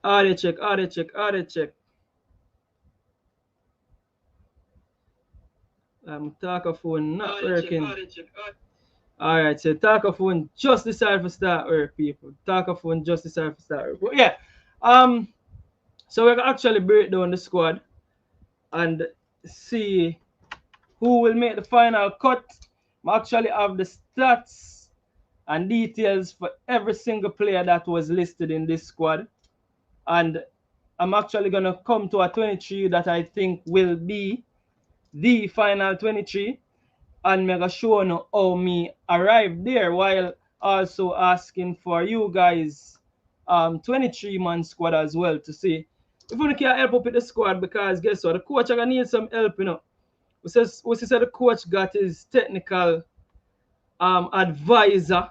Audio check, audio check, audio check. Talkaphone not working. Alright, so Talkaphone just decided to start work, people. Talkaphone just decided to start work. But yeah. So we're gonna actually break down the squad and see who will make the final cut. I actually have the stats and details for every single player that was listed in this squad. And I'm actually gonna come to a 23 that I think will be the final 23, and mega show you how me arrived there, while also asking for you guys 23-man squad as well, to see if we can help up with the squad, because guess what, the coach are gonna need some help, we said the coach got his technical advisor,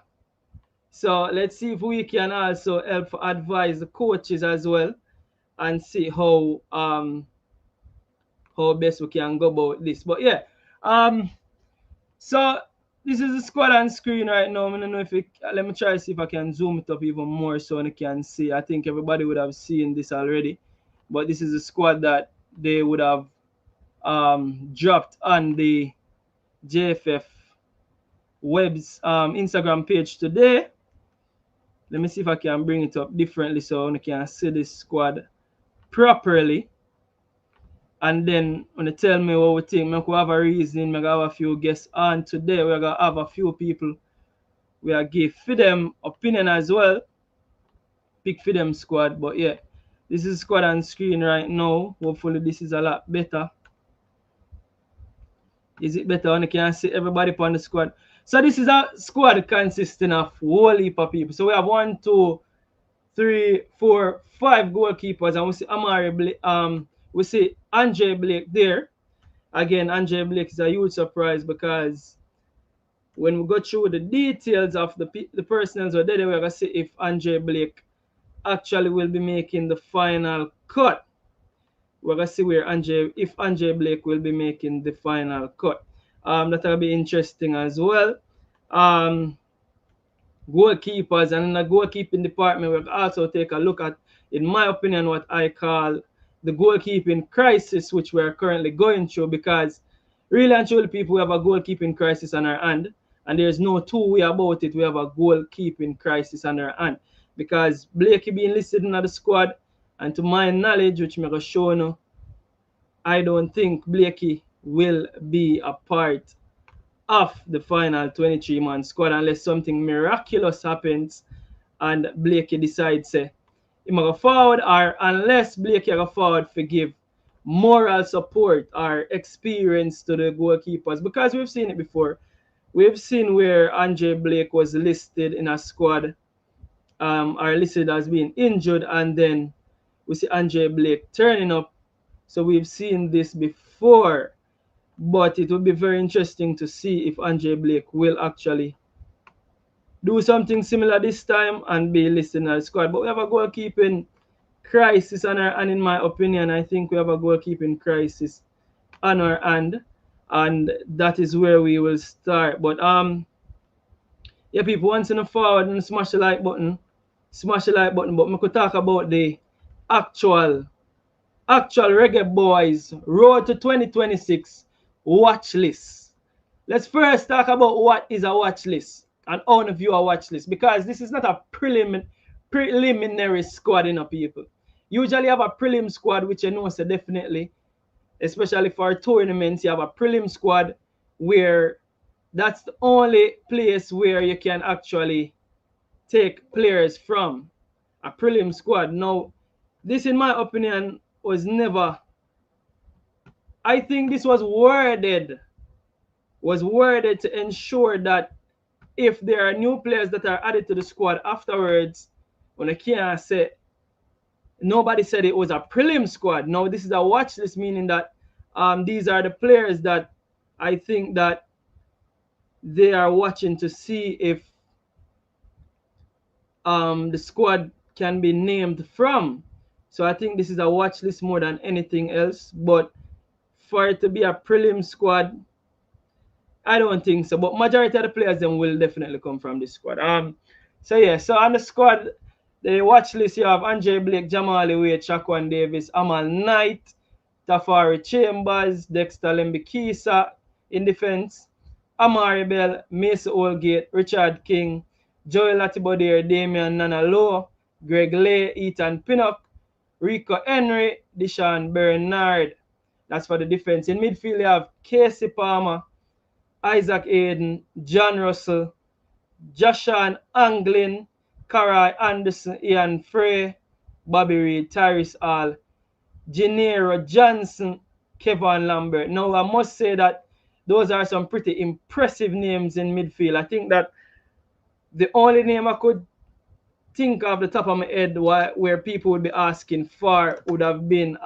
so let's see if we can also help advise the coaches as well, and see how best we can go about this. But yeah, so this is the squad on screen right now. I don't know if let me try to see if I can zoom it up even more so you can see. I think everybody would have seen this already, but this is the squad that they would have dropped on the JFF web's Instagram page today. Let me see if I can bring it up differently so you can see this squad properly. And then when they tell me what we think, I could have a reason, I have a few guests on today. We're gonna have a few people we are give for them opinion as well. Pick for them squad. But yeah, this is squad on screen right now. Hopefully this is a lot better. Is it better when you can see everybody on the squad? So this is a squad consisting of whole heap of people. So we have 1, 2, 3, 4, 5 goalkeepers, and we see we see Andre Blake there. Again, Andre Blake is a huge surprise, because when we go through the details of the personnel, we're going to see if Andre Blake actually will be making the final cut. We're going to see if Andre Blake will be making the final cut. That will be interesting as well. Goalkeepers, and in the goalkeeping department, we'll also take a look at, in my opinion, what I call the goalkeeping crisis, which we're currently going through, because really and truly, people, we have a goalkeeping crisis on our hand, and there's no two way about it. We have a goalkeeping crisis on our hand, because Blakey being listed in the squad, and to my knowledge, which I'm going to show you, I don't think Blakey will be a part of the final 23-man squad unless something miraculous happens and Blakey decides he go forward, or unless Blakey go forward for give moral support or experience to the goalkeepers, because we've seen it before. We've seen where Andre Blake was listed in a squad or listed as being injured, and then we see Andre Blake turning up. So we've seen this before, but it would be very interesting to see if Andre Blake will actually do something similar this time and be listed in the squad. But we have a goalkeeping crisis on our hand, in my opinion. I think we have a goalkeeping crisis on our hand, and that is where we will start. But yeah, people, once in a forward and smash the like button. Smash the like button. But we could talk about the actual Reggae Boyz Road to 2026 watch list. Let's first talk about what is a watch list and how to view a watch list, because this is not a preliminary squad, people. Usually have a prelim squad, which you know, so definitely, especially for tournaments, you have a prelim squad where that's the only place where you can actually take players from, a prelim squad. Now, this, in my opinion, was never, I think this was worded to ensure that if there are new players that are added to the squad afterwards, when I can't say, nobody said it was a prelim squad. No, this is a watch list, meaning that these are the players that I think that they are watching to see if the squad can be named from. So I think this is a watch list more than anything else. But for it to be a prelim squad, I don't think so. But majority of the players then will definitely come from this squad. So yeah, so on the squad, The watch list, you have Andre Blake, Jamali Wade, Shaquan Davis, Amal Knight, Tafari Chambers, Dexter Lembikisa in defense, Amari Bell, Mason Holgate, Richard King, Joel Latibodier, Damian Nanalo, Greg Lay, Ethan Pinnock, Rico Henry, Deshaun Bernard. That's for the defense. In midfield, you have Casey Palmer, Isaac Aiden, John Russell, Joshan Anglin, Karai Anderson, Ian Frey, Bobby Reed, Tyrese Hall, Gennaro Johnson, Kevin Lambert. Now, I must say that those are some pretty impressive names in midfield. I think that the only name I could think of the top of my head where people would be asking for would have been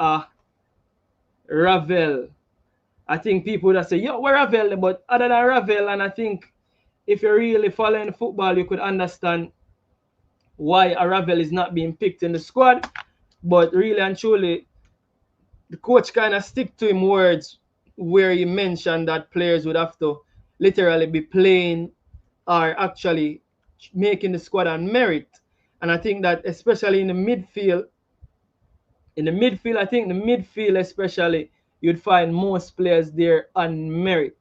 Ravel. I think people would have said, yo, where Ravel? But other than Ravel, and I think if you're really following football, you could understand why a Ravel is not being picked in the squad. But really and truly, the coach kind of stick to him words where he mentioned that players would have to literally be playing or actually making the squad on merit. And I think that especially in the midfield, I think the midfield especially, you'd find most players there on merit.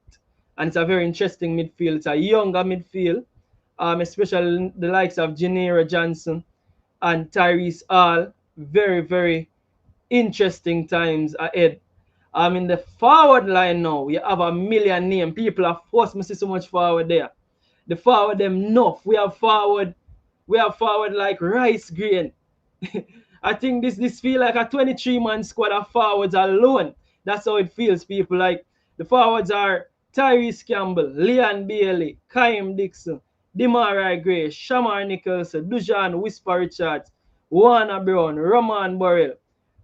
And it's a very interesting midfield. It's a younger midfield, especially the likes of Gennaro Johnson and Tyrese Hall. Very, very interesting times ahead. In the forward line now, we have a million names. People have forced me to see so much forward there. The forward them enough. We have forward like rice grain. I think this feel like a 23-man squad of forwards alone. That's how it feels, people. Like the forwards are Tyrese Campbell, Leon Bailey, Kaim Dixon, Demarai Gray, Shamar Nicholson, Dujan Whisper Richards, Warner Brown, Roman Burrell,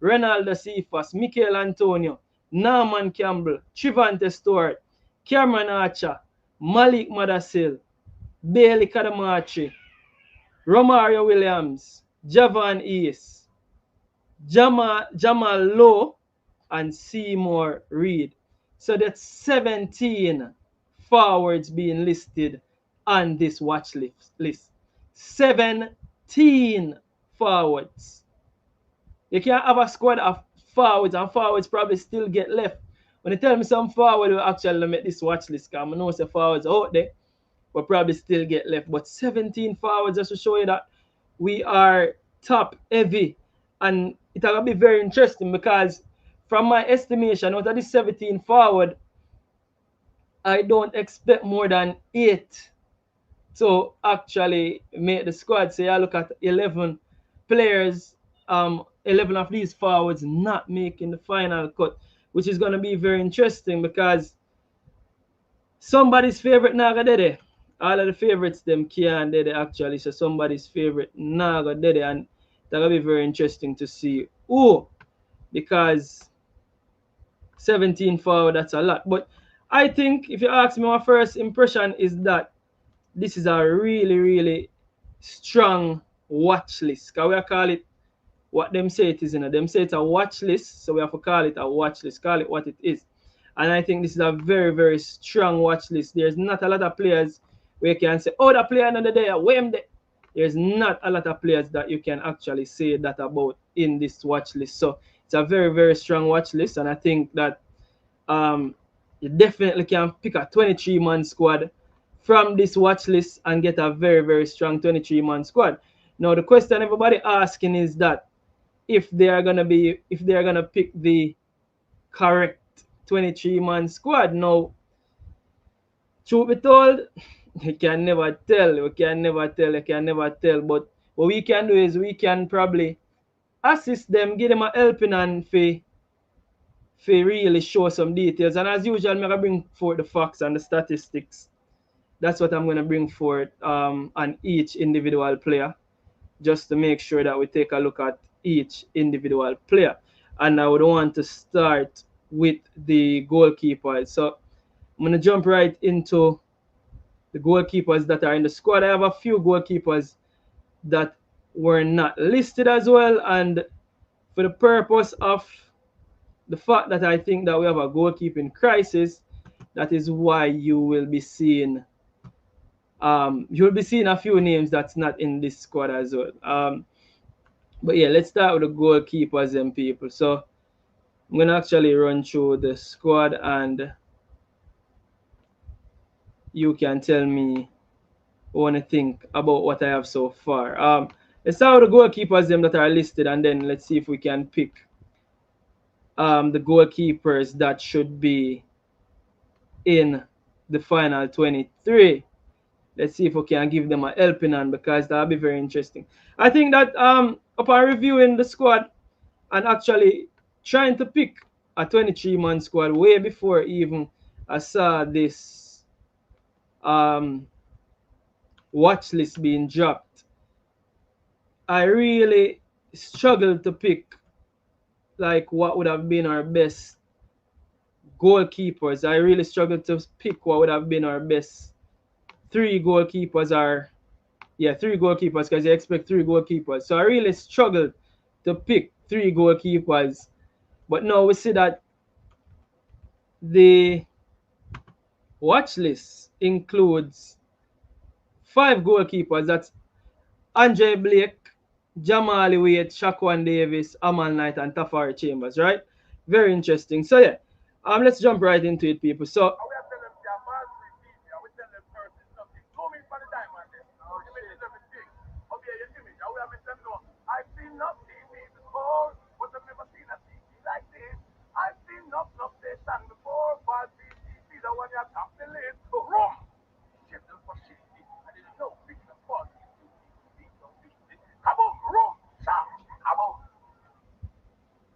Renaldo Cephas, Michael Antonio, Norman Campbell, Trivante Stewart, Cameron Archer, Malik Madasil, Bailey Kadamachi, Romario Williams, Javan East, Jamal Lowe, and Seymour Reed. So that's 17 forwards being listed on this watch list. 17 forwards. You can't have a squad of forwards, and forwards probably still get left. When you tell me some forward will actually make this watch list, because I know some forwards out there will probably still get left. But 17 forwards just to show you that we are top heavy. And it's going to be very interesting because from my estimation, out of this 17 forward, I don't expect more than 8 to actually make the squad. So I look at 11 players, 11 of these forwards not making the final cut, which is going to be very interesting because somebody's favorite naga dede. All of the favorites them can't dede actually. So somebody's favorite naga dede, and that'll be very interesting to see who, because 17 forward, that's a lot. But I think if you ask me, my first impression is that this is a really, really strong watch list. Because we call it what them say it is. Them say it's a watch list, so we have to call it a watch list. Call it what it is. And I think this is a very, very strong watch list. There's not a lot of players where you can say, oh, the player another day, there's not a lot of players that you can actually say that about in this watch list. So it's a very, very strong watch list. And I think that you definitely can pick a 23-man squad from this watch list and get a very, very strong 23-man squad. Now, the question everybody asking is that if they are gonna pick the correct 23-man squad. Now, truth be told, you can never tell. You can never tell. But what we can do is we can probably assist them, give them a helping hand for really show some details. And as usual, I'm gonna bring forth the facts and the statistics. That's what I'm gonna bring forth on each individual player, just to make sure that we take a look at each individual player. And I would want to start with the goalkeepers. So I'm gonna jump right into the goalkeepers that are in the squad. I have a few goalkeepers that were not listed as well, and for the purpose of the fact that I think that we have a goalkeeping crisis, that is why you will be seeing a few names that's not in this squad as well. But yeah, let's start with the goalkeepers and people. So I'm gonna actually run through the squad and you can tell me what you think about what I have so far. Let's start with the goalkeepers them that are listed, and then let's see if we can pick the goalkeepers that should be in the final 23. Let's see if we can give them a helping hand because that'll be very interesting. I think that upon reviewing the squad and actually trying to pick a 23-man squad way before even I saw this um, watch list being dropped, I really struggled to pick like what would have been our best goalkeepers. I really struggled to pick what would have been our best three goalkeepers are yeah, three goalkeepers because you expect three goalkeepers. So I really struggled to pick three goalkeepers. But now we see that the watch list includes five goalkeepers. That's Andre Blake, Jamali Wade, Shaquan Davis, Amal Knight, and Tafari Chambers, right? Very interesting. So yeah, let's jump right into it, people. So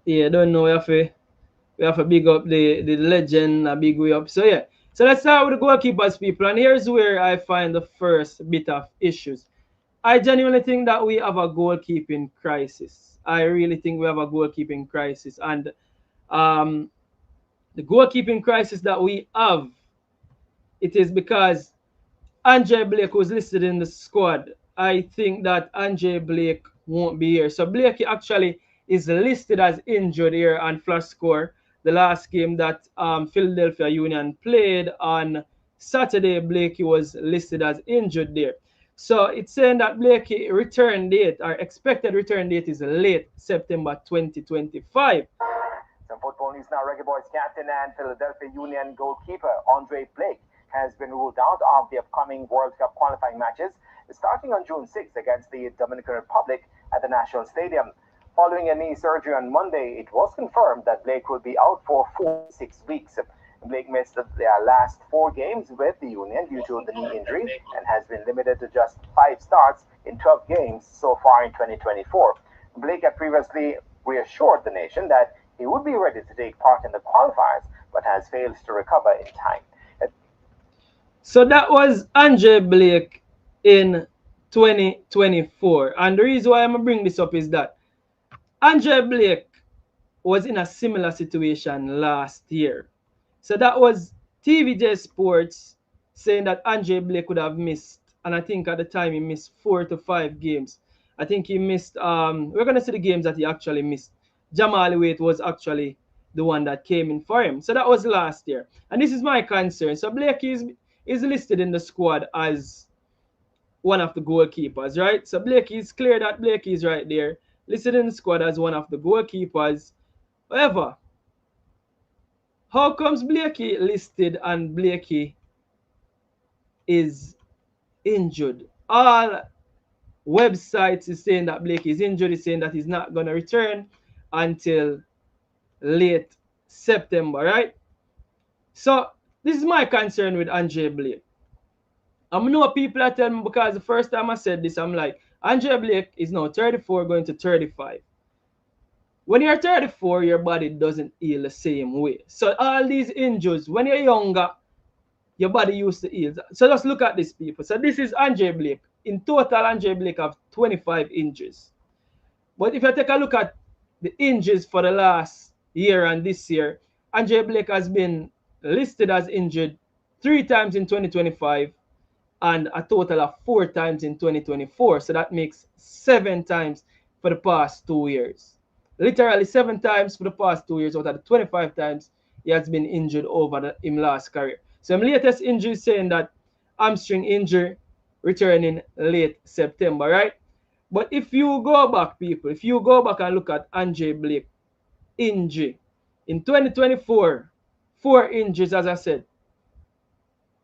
yeah, don't know we have to big up the legend, a big way up. So yeah. So let's start with the goalkeepers, people. And here's where I find the first bit of issues. I genuinely think that we have a goalkeeping crisis. I really think we have a goalkeeping crisis. And um, the goalkeeping crisis that we have, it is because Andre Blake was listed in the squad. I think that Andre Blake won't be here. So Blake actually is listed as injured here on Flash Score. The last game that Philadelphia Union played on Saturday, Blakey was listed as injured there. So it's saying that Blakey return date or expected return date is late September 2025. Some football news now. Reggae Boyz captain and Philadelphia Union goalkeeper Andre Blake has been ruled out of the upcoming World Cup qualifying matches starting on June 6th against the Dominican Republic at the National Stadium. Following a knee surgery on Monday, it was confirmed that Blake will be out for 4 to 6 weeks. Blake missed the last 4 games with the Union due to the knee injury and has been limited to just 5 starts in 12 games so far in 2024. Blake had previously reassured the nation that he would be ready to take part in the qualifiers, but has failed to recover in time. So that was Andre Blake in 2024. And the reason why I'm going to bring this up is that Andre Blake was in a similar situation last year. So that was TVJ Sports saying that Andre Blake would have missed, and I think at the time he missed 4 to 5 games. I think he missed, we're going to see the games that he actually missed. Jamal Waite was actually the one that came in for him. So that was last year. And this is my concern. So Blake is listed in the squad as one of the goalkeepers, right? So Blake is clear that Blake is right there, listed in the squad as one of the goalkeepers. However, how comes Blakey listed and Blakey is injured? All websites is saying that Blakey is injured, is saying that he's not going to return until late September, right? So this is my concern with Andre Blake. I know people are telling me because the first time I said this, I'm like, Andre Blake is now 34 going to 35. When you're 34, your body doesn't heal the same way. So all these injuries, when you're younger, your body used to heal. So just look at this, people. So this is Andre Blake. In total, Andre Blake have 25 injuries. But if you take a look at the injuries for the last year and this year, Andre Blake has been listed as injured 3 times in 2025 and a total of 4 times in 2024. So that makes 7 times for the past 2 years. Literally 7 times for the past 2 years out of the 25 times he has been injured over his last career. So my latest injury is saying that hamstring injury returning late September, right? But if you go back, people, if you go back and look at Andre Blake injury in 2024, 4 injuries, as I said.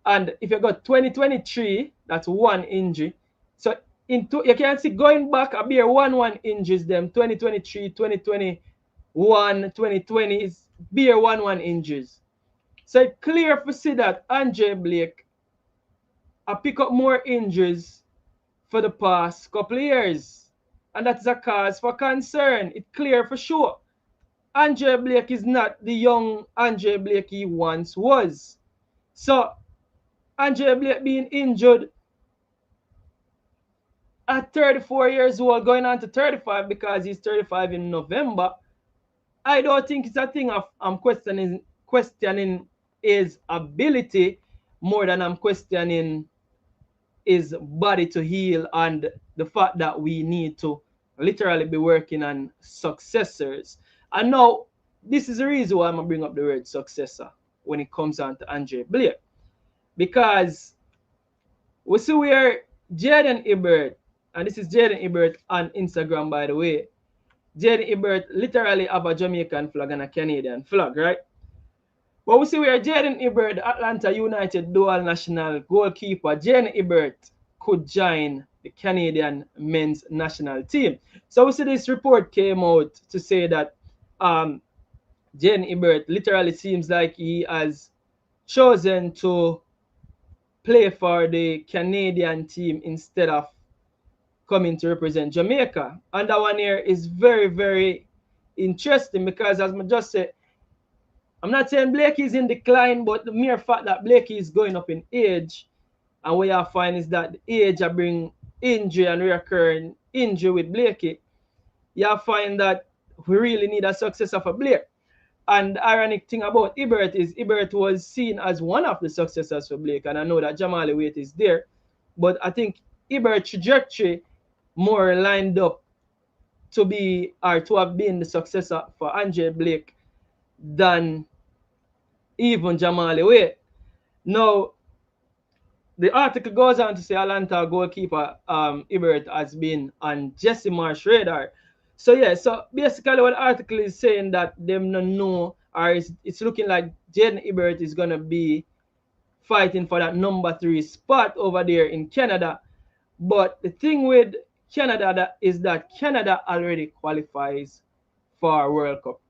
And if you got 2023, that's 1 injury. So you can see going back a beer 1 injuries them 2023, 2021, 2020 is beer 1 injuries. So it's clear to see that Andre Blake I pick up more injuries for the past couple of years. And that's a cause for concern. It's clear for sure. Andre Blake is not the young Andre Blake he once was. So Andre Blake being injured at 34 years old, going on to 35 because he's 35 in November, I don't think it's a thing of I'm questioning his ability more than I'm questioning his body to heal and the fact that we need to literally be working on successors. And now this is the reason why I'm gonna bring up the word successor when it comes on to Andre Blake. Because we see where Jaden Ebert, and this is Jaden Ebert on Instagram, by the way. Jaden Ebert literally have a Jamaican flag and a Canadian flag, right? But we see where Jaden Ebert, Atlanta United dual national goalkeeper, Jaden Ebert could join the Canadian men's national team. So we see this report came out to say that Jaden Ebert literally seems like he has chosen to play for the Canadian team instead of coming to represent Jamaica. And that one here is very, very interesting because, as I just said, I'm not saying Blakey is in decline, but the mere fact that Blakey is going up in age, and what you find is that the age will bring injury and recurring injury with Blakey. You find that we really need a successor for Blake. And the ironic thing about Ebert is Ebert was seen as one of the successors for Blake, and I know that Jamali Waite is there, but I think Ebert's trajectory more lined up to be or to have been the successor for Andre Blake than even Jamali Waite. Now, the article goes on to say Atlanta goalkeeper Ebert has been on Jesse Marsh radar. So yeah, so basically what the article is saying that them no know, or it's looking like Jaden Ebert is gonna be fighting for that number 3 spot over there in Canada. But the thing with Canada is that Canada already qualifies for World Cup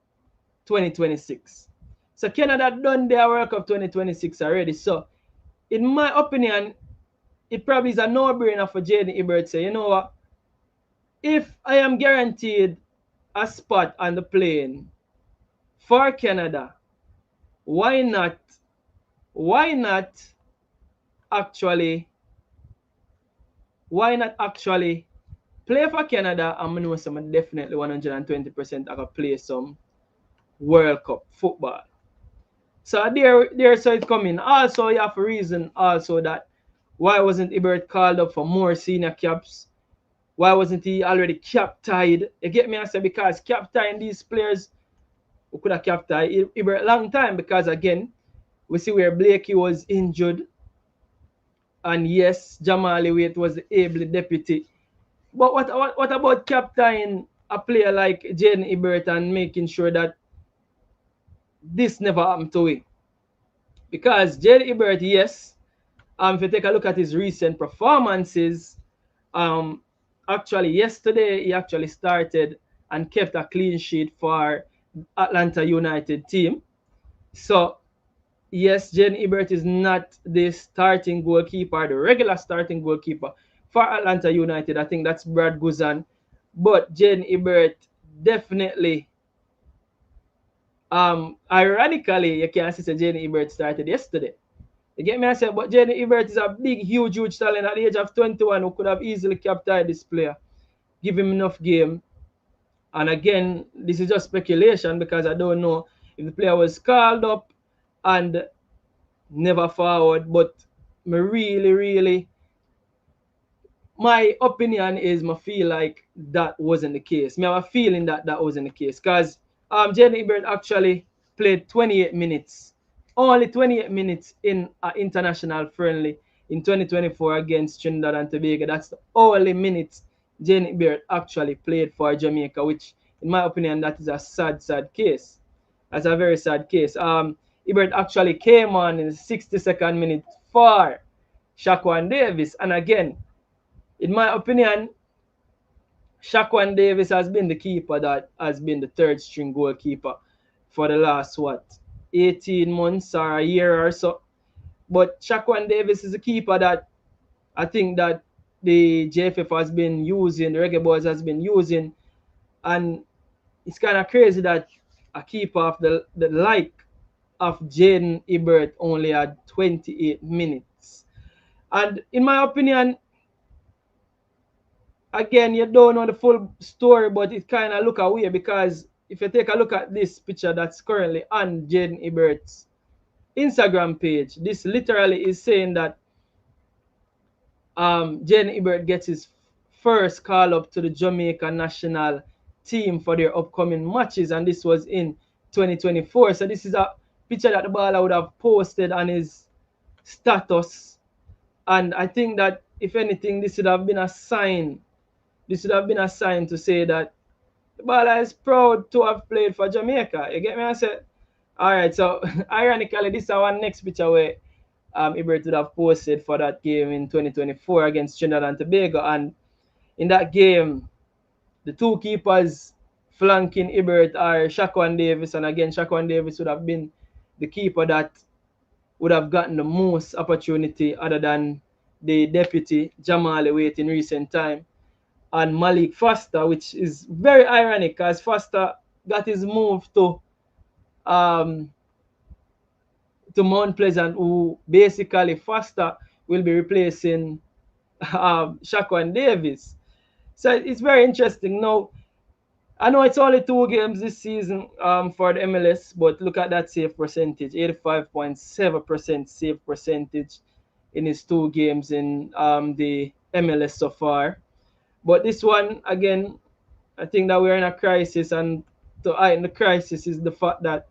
2026. So Canada done their World Cup 2026 already. So in my opinion, it probably is a no-brainer for Jaden Ebert to say, you know what, if I am guaranteed a spot on the plane for Canada, why not actually play for Canada? I'm know some definitely 120% I can play some World Cup football. So there so it's coming. Also, you have a reason also that why wasn't Ebert called up for more senior caps? Why wasn't he already cap-tied? You get me? I say because cap-tying these players, who could have cap-tied Ebert a long time, because again, we see where Blakey was injured. And yes, Jamali Waite was the able deputy. But what about captaining a player like Jaden Ebert and making sure that this never happened to him? Because Jaden Ebert, yes, if you take a look at his recent performances, actually yesterday he actually started and kept a clean sheet for Atlanta United team. So yes, Jaden Ebert is not the starting goalkeeper, the regular starting goalkeeper for Atlanta United. I think that's Brad Guzan. But Jaden Ebert definitely, ironically, you can see Jaden Ebert started yesterday. You get me? I said, but Jaden Ebert is a big, huge talent at the age of 21 who could have easily captained this player, give him enough game. And again, this is just speculation because I don't know if the player was called up and never forward. But me really, my opinion is I feel like that wasn't the case. Me have a feeling that wasn't the case because Jaden Ebert actually played 28 minutes, only 28 minutes in an international friendly in 2024 against Trinidad and Tobago. That's the only minutes Jane Ibert actually played for Jamaica, which in my opinion that is a sad case. That's a very sad case. Ibert actually came on in the 62nd minute for Shaquan Davis, and again, in my opinion, Shaquan Davis has been the keeper that has been the third string goalkeeper for the last 18 months or a year or so. But Shaquan Davis is a keeper that I think that the JFF has been using, the Reggae Boyz has been using, and it's kind of crazy that a keeper of the like of Jaden Ibert only had 28 minutes. And in my opinion, again, you don't know the full story, but it kind of look away because if you take a look at this picture that's currently on Jaden Ibert's Instagram page, this literally is saying that Jaden Ibert gets his first call up to the Jamaica national team for their upcoming matches, and this was in 2024. So this is a picture that the baller would have posted on his status, and I think that if anything, this would have been a sign. This would have been a sign to say that the baller is proud to have played for Jamaica. You get me? I said, all right. So ironically, this is our next picture where Ibert would have posted for that game in 2024 against Trinidad and Tobago, and in that game, the two keepers flanking Ibert are Shaquan Davis, and again, Shaquan Davis would have been the keeper that would have gotten the most opportunity other than the deputy Jamal Wait in recent time, and Malik Foster, which is very ironic because Foster got his move um, to Mount Pleasant, who basically Foster will be replacing Shaquan Davis. So it's very interesting. Now, I know it's only 2 games this season for the MLS, but look at that save percentage, 85.7% save percentage in his 2 games in the MLS so far. But this one, again, I think that we're in a crisis, and to heighten the crisis is the fact that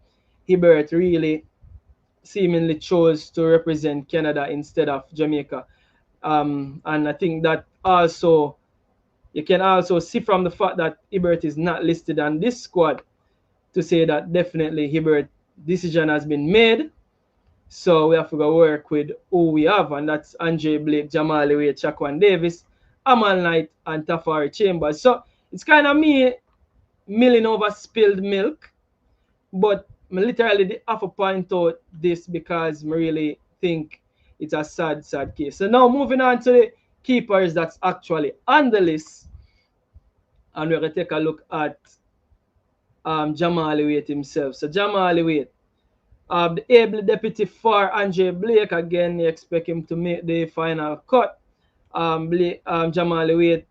Hibbert really seemingly chose to represent Canada instead of Jamaica. And I think that also you can also see from the fact that Hibbert is not listed on this squad to say that definitely Hibbert decision has been made. So we have to go work with who we have, and that's Andre Blake, Jamal Wade, Shaquan Davis, Amal Knight, and Tafari Chambers. So it's kind of me milling over spilled milk, but I literally have to point out this because I really think it's a sad case. So now moving on to the keepers that's actually on the list, and we're going to take a look at Jamal Wade himself. So Jamal Wade, the able deputy for Andre Blake, again, you expect him to make the final cut. Jamal Wade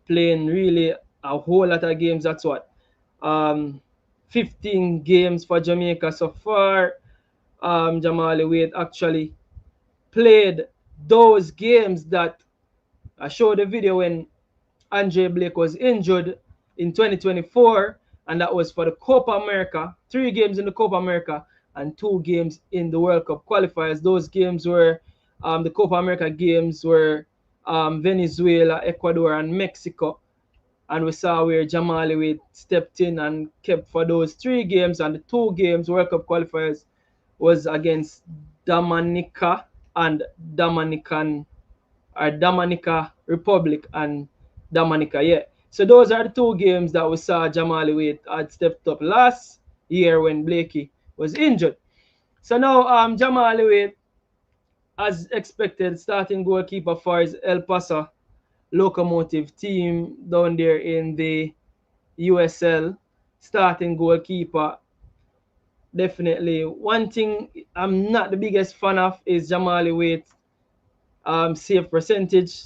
playing really a whole lot of games. That's what 15 games for Jamaica so far. Jamal Wade actually played those games that I showed the video when Andre Blake was injured in 2024, and that was for the Copa America. 3 games in the Copa America and 2 games in the World Cup qualifiers. Those games were the Copa America games were Venezuela, Ecuador, and Mexico. And we saw where Jamal Wade stepped in and kept for those 3 games, and the 2 games World Cup qualifiers was against Dominica and Dominica Republic and Dominica, yeah. So those are the 2 games that we saw Jamal Wade had stepped up last year when Blakey was injured. So now Jamal Wade, as expected, starting goalkeeper for his El Paso Locomotive team down there in the USL, starting goalkeeper. Definitely. One thing I'm not the biggest fan of is Jamal Wade save percentage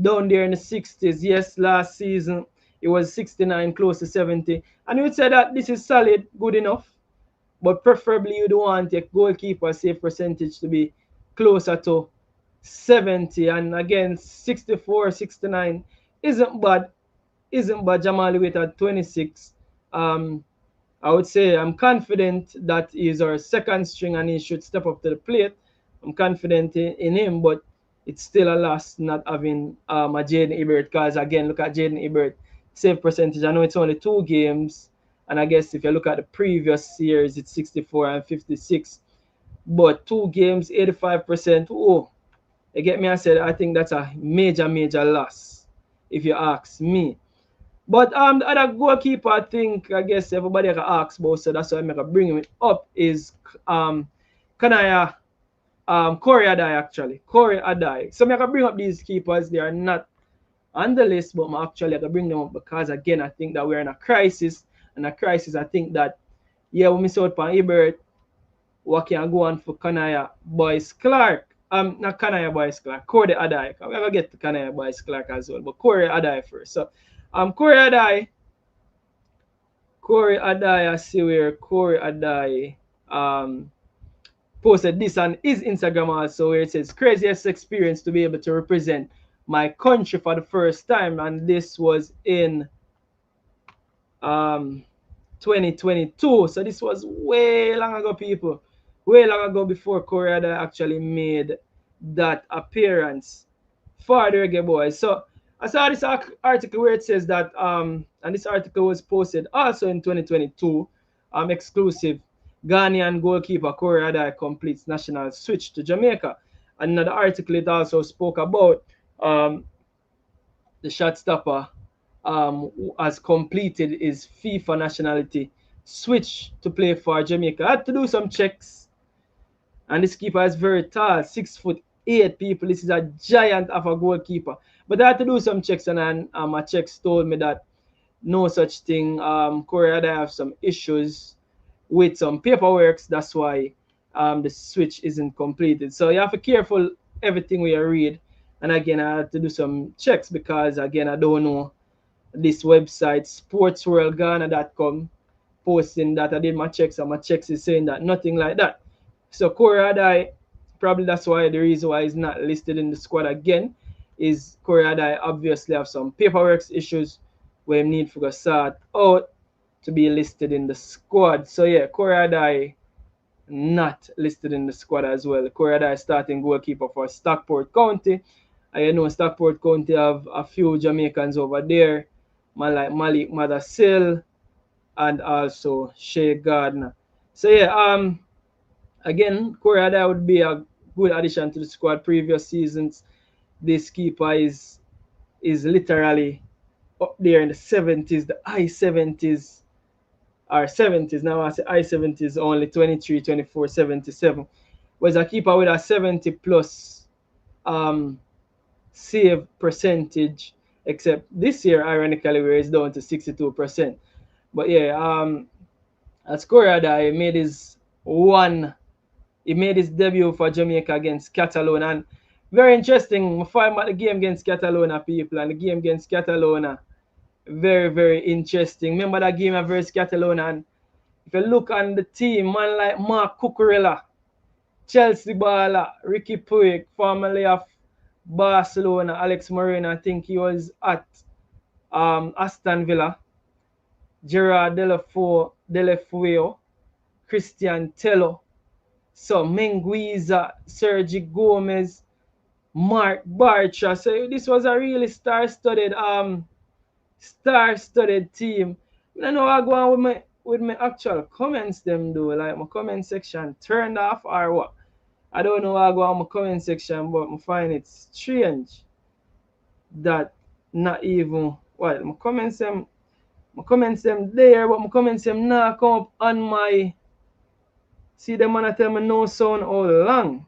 down there in the 60s. Yes, last season it was 69, close to 70. And you would say that this is solid, good enough, but preferably you'd want your goalkeeper save percentage to be closer to 70. And again, 64, 69 isn't bad. Jamal Wade at 26. I would say I'm confident that he's our second string and he should step up to the plate. I'm confident in him, but it's still a loss not having a Jaden Ebert, because again, look at Jaden Ebert save percentage. I know it's only 2 games, and I guess if you look at the previous years, it's 64 and 56. But 2 games, 85%. Oh, you get me? I said I think that's a major loss, if you ask me. But the other goalkeeper, I think, I guess everybody can ask about, so that's why I'm gonna bring him up, is Kanaya Corey Adai, actually. Corey Adai. So I can bring up these keepers. They are not on the list, but I actually I can bring them up because again I think that we're in a crisis. And a crisis, I think that yeah, we miss out on Ebert. What can go on for Kanaya Boys Clark? Not Kanaya Boys Clark, Corey Adai. I'm gonna get to Kanaya Boys Clark as well, but Corey Adai first. So Corey Adai, I see where Corey Adai posted this on his Instagram also, where it says craziest experience to be able to represent my country for the first time, and this was in 2022. So this was way long ago, people. Way long ago, before Korea actually made that appearance for the Reggae Boyz. So I saw this article where it says that and this article was posted also in 2022, exclusive. Ghanaian goalkeeper Corey Adai completes national switch to Jamaica. Another article, it also spoke about the shot stopper has completed his FIFA nationality switch to play for Jamaica. I had to do some checks, and this keeper is very tall, 6'8", people. This is a giant of a goalkeeper. But I had to do some checks, and my checks told me that no such thing. Korea, they have some issues with some paperwork. That's why the switch isn't completed. So you have to be careful everything we read. And again, I had to do some checks because again, I don't know this website sportsworldghana.com posting that I did my checks, and my checks is saying that nothing like that. So Corey Adai, probably that's why the reason why he's not listed in the squad again is Corey Adai obviously have some paperwork issues where he need to go sort out to be listed in the squad. So yeah, Corey Adai not listed in the squad as well. Corey Adai starting goalkeeper for Stockport County. I know Stockport County have a few Jamaicans over there, man like Malik Madasil and also Shea Gardner. So yeah, again, Corey Adai would be a good addition to the squad. Previous seasons, this keeper is literally up there in the 70s, the high 70s, or 70s. Now I say high 70s, only 23, 24, 77. Was a keeper with a 70 plus save percentage, except this year, ironically, where it's down to 62%. But yeah, as Corey Adai he made his debut for Jamaica against Catalonia, and very interesting. I find about the game against Catalonia, people, and the game against Catalonia, very interesting. Remember that game versus Catalonia, and if you look on the team, man like Mark Cucurella, Chelsea baller, Ricky Puig, formerly of Barcelona, Alex Moreno, I think he was at Aston Villa, Gerard Delefueo, Christian Tello, so Menguiza, Sergi Gomez, Mark Bartra. So this was a really star-studded team. I don't know what go on with my actual comments them though. Like my comment section turned off or what. I don't know what go on my comment section, but I find it strange that not even well my comments them there, but my comments them not come up on my. See them man tell me no sound all long.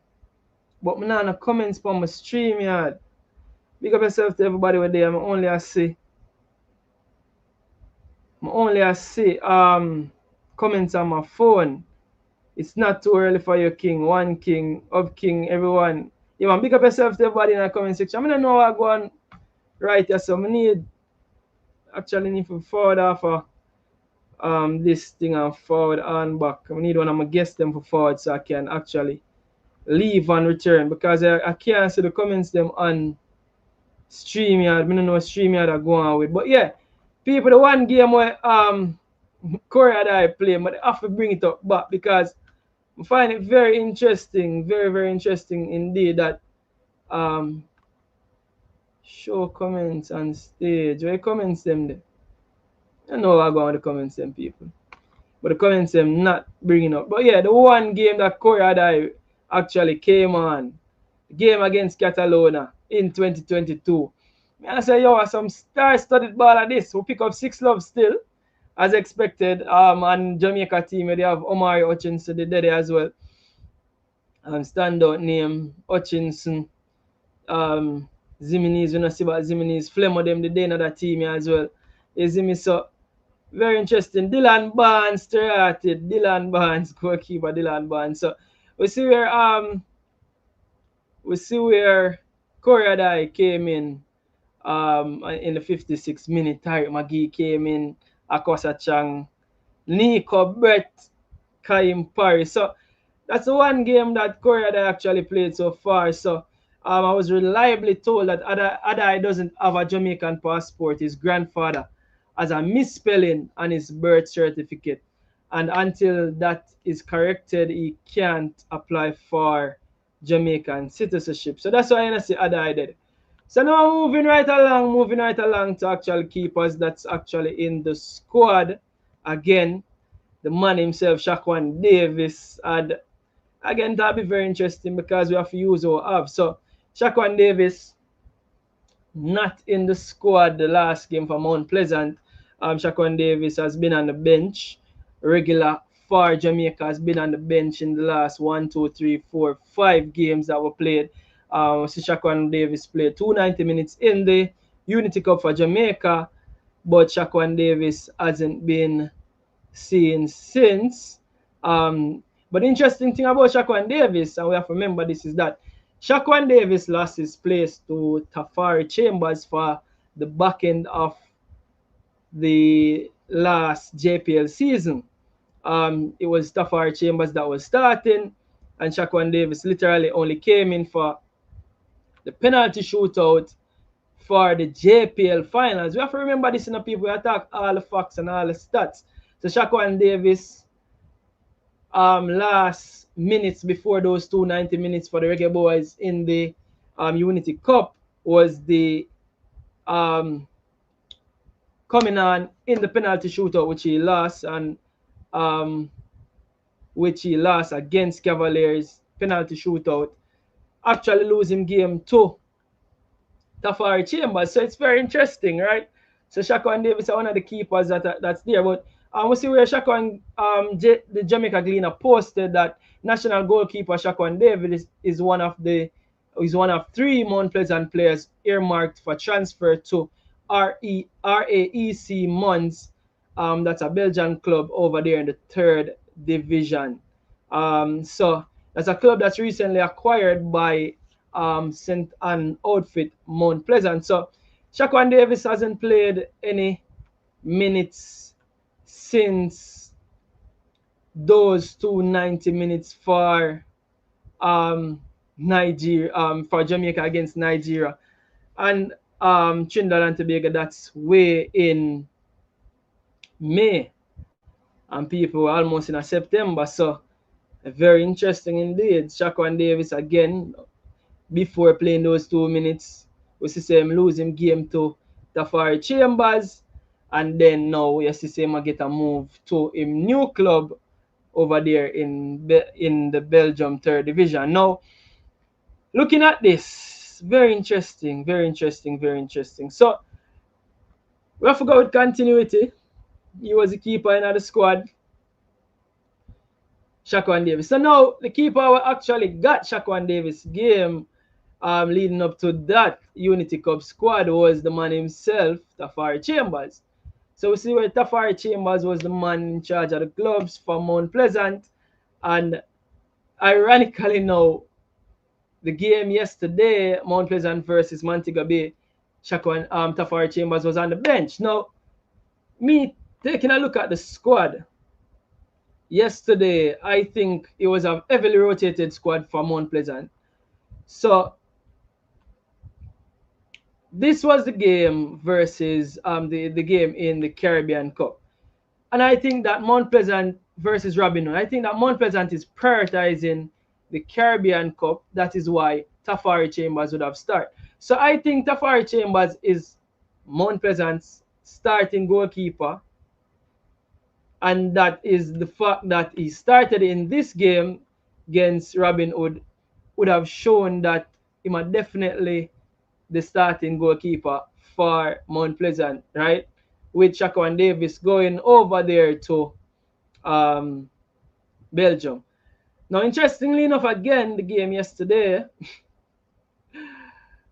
But me not no comments on my stream yard. Big up yourself to everybody with there. I only see comments on my phone. It's not too early for your king. One king, of king, everyone. Yeah, man, big up yourself to everybody in the comment section. I don't know what I go on right here, so I need to forward off this thing and forward on back. I need one of my guests them for forward so I can actually leave and return, because I can't see the comments them on StreamYard. I don't know what StreamYard are going on with. But yeah, people, the one game where Corey Adai play, but I have to bring it up back because I find it very interesting, very interesting indeed that Show comments on stage. Where comments them there? I know I go on the comments them people. But the comments them not bringing up. But yeah, the one game that Korea actually came on, game against Catalonia in 2022. I say, yo, some star-studded ball at this. We pick up 6 love still, as expected. And Jamaica team, they have Omari Hutchinson, they did it as well. Standout name, Hutchinson. Zimini's, you know, see about Zimini's. Flemo them, the day another team as well. Zimini, so very interesting. Dylan Barnes started. Dylan Barnes, goalkeeper Dylan Barnes. So we see where Korea came in the 56th minute. Tariq McGee came in. Akosa Chang, Nico Brett, Kaim Paris. So that's the one game that Korea actually played so far. So I was reliably told that Adai doesn't have a Jamaican passport. His grandfather has a misspelling on his birth certificate. And until that is corrected, he can't apply for Jamaican citizenship. So that's why I see Adai did. So now moving right along to actual keepers that's actually in the squad. Again, the man himself, Shaquan Davis, and again, that'll be very interesting because we have to use our have. So Shaquan Davis not in the squad the last game for Mount Pleasant. Shaquan Davis has been on the bench. Regular for Jamaica has been on the bench in the last 1, 2, 3, 4, 5 games that were played. Shaquan Davis played 290 minutes in the Unity Cup for Jamaica, but Shaquan Davis hasn't been seen since. But the interesting thing about Shaquan Davis, and we have to remember this, is that Shaquan Davis lost his place to Tafari Chambers for the back end of the last JPL season. It was Tafari Chambers that was starting, and Shaquan Davis literally only came in for the penalty shootout for the JPL finals. We have to remember this, people. We attack all the facts and all the stats. So Shaquan Davis, last minutes before those 290 minutes for the Reggae Boyz in the Unity Cup was the coming on in the penalty shootout, which he lost, and which he lost against Cavaliers penalty shootout, actually losing game 2 Tafari Chambers. So it's very interesting, right? So Shaquan Davis are one of the keepers that's there. But we see where Shaquan, the Jamaica Gleaner posted that national goalkeeper Shaquan Davis is one of 3 Mount Pleasant players earmarked for transfer to RAEC Mons. That's a Belgian club over there in the 3rd division. So that's a club that's recently acquired by St. Anne outfit Mount Pleasant. So Shaquan Davis hasn't played any minutes since those 290 minutes for Nigeria, for Jamaica against Nigeria, and Trinidad and Tobago. That's way in May, and people were almost in September. So very interesting indeed. Shaquan Davis again, before playing those 2 minutes, we see him losing game to Tafari Chambers, and then now we see him get a move to a new club over there in the Belgium 3rd division. Now, looking at this, very interesting. So we have to go with continuity. He was the keeper in the squad, Shaquan Davis. So now the keeper actually got Shaquan Davis game leading up to that Unity Cup squad was the man himself, Tafari Chambers. So we see where Tafari Chambers was the man in charge of the clubs for Mount Pleasant. And ironically now, the game yesterday, Mount Pleasant versus Montego Bay, Tafari Chambers was on the bench. Now, me taking a look at the squad yesterday, I think it was a heavily rotated squad for Mount Pleasant. So this was the game versus the game in the Caribbean Cup. And I think that Mount Pleasant versus Robin Hood, I think that Mount Pleasant is prioritizing the Caribbean Cup. That is why Tafari Chambers would have started. So I think Tafari Chambers is Mount Pleasant's starting goalkeeper, and that is the fact that he started in this game against Robin Hood would have shown that he might definitely the starting goalkeeper for Mount Pleasant, right? With Shaquan Davis going over there to Belgium. Now, interestingly enough, again, the game yesterday,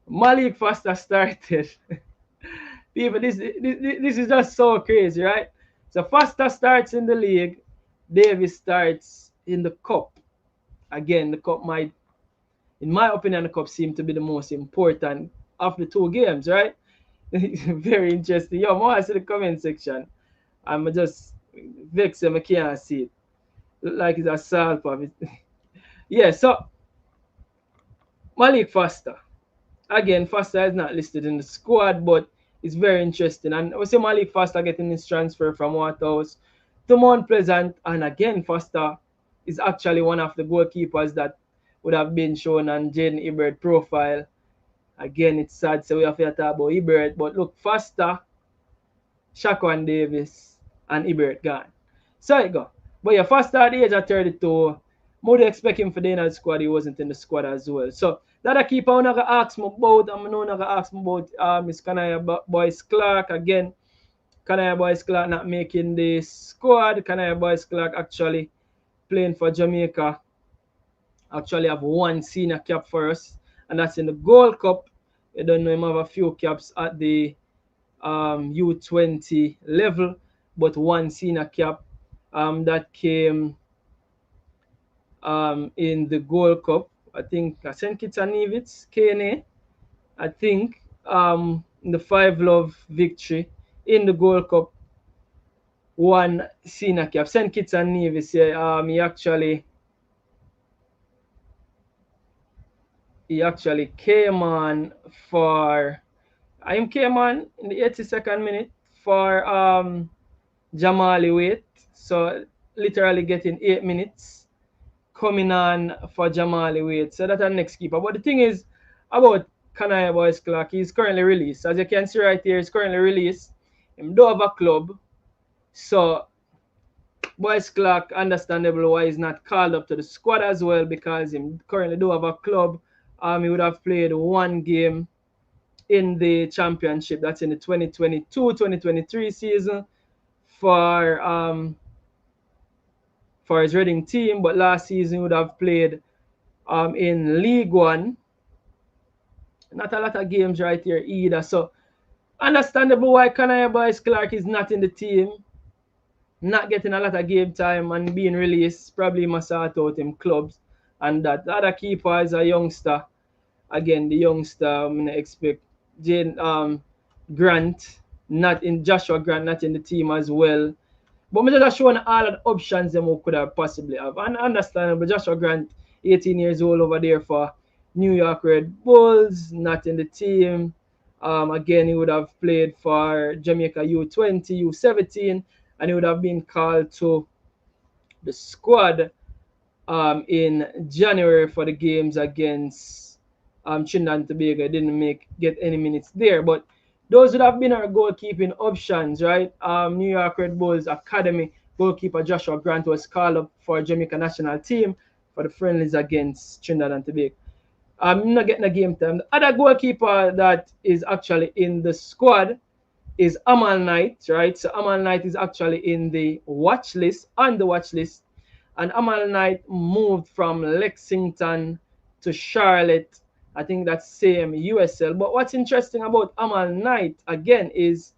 Malik Foster started. People, this is just so crazy, right? So Foster starts in the league, Davis starts in the cup. Again, the cup might, in my opinion, the cup seemed to be the most important of the two games, right? Very interesting. Yo, more to the comment section. I'm just vexed I can't see it. Look like it's a salt pop. Yeah, so Malik Foster. Again, Foster is not listed in the squad, but it's very interesting. And we see Malik Foster getting his transfer from Waterhouse to Mount Pleasant. And again, Foster is actually one of the goalkeepers that would have been shown on Jaden Ibert profile. Again, it's sad, so we have to talk about Ibert. But look, Foster, Shaquan Davis, and Ibert gone. So it go. But yeah, Foster at the age of 32, more expect him for the in squad. He wasn't in the squad as well. So that I keep on gonna ask me about. I'm gonna ask me about Miss Kanaya Boys Clark again. Kanaya Boys Clark not making the squad. Kanaya Boys Clark actually playing for Jamaica. Actually have one senior cap for us, and that's in the Gold Cup. You don't know him have a few caps at the U20 level, but one senior cap that came in the Gold Cup. I think St. Kitts and Nevis, KNA, I think in the 5-love victory in the Gold Cup, one senior cap. St. Kitts and Nevis, yeah, he actually came on for came on in the 82nd minute for Jamali Wait. So literally getting 8 minutes coming on for Jamali Wait. So that's our next keeper. But the thing is about Kanaya Boys Clark, he's currently released. As you can see right here, he's currently released. He don't have a club. So Boys Clark, understandable why he's not called up to the squad as well, because he currently don't have a club. He would have played one game in the championship. That's in the 2022-2023 season for his Reading team, but last season would have played in League One. Not a lot of games right here either. So understandable why Kanaya Boys Clark is not in the team, not getting a lot of game time and being released. Probably must sort out him clubs. And that the other keeper is a youngster. Again, the youngster, I'm gonna expect Grant, not in Joshua Grant, not in the team as well. But I'm just showing all of the options them we could have possibly have. And understandable, Joshua Grant, 18 years old over there for New York Red Bulls, not in the team. Again, he would have played for Jamaica U20, U17, and he would have been called to the squad in January for the games against Trinidad and Tobago. Didn't get any minutes there, but those would have been our goalkeeping options, right? New York Red Bulls Academy goalkeeper Joshua Grant was called up for Jamaica national team for the friendlies against Trinidad and Tobago. I'm not getting a game time. The other goalkeeper that is actually in the squad is Amal Knight, right? So Amal Knight is actually in the watch list, on the watch list. And Amal Knight moved from Lexington to Charlotte. I think that's same USL. But what's interesting about Amal Knight, again, is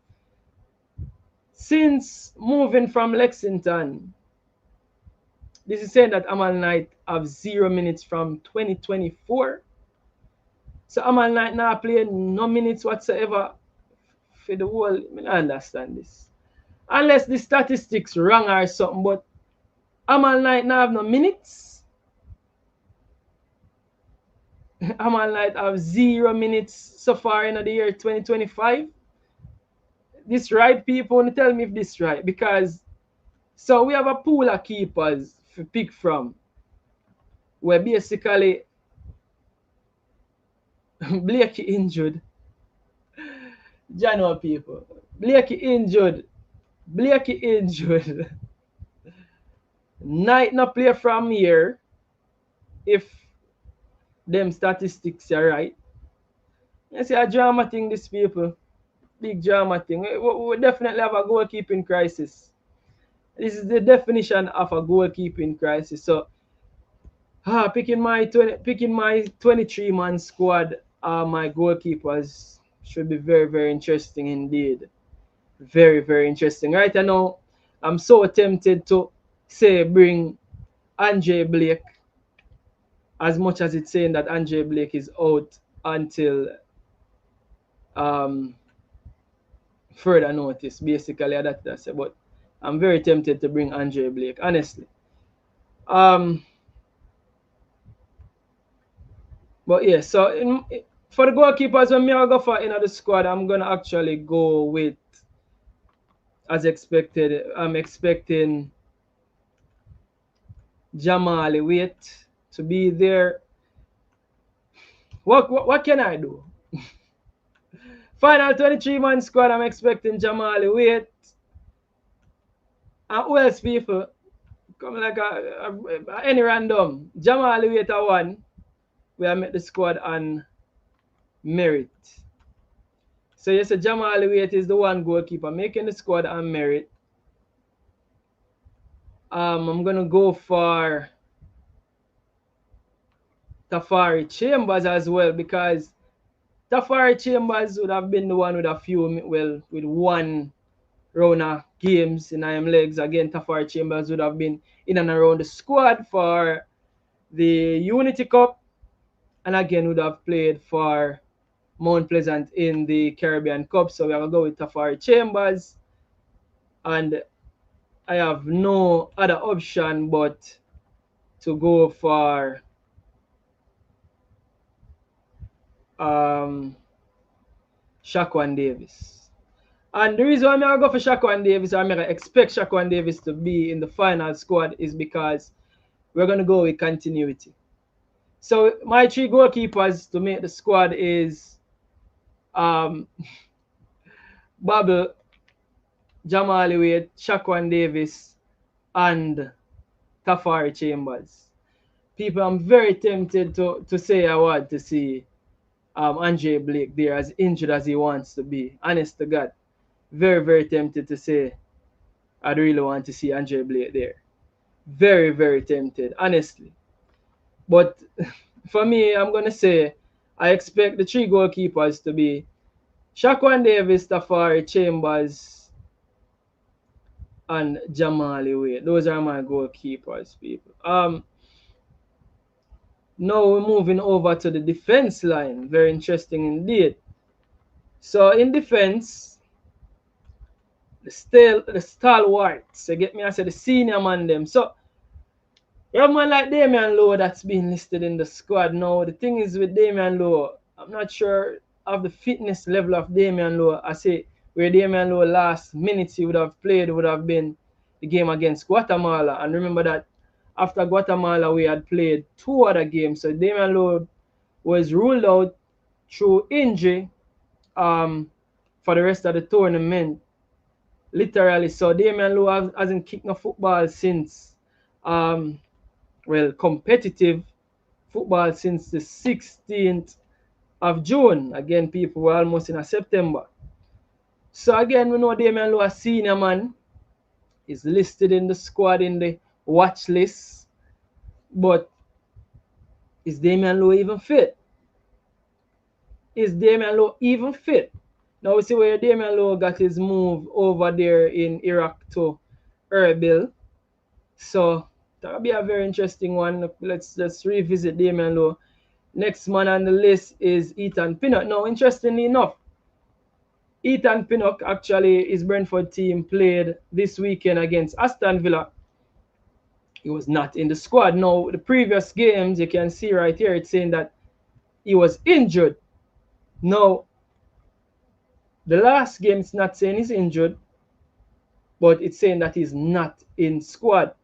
since moving from Lexington, this is saying that Amal Knight have 0 minutes from 2024. So Amal Knight now playing no minutes whatsoever for the whole. I mean, I understand this. Unless the statistics wrong or something, but Amal Knight now have no minutes. Amal Knight have 0 minutes so far in the year 2025. This right, people? Want to tell me if this right? Because so we have a pool of keepers to pick from, where basically Blakey injured. January people. Blakey injured. Blakey injured. Knight not play from here if them statistics are right. You see a drama thing, these people. Big drama thing. We definitely have a goalkeeping crisis. This is the definition of a goalkeeping crisis. So picking my 23-man squad, my goalkeepers should be very, very interesting indeed. Very, very interesting. Right now, I'm so tempted to say bring Andre Blake, as much as it's saying that Andre Blake is out until further notice. Basically, that's it. But I'm very tempted to bring Andre Blake, honestly. But yeah, so for the goalkeepers, when I go for in the squad, I'm gonna actually go with, as expected. I'm expecting Jamali Wait to be there. What can I do? Final 23-man squad, I'm expecting Jamali Wait. And who else, people? Come like any random. Jamali Wait a one. We have met the squad on merit. So yes, Jamali Wait is the one goalkeeper making the squad on merit. I'm gonna go for Tafari Chambers as well, because Tafari Chambers would have been the one with a few, well, with one round of games in IM legs. Again, Tafari Chambers would have been in and around the squad for the Unity Cup, and again would have played for Mount Pleasant in the Caribbean Cup. So we're gonna go with Tafari Chambers, and I have no other option but to go for Shaquan Davis. And the reason why I'm going to go for Shaquan Davis, or I'm going to expect Shaquan Davis to be in the final squad, is because we're going to go with continuity. So my three goalkeepers to make the squad is Babel, Jamali Wade, Shaquan Davis, and Tafari Chambers. People, I'm very tempted to say I want to see Andre Blake there, as injured as he wants to be. Honest to God. Very, very tempted to say I'd really want to see Andre Blake there. Very, very tempted, honestly. But for me, I'm going to say I expect the three goalkeepers to be Shaquan Davis, Tafari Chambers, and Jamali Wade. Those are my goalkeepers, people. Now we're moving over to the defense line. Very interesting indeed. So in defense, the stalwarts, you get me? I said the senior man them. So you have a man like Damian Lowe that's been listed in the squad now. The thing is with Damian Lowe, I'm not sure of the fitness level of Damian Lowe. I say where Damian Lowe last minutes he would have played would have been the game against Guatemala. And remember that after Guatemala we had played two other games. So Damian Lowe was ruled out through injury for the rest of the tournament. Literally. So Damian Lowe hasn't kicked no football since competitive football since the 16th of June. Again, people were almost in September. So again, we know Damian Lowe, a senior man, is listed in the squad in the watch list. But is Damian Lowe even fit? Is Damian Lowe even fit? Now we see where Damian Lowe got his move over there in Iraq to Erbil. So that'll be a very interesting one. Let's revisit Damian Lowe. Next man on the list is Ethan Pinnock. Now, interestingly enough, Ethan Pinnock, actually, his Brentford team played this weekend against Aston Villa. He was not in the squad. Now, the previous games, you can see right here, it's saying that he was injured. Now, the last game, it's not saying he's injured, but it's saying that he's not in squad.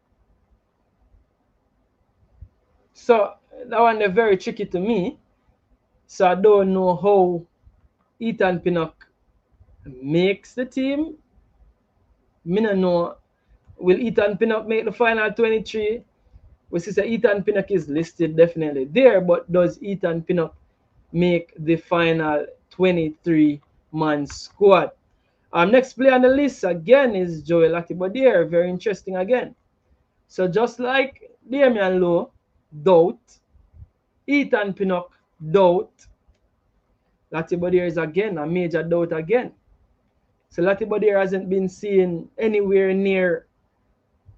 So that one is very tricky to me, So I don't know how Ethan Pinnock makes the team. Me no know. Will Ethan Pinnock make the final 23? We see that Ethan Pinnock is listed definitely there, but does Ethan Pinnock make the final 23-man squad? Next player on the list again is Joel Atibodiere. Very interesting again. So just like Damian Lowe, doubt. Ethan Pinnock, doubt. Atibodiere is again a major doubt again. So Atibodiere hasn't been seen anywhere near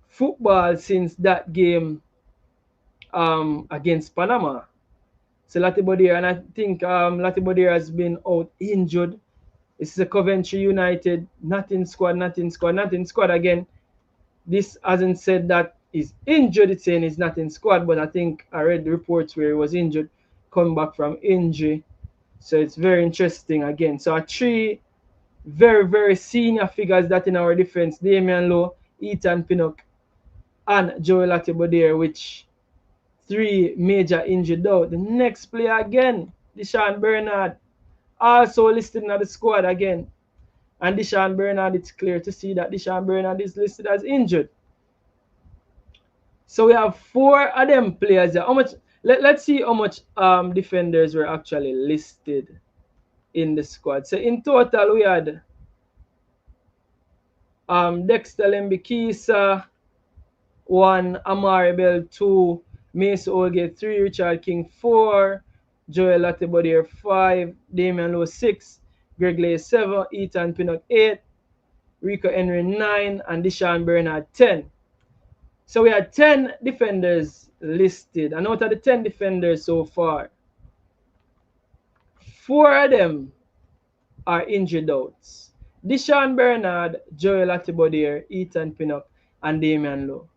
football since that game against Panama. So Latibodiere, and I think Latibodiere has been out injured. This is a Coventry United, not in squad again. This hasn't said that he's injured, it's saying he's not in squad, but I think I read the reports where he was injured, come back from injury. So it's very interesting again. So our three very, very senior figures that in our defense, Damian Lowe, Ethan Pinnock, and Joel Atibodiere, which three major injured out. The next player again, Deshaun Bernard, also listed in the squad again. And Deshaun Bernard, it's clear to see that Deshaun Bernard is listed as injured. So we have four of them players. How much? Let's see how much defenders were actually listed in the squad. So in total, we had Dexter Lembikisa, 1, Amari Bell, 2, Mace Olgate, 3, Richard King, 4, Joel Latibodiere, 5, Damian Lowe, 6, Greg Lay, 7, Ethan Pinnock, 8, Rico Henry, 9, and Deshaun Bernard, 10. So we had 10 defenders listed, and out of the 10 defenders so far, 4 of them are injured outs. Deshaun Bernard, Joel Atibodiere, Ethan Pinnock, and Damian Lowe.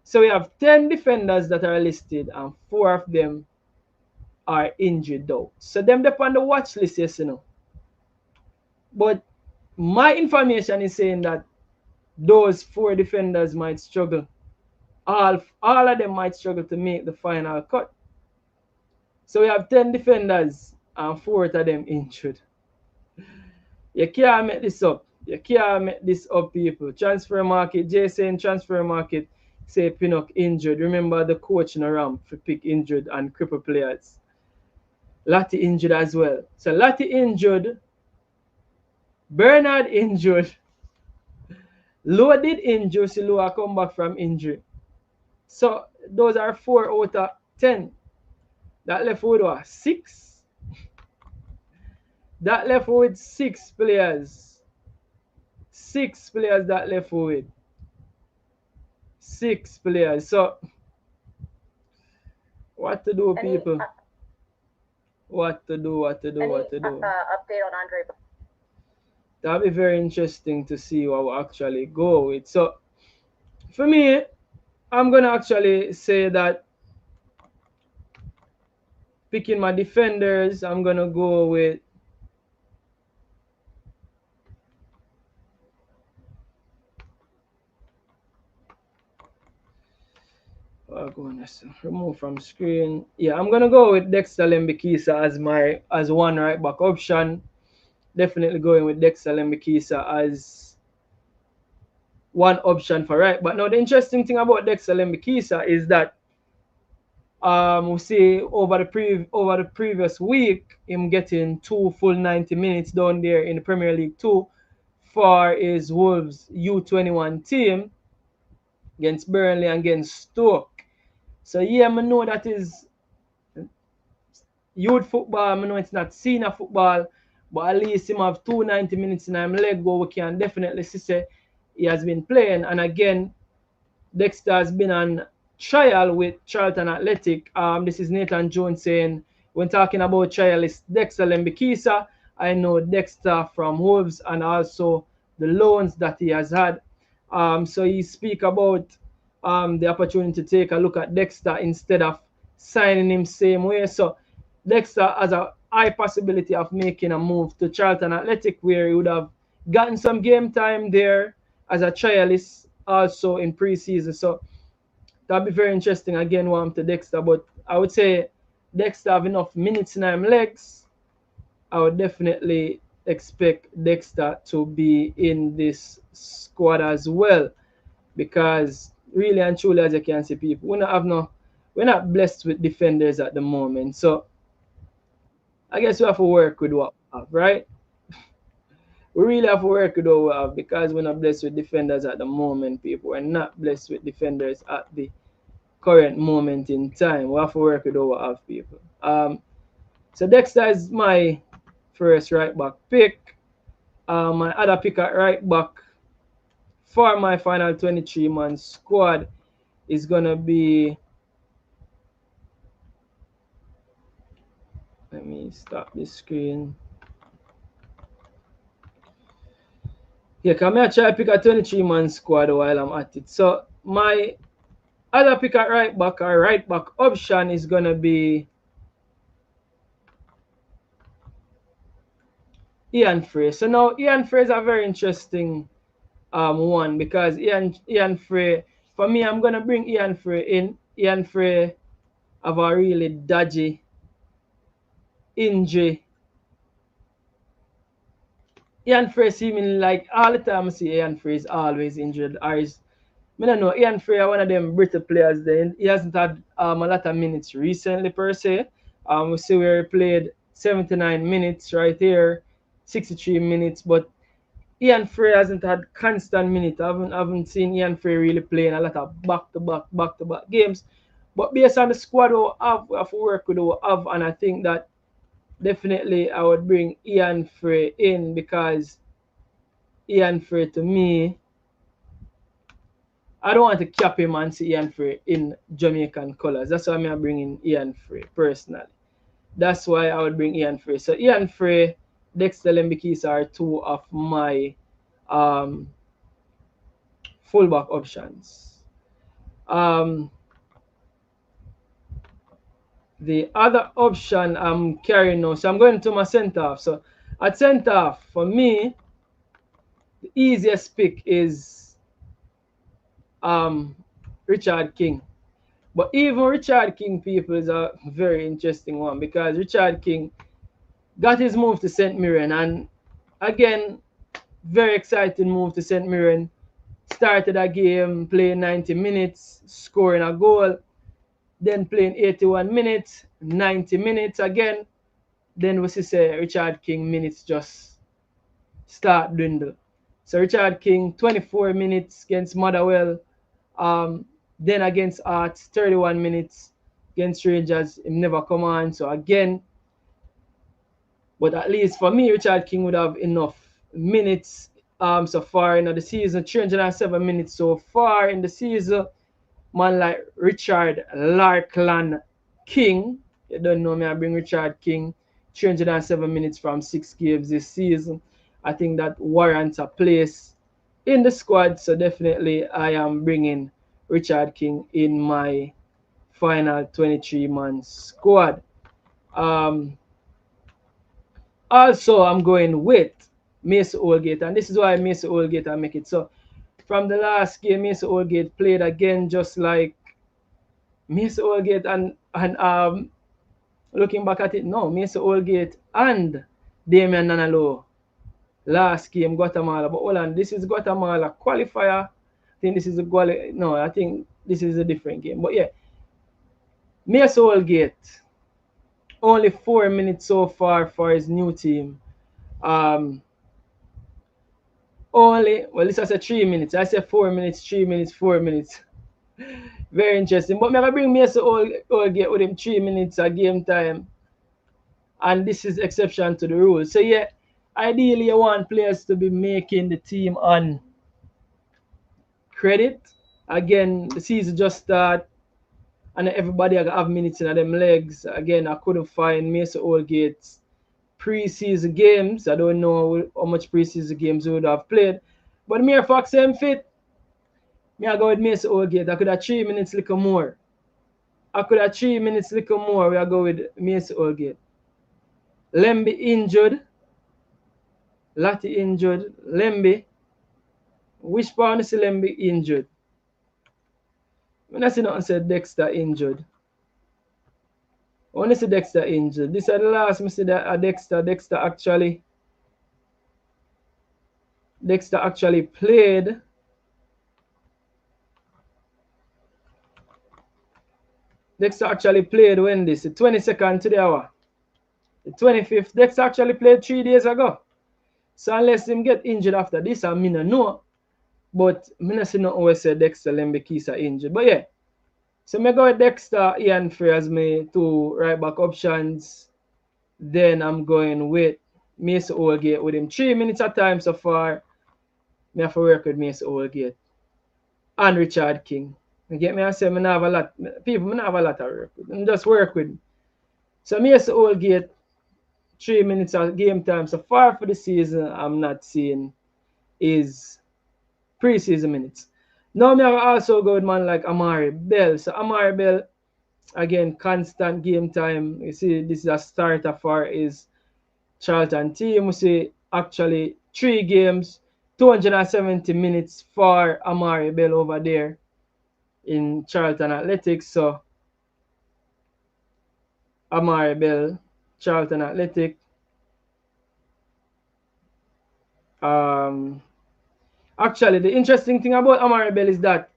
So we have 10 defenders that are listed, and 4 of them are injured out. So them dep on the watch list, yes, you know. But my information is saying that those 4 defenders might struggle. All of them might struggle to make the final cut. So we have 10 defenders and 4 of them injured. You can't make this up. You can't make this up, people. Transfer market, Jason, transfer market, say Pinnock injured. Remember the coach in the ramp for pick injured and crippled players. Lati injured as well. So Lati injured, Bernard injured, Lowe did injure, so Lowe come back from injury. So those are 4 out of 10. That left with what? 6? That left with 6 players. 6 players that left with. 6 players. So what to do, people? What to do? Update on Andre? That'll be very interesting to see what we actually go with. So for me, I'm gonna actually say that picking my defenders, I'm gonna go with remove from screen. Yeah, I'm gonna go with Dexter Lembikisa as one right back option. Definitely going with Dexter Lembikisa as one option for right. But now the interesting thing about Dexter Lembikisa is that we see over the previous week him getting 2 full 90 minutes down there in the Premier League 2 for his Wolves U21 team against Burnley and against Stoke. So yeah, I know that is youth football. I know it's not senior football, but at least him have 290 minutes in him leg where we can definitely see he has been playing. And again, Dexter has been on trial with Charlton Athletic. This is Nathan Jones saying, when talking about trial, it's Dexter Lembikisa. I know Dexter from Wolves and also the loans that he has had. So he speak about the opportunity to take a look at Dexter instead of signing him same way. So Dexter has a high possibility of making a move to Charlton Athletic, where he would have gotten some game time there as a trialist also in preseason. So that'll be very interesting. Again, one to Dexter, but I would say Dexter have enough minutes in him legs, I would definitely expect Dexter to be in this squad as well. Because really and truly, as you can see, people, we're not blessed with defenders at the moment. So I guess we have to work with what we have, right? We really have to work with what we have because we're not blessed with defenders at the moment, people. We're not blessed with defenders at the current moment in time. We have to work with what we have, people. So Dexter is my first right back pick. My other pick at right back for my final 23-man squad is gonna be. Let me stop this screen. Yeah, come here, try to pick a 23-man squad while I'm at it. So my other pick at right back or right back option is gonna be Ian Frey. So now Ian Frey is a very interesting one because Ian Frey, for me, I'm gonna bring Ian Frey in. Ian Frey have a really dodgy injury. Ian Frey seeming like all the time I see Ian Frey is always injured. Or is I don't know, Ian Frey one of them British players then. He hasn't had a lot of minutes recently per se. We see where he played 79 minutes right here, 63 minutes, but Ian Frey hasn't had constant minutes. I haven't seen Ian Frey really playing a lot of back-to-back games. But based on the squad we have to work with what we have, and I think that definitely I would bring Ian Frey in because Ian Frey to me, I don't want to cap him and see Ian Frey in Jamaican colours. That's why I'm bringing Ian Frey personally. That's why I would bring Ian Frey. So Ian Frey, Dexter Lembikis are two of my um, fullback options. The other option I'm carrying now, so I'm going to my centre half. So at centre half, for me, the easiest pick is Richard King. But even Richard King, people, is a very interesting one because Richard King got his move to St. Mirren, and again, very exciting move to St. Mirren. Started a game playing 90 minutes, scoring a goal, then playing 81 minutes, 90 minutes again. Then we see say Richard King minutes just start dwindle. So Richard King 24 minutes against Motherwell, then against Arts 31 minutes against Rangers, him never come on. So again, but at least for me, Richard King would have enough minutes so far in the season. 307 minutes so far in the season. Man like Richard Larkland King. You don't know me, I bring Richard King. 307 minutes from 6 games this season. I think that warrants a place in the squad. So definitely I am bringing Richard King in my final 23-man squad. Also, I'm going with Mason Holgate, and this is why Mason Holgate I make it. So from the last game, Mason Holgate played again just like Mason Holgate and looking back at it now, Mason Holgate and Damian Nanalo last game Guatemala. But hold on, this is Guatemala qualifier. I think this is I think this is a different game. But yeah, Mason Holgate only 4 minutes so far for his new team. This I said 3 minutes. I said 4 minutes, 3 minutes, 4 minutes. Very interesting. But I bring Mason Holgate with him 3 minutes a game time. And this is exception to the rule. So yeah, ideally you want players to be making the team on credit. Again, the season just start and everybody have minutes in them legs. Again, I couldn't find Mason Holgate's preseason games. I don't know how much preseason games he would have played. But mere Fox him fit. I go with Mason Holgate. I could have 3 minutes little more. We I go with Mason Holgate. Lemby injured. Lati injured. Lemby. Which part is Lemby injured? When I see nothing said Dexter injured. Only see Dexter injured. This is the last me see that Dexter actually played. Dexter actually played when this, the 22nd to the hour. The 25th. Dexter actually played 3 days ago. So unless him get injured after this, I mean I know. But I don't see nothing where say Dexter Lembekisa injured. But yeah. So I go with Dexter, Ian Free as my 2 right back options. Then I'm going with Mason Oldgate with him 3 minutes at time so far. I have to work with Mason Oldgate. And Richard King. You get me? I say I have a lot. People, I have a lot of work with. I just work with. So Mason Oldgate, 3 minutes of game time so far for the season. I'm not seeing is preseason minutes. Now I also go with man like Amari Bell. So Amari Bell, again, constant game time. You see, this is a starter for his Charlton team. We see actually 3 games, 270 minutes for Amari Bell over there in Charlton Athletics. So Amari Bell, Charlton Athletic. Actually, the interesting thing about Amari Bell is that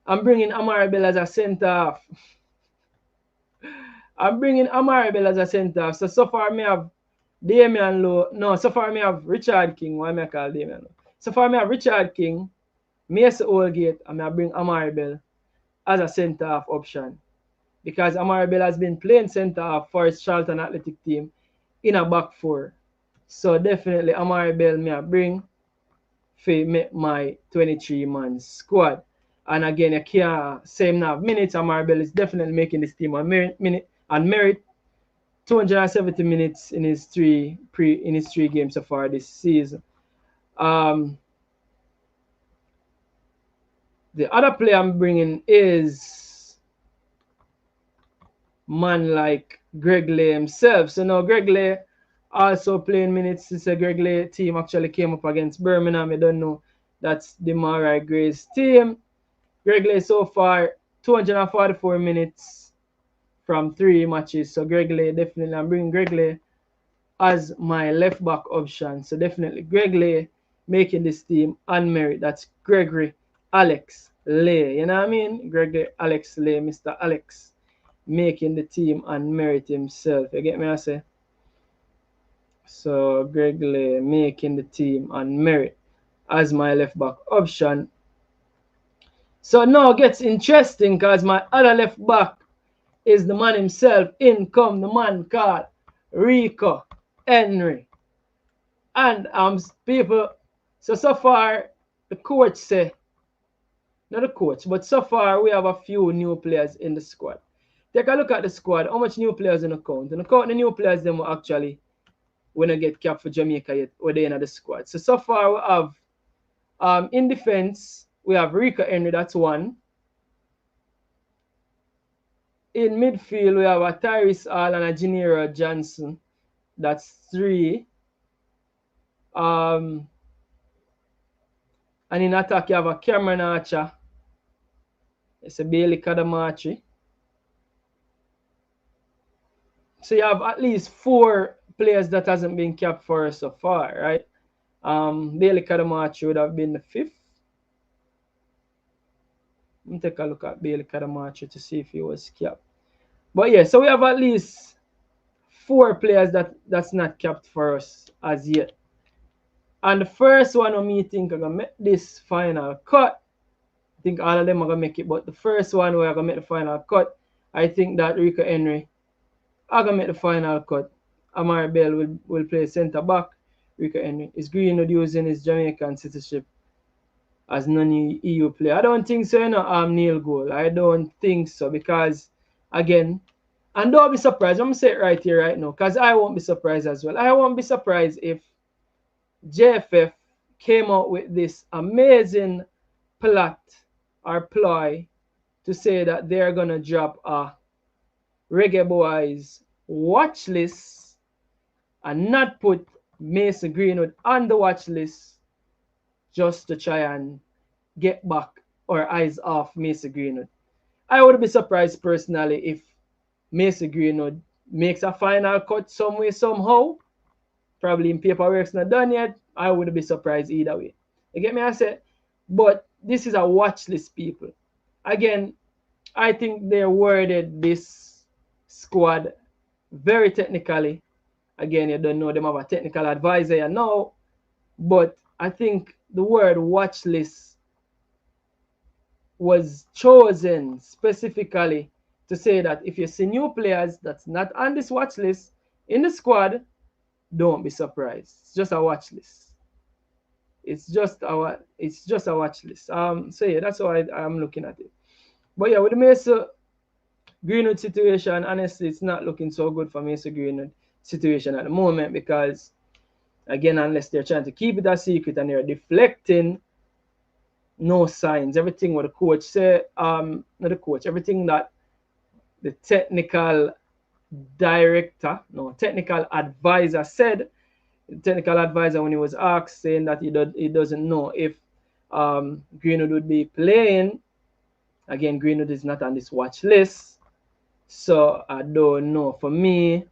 I'm bringing Amari Bell as a centre half. I'm bringing Amari Bell as a centre half. So far, me have Damian Lowe. No, so far, me have Richard King. Why me I call Damian Lowe? So far, me have Richard King, Mason Oldgate, and I bring Amari Bell as a centre half option. Because Amari Bell has been playing centre half for his Charlton Athletic team in a back 4. So definitely Amari Bell me I bring for make my 23-man squad. And again, you can't say him now minutes. Amari Bell is definitely making this team on merit. 270 minutes in his 3 games so far this season. The other player I'm bringing is man like Greg Lay himself. So now Greg Lay also playing minutes. This Greg Lay team actually came up against Birmingham. I don't know. That's the Marai Gray's team. Greg Lay so far 244 minutes from 3 matches. So Greg Lay, definitely I'm bringing Greg Lay as my left back option. So definitely Greg Lay making this team on merit. That's Gregory Alex Lay. You know what I mean? Gregory Alex Lay, Mr. Alex, making the team on merit himself. You get me? I say. So Greg Lay making the team on merit as my left back option. So now it gets interesting because my other left back is the man himself. In come the man called Rico Henry. And people, so far the coach say, not the coach, but so far we have a few new players in the squad. Take a look at the squad. How much new players in the count? In the count, the new players them will actually when I get capped for Jamaica yet, or they in the squad. So far we have in defense we have Rico Henry, that's 1. In midfield we have a Tyrese Hall and a Janira Johnson, that's 3. And in attack you have a Cameron Archer, it's a Bailey Kadamachi. So you have at least 4 players that hasn't been capped for us so far, right? Bailey Kadamachi would have been the 5th. Let me take a look at Bailey Kadamachi to see if he was capped. But yeah, so we have at least 4 players that's not capped for us as yet. And the first one of me think I'm gonna make this final cut. I think all of them are gonna make it, but the first one where I'm gonna make the final cut, I think that Rico Henry I'm gonna make the final cut. Amari Bell will play centre back. Rico Henry is Greenwood using his Jamaican citizenship as non-EU player. I don't think so, you know, Neil Goal. I don't think so because, again, and don't be surprised. I'm going to say it right here, right now, because I won't be surprised as well. I won't be surprised if JFF came out with this amazing plot or ploy to say that they're going to drop a Reggae Boyz watch list and not put Mason Greenwood on the watch list just to try and get back or eyes off Mason Greenwood. I would be surprised personally if Macy Greenwood makes a final cut some way, somehow, probably in paperwork's not done yet, I wouldn't be surprised either way. You get me? I said, but this is a watch list, people. Again, I think they worded this squad very technically. Again, you don't know them have a technical advisor, you know, but I think the word watch list was chosen specifically to say that if you see new players that's not on this watch list in the squad, don't be surprised. It's just a watch list. It's just a watch list. So yeah, that's how I'm looking at it. But yeah, with the Mesa Greenwood situation, honestly, it's not looking so good for Mesa Greenwood situation at the moment because, again, unless they're trying to keep it a secret and they're deflecting, no signs. Everything what the coach said, not the coach, everything that the technical advisor said, the technical advisor, when he was asked, saying that he doesn't know if Greenwood would be playing. Again, Greenwood is not on this watch list, so I don't know. For me,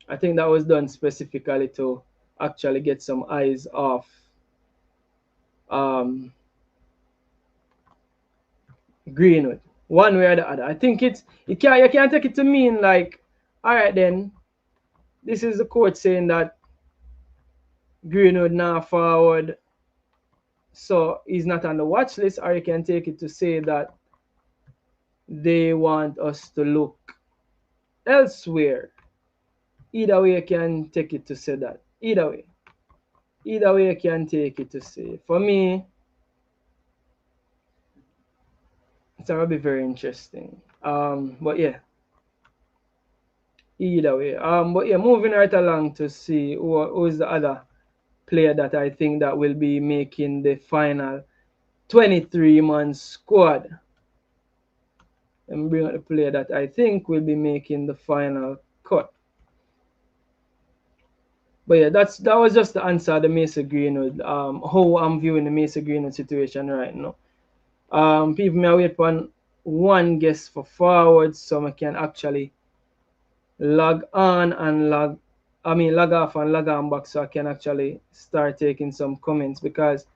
I think that was done specifically to actually get some eyes off Greenwood, one way or the other. I think you can't take it to mean like, all right then, this is the coach saying that Greenwood now forward, so he's not on the watch list, or you can take it to say that they want us to look elsewhere. Either way, you can take it to say that. Either way, you can take it to say. For me, it's gonna be very interesting. But yeah, either way. But yeah, moving right along to see who is the other player that I think that will be making the final 23-man squad. And bring out the player that I think will be making the final cut. But yeah, that was just the answer the Mesa Greenwood. How I'm viewing the Mesa Greenwood situation right now. People may wait for one guest for forward so I can actually log off and log on back so I can actually start taking some comments, because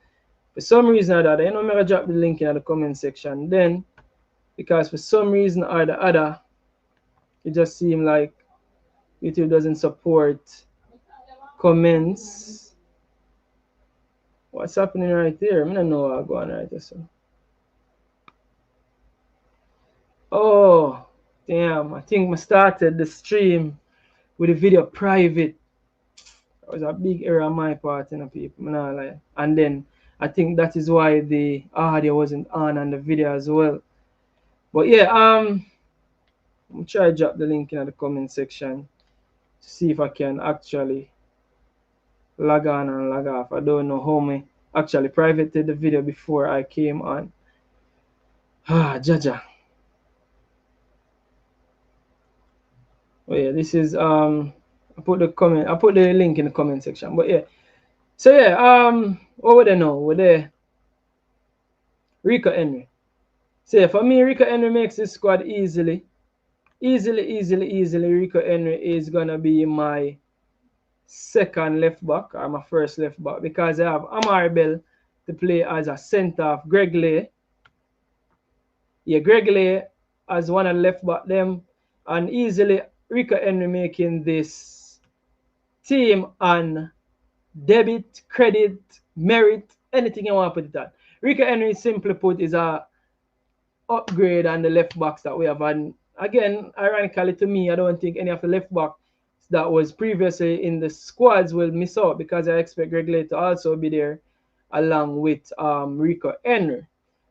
for some reason or the other, I'm gonna drop the link in the comment section then, because for some reason or the other, it just seems like YouTube doesn't support comments. What's happening right there? I don't know what's going on right there. So. Oh, damn. I think I started the stream with the video private. That was a big error on my part, people. I'm not lying. And then I think that is why the audio wasn't on the video as well. But yeah, I'm try to drop the link in the comment section to see if I can actually log on and log off. I don't know how I actually privated the video before I came on. Jaja. Oh yeah, this is I put the link in the comment section. But yeah. So yeah, what would I know? Would they Rico Henry? So yeah, for me, Rico Henry makes this squad easily. Rico Henry is gonna be my second left back or my first left back, because I have Amari Bell to play as a centre of Greg Lay. Yeah, Greg Lay as one of the left back them, and easily Rico Henry making this team on debit, credit, merit, anything you want to put it on. Rico Henry, simply put, is a upgrade on the left backs that we have. And again, ironically to me, I don't think any of the left backs that was previously in the squads will miss out, because I expect Greg Lay to also be there along with Rico Henry.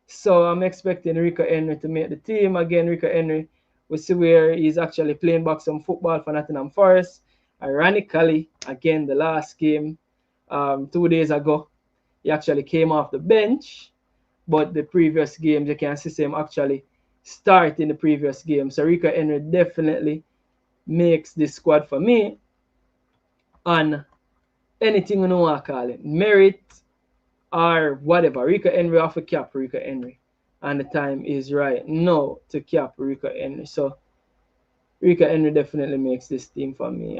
So I'm expecting Rico Henry to make the team. Again, Rico Henry, we see where he's actually playing back some football for Nottingham Forest. Ironically, again, the last game 2 days ago, he actually came off the bench, but the previous games, you can see him actually start in the previous game. So Rico Henry definitely makes this squad for me on anything you know what I call it, merit or whatever. Rico Henry off a cap Rico Henry, and the time is right now to cap Rico Henry. So Rika Henry definitely makes this team for me.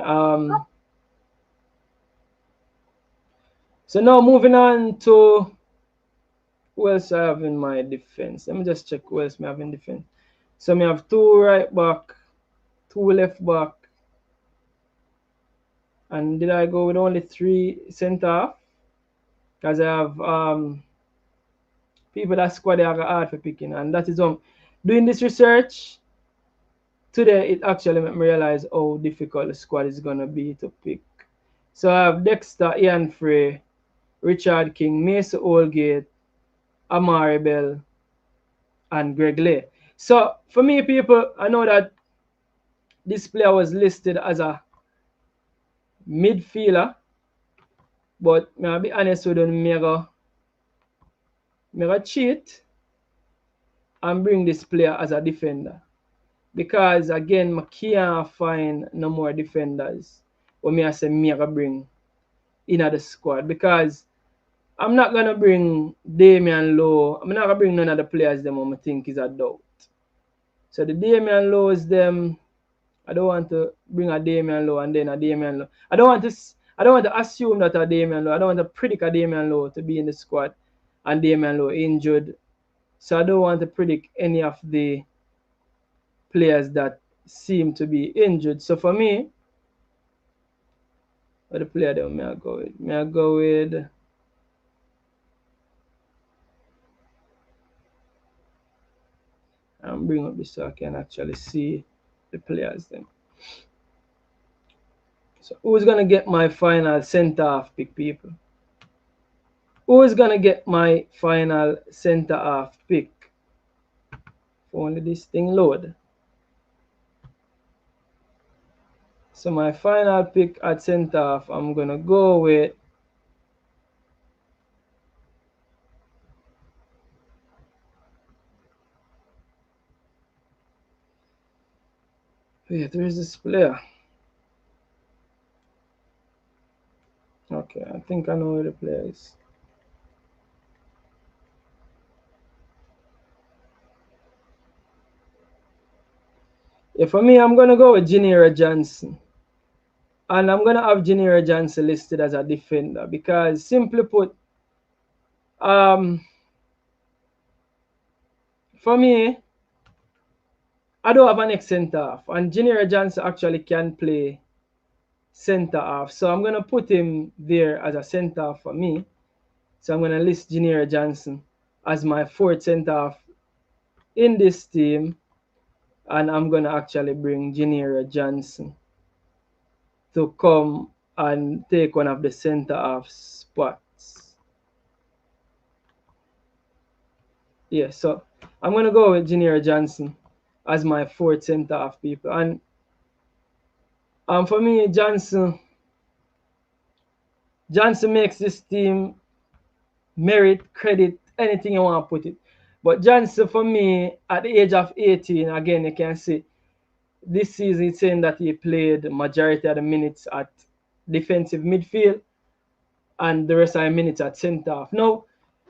So now moving on to who else I have in my defense. Let me just check who else I have in defense. So I have 2 right back, 2 left back, and did I go with only 3 centre half? Because I have people that squad they are hard for picking, and that is doing this research today. It actually made me realize how difficult the squad is gonna be to pick. So I have Dexter, Ian Frey, Richard King, Mason Holgate, Amari Bell, and Greg Lay. So for me, people, I know that this player was listed as a midfielder, but I'll be honest with you, me cheat and bring this player as a defender. Because again, I can't find no more defenders when I say me bring in the squad. Because I'm not gonna bring Damian Lowe. I'm not gonna bring none of the players them I think is a doubt. So the Damian Lowe's them, I don't want to bring a Damian Lowe and then a Damian Lowe. I don't want to assume that a Damian Lowe. I don't want to predict a Damian Lowe to be in the squad and Damian Lowe injured. So I don't want to predict any of the players that seem to be injured. So for me, what the player that may I go with? May I go with and bring up this so I can actually see the players then. So who's gonna get my final centre half pick, people? Who's gonna get my final centre half pick? If only this thing load. So my final pick at centre half, I'm gonna go with wait, where's this player? Okay, I think I know where the player is. Yeah, for me, I'm gonna go with Janira Johnson. And I'm gonna have Janira Johnson listed as a defender because simply put, for me, I don't have an ex centre half, and Janira Johnson actually can play centre half. So I'm gonna put him there as a centre half for me. So I'm gonna list Janira Johnson as my 4th centre half in this team, and I'm gonna actually bring Janira Johnson to come and take one of the centre half spots. Yeah, so I'm gonna go with Janira Johnson as my 4th centre half, people. And for me, Johnson makes this team merit, credit, anything you want to put it. But Johnson, for me, at the age of 18, again, you can see this season it's saying that he played majority of the minutes at defensive midfield and the rest of the minutes at centre half. Now,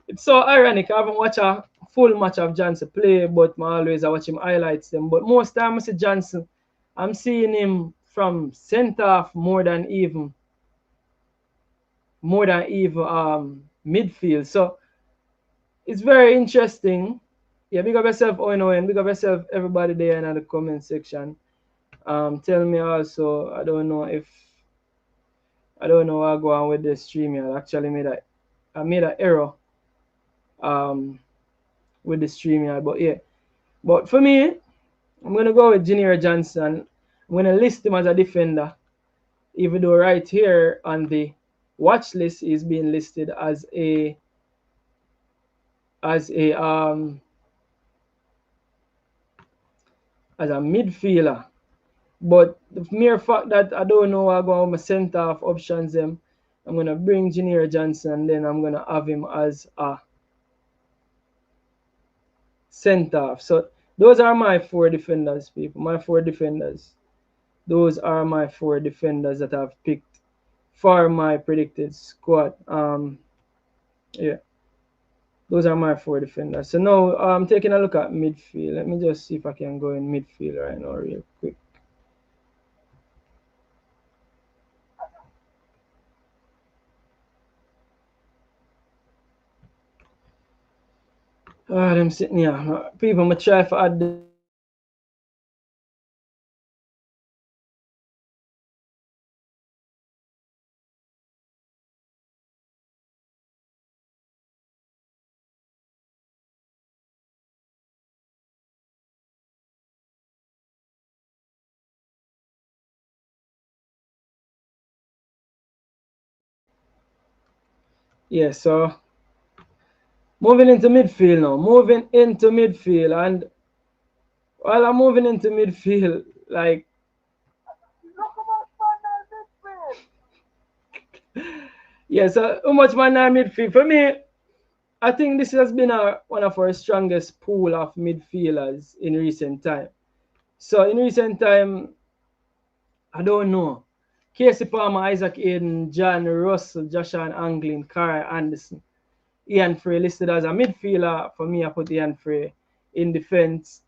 it's so ironic. I haven't watched a full match of Johnson play, but I always watch him highlights them. But most time I see Johnson, I'm seeing him from centre half more than even midfield. So it's very interesting. Yeah, big up yourself, Owen. Big up yourself, everybody there in the comment section. Tell me also, I don't know what go on with the stream here. I actually made an error with the stream here, but yeah. But for me, I'm gonna go with Janira Johnson. I'm gonna list him as a defender, even though right here on the watch list is being listed as a midfielder. But the mere fact that I don't know what I go on my centre half options them, I'm gonna bring Janira Johnson and then I'm gonna have him as a centre half. So those are my 4 defenders, people. My 4 defenders. Those are my 4 defenders that I've picked for my predicted squad. Yeah. Those are my 4 defenders. So now I'm taking a look at midfield. Let me just see if I can go in midfield right now real quick. Ah, them sitting here. People, I'm try for add them in the chat. I don't know why them not add them in. Yeah, so moving into midfield now. Moving into midfield, and while I'm moving into midfield, like yeah, so how much man now midfield? For me, I think this has been one of our strongest pool of midfielders in recent time. So in recent time, I don't know. Casey Palmer, Isaac Aiden, John Russell, Joshua Anglin, Carl Anderson, Ian Frey listed as a midfielder. For me, I put Ian Frey in defense.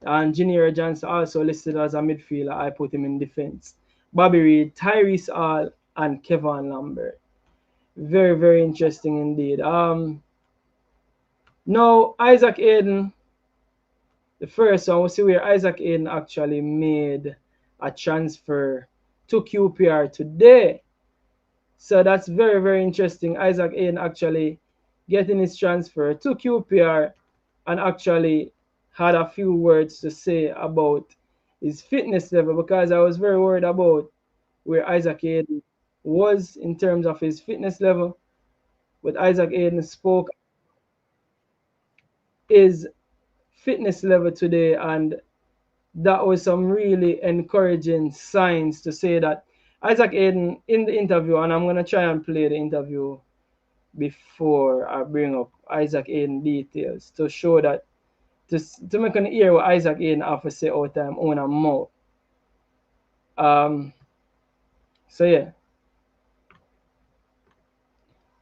And Junior Johnson also listed as a midfielder. I put him in defense. Bobby Reed, Tyrese Hall, and Kevin Lambert. Very, very interesting indeed. Now, Isaac Aiden, the first one, we'll see where Isaac Aiden actually made a transfer to QPR today. So that's very, very interesting. Isaac Aiden actually getting his transfer to QPR and actually had a few words to say about his fitness level, because I was very worried about where Isaac Aiden was in terms of his fitness level. But Isaac Aiden spoke his fitness level today, and that was some really encouraging signs to say that Isaac Aiden in the interview, and I'm gonna try and play the interview before I bring up Isaac Aiden details to show that to make an hear what Isaac Aiden have to say out time on a mouth. Um so yeah,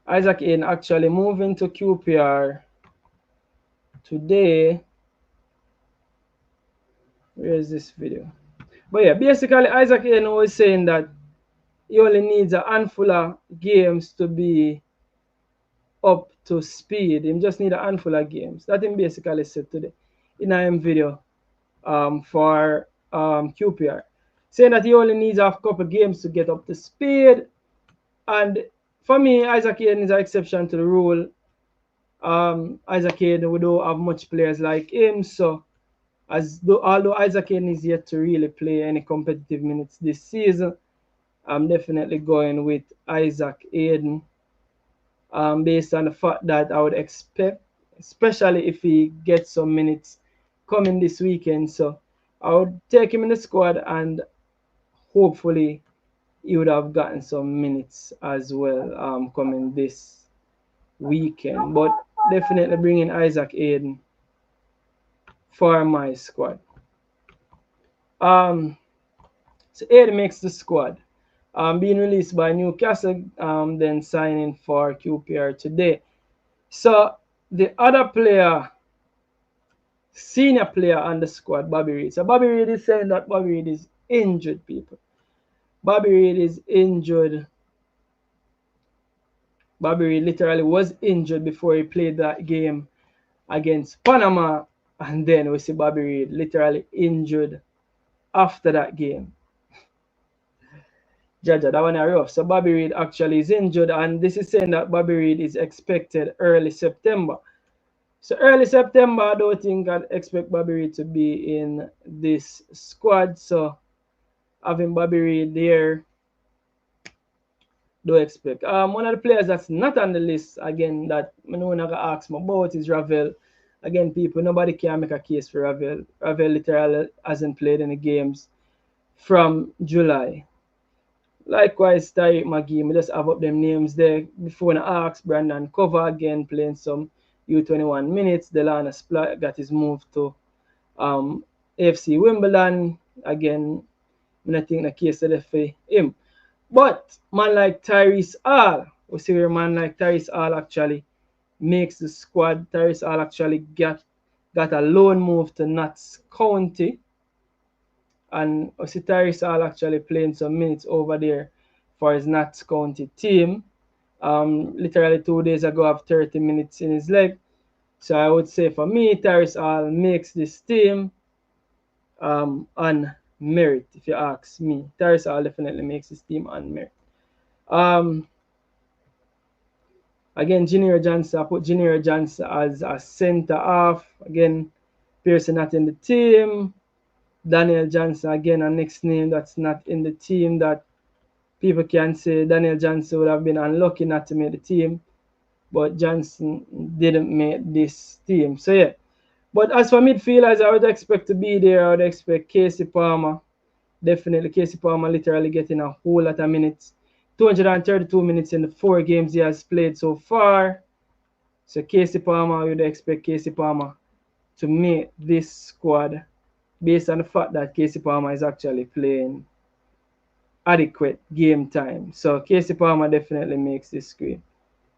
Isaac Aiden actually moving to QPR today. Where is this video? But yeah, basically Isaac Aiden was saying that he only needs a handful of games to be up to speed. Him just need a handful of games. That him basically said today in a video for QPR, saying that he only needs a couple games to get up to speed. And for me, Isaac Hayden is an exception to the rule. Isaac Hayden, we don't have much players like him, so although Isaac Hayden is yet to really play any competitive minutes this season, I'm definitely going with Isaac Hayden, based on the fact that I would expect, especially if he gets some minutes coming this weekend. So I would take him in the squad, and hopefully he would have gotten some minutes as well coming this weekend. But definitely bringing Isaac Hayden for my squad. So Hayden makes the squad. Being released by Newcastle, then signing for QPR today. So the other player, senior player on the squad, Bobby Reed. So Bobby Reed is saying that Bobby Reed is injured, people. Bobby Reed is injured. Bobby Reed literally was injured before he played that game against Panama. And then we see Bobby Reed literally injured after that game. Jaja, that one is rough. So Bobby Reed actually is injured, and this is saying that Bobby Reed is expected early September. So early September, I don't think I'd expect Bobby Reed to be in this squad. So having Bobby Reed there, do expect. One of the players that's not on the list again that I know gonna ask me about is Ravel. Again, people, nobody can make a case for Ravel. Ravel literally hasn't played any games from July. Likewise, Tariq McGee, we just have up them names there. Before I ask Brandon Cover again playing some U21 minutes. Delana Splat got his move to AFC Wimbledon. Again, I think the case of for him. But man like Tyrese Hall, we see where man like Tyrese Hall actually makes the squad. Tyrese Hall actually got a loan move to Notts County. And we see Tyrese Hall actually playing some minutes over there for his Notts County team. Literally 2 days ago, have 30 minutes in his leg. So I would say for me, Tyrese Hall makes this team on merit, if you ask me. Tyrese Hall definitely makes this team on merit. Um, Again, Junior Johnson, I put Junior Johnson as a centre half. Again, Pearson not in the team. Daniel Johnson, again, a next name that's not in the team that people can say Daniel Johnson would have been unlucky not to make the team, but Johnson didn't make this team. So, yeah. But as for midfielders, I would expect to be there. I would expect Casey Palmer. Definitely, Casey Palmer literally getting a whole lot of minutes. 232 minutes in the 4 games he has played so far. So Casey Palmer, we would expect Casey Palmer to make this squad based on the fact that Casey Palmer is actually playing adequate game time. So Casey Palmer definitely makes this squad.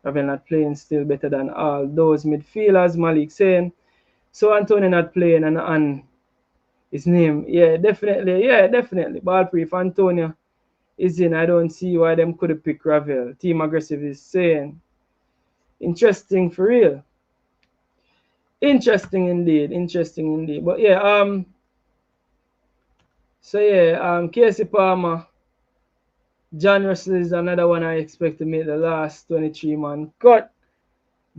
Ravel not playing still better than all those midfielders, Malik saying. So Antonio not playing and his name, yeah, definitely. Ball Pree, if Antonio is in, I don't see why them could have picked Ravel. Team Aggressive is saying. Interesting for real. Interesting indeed. But yeah, Casey Palmer, John Russell is another one I expect to make the last 23-man cut.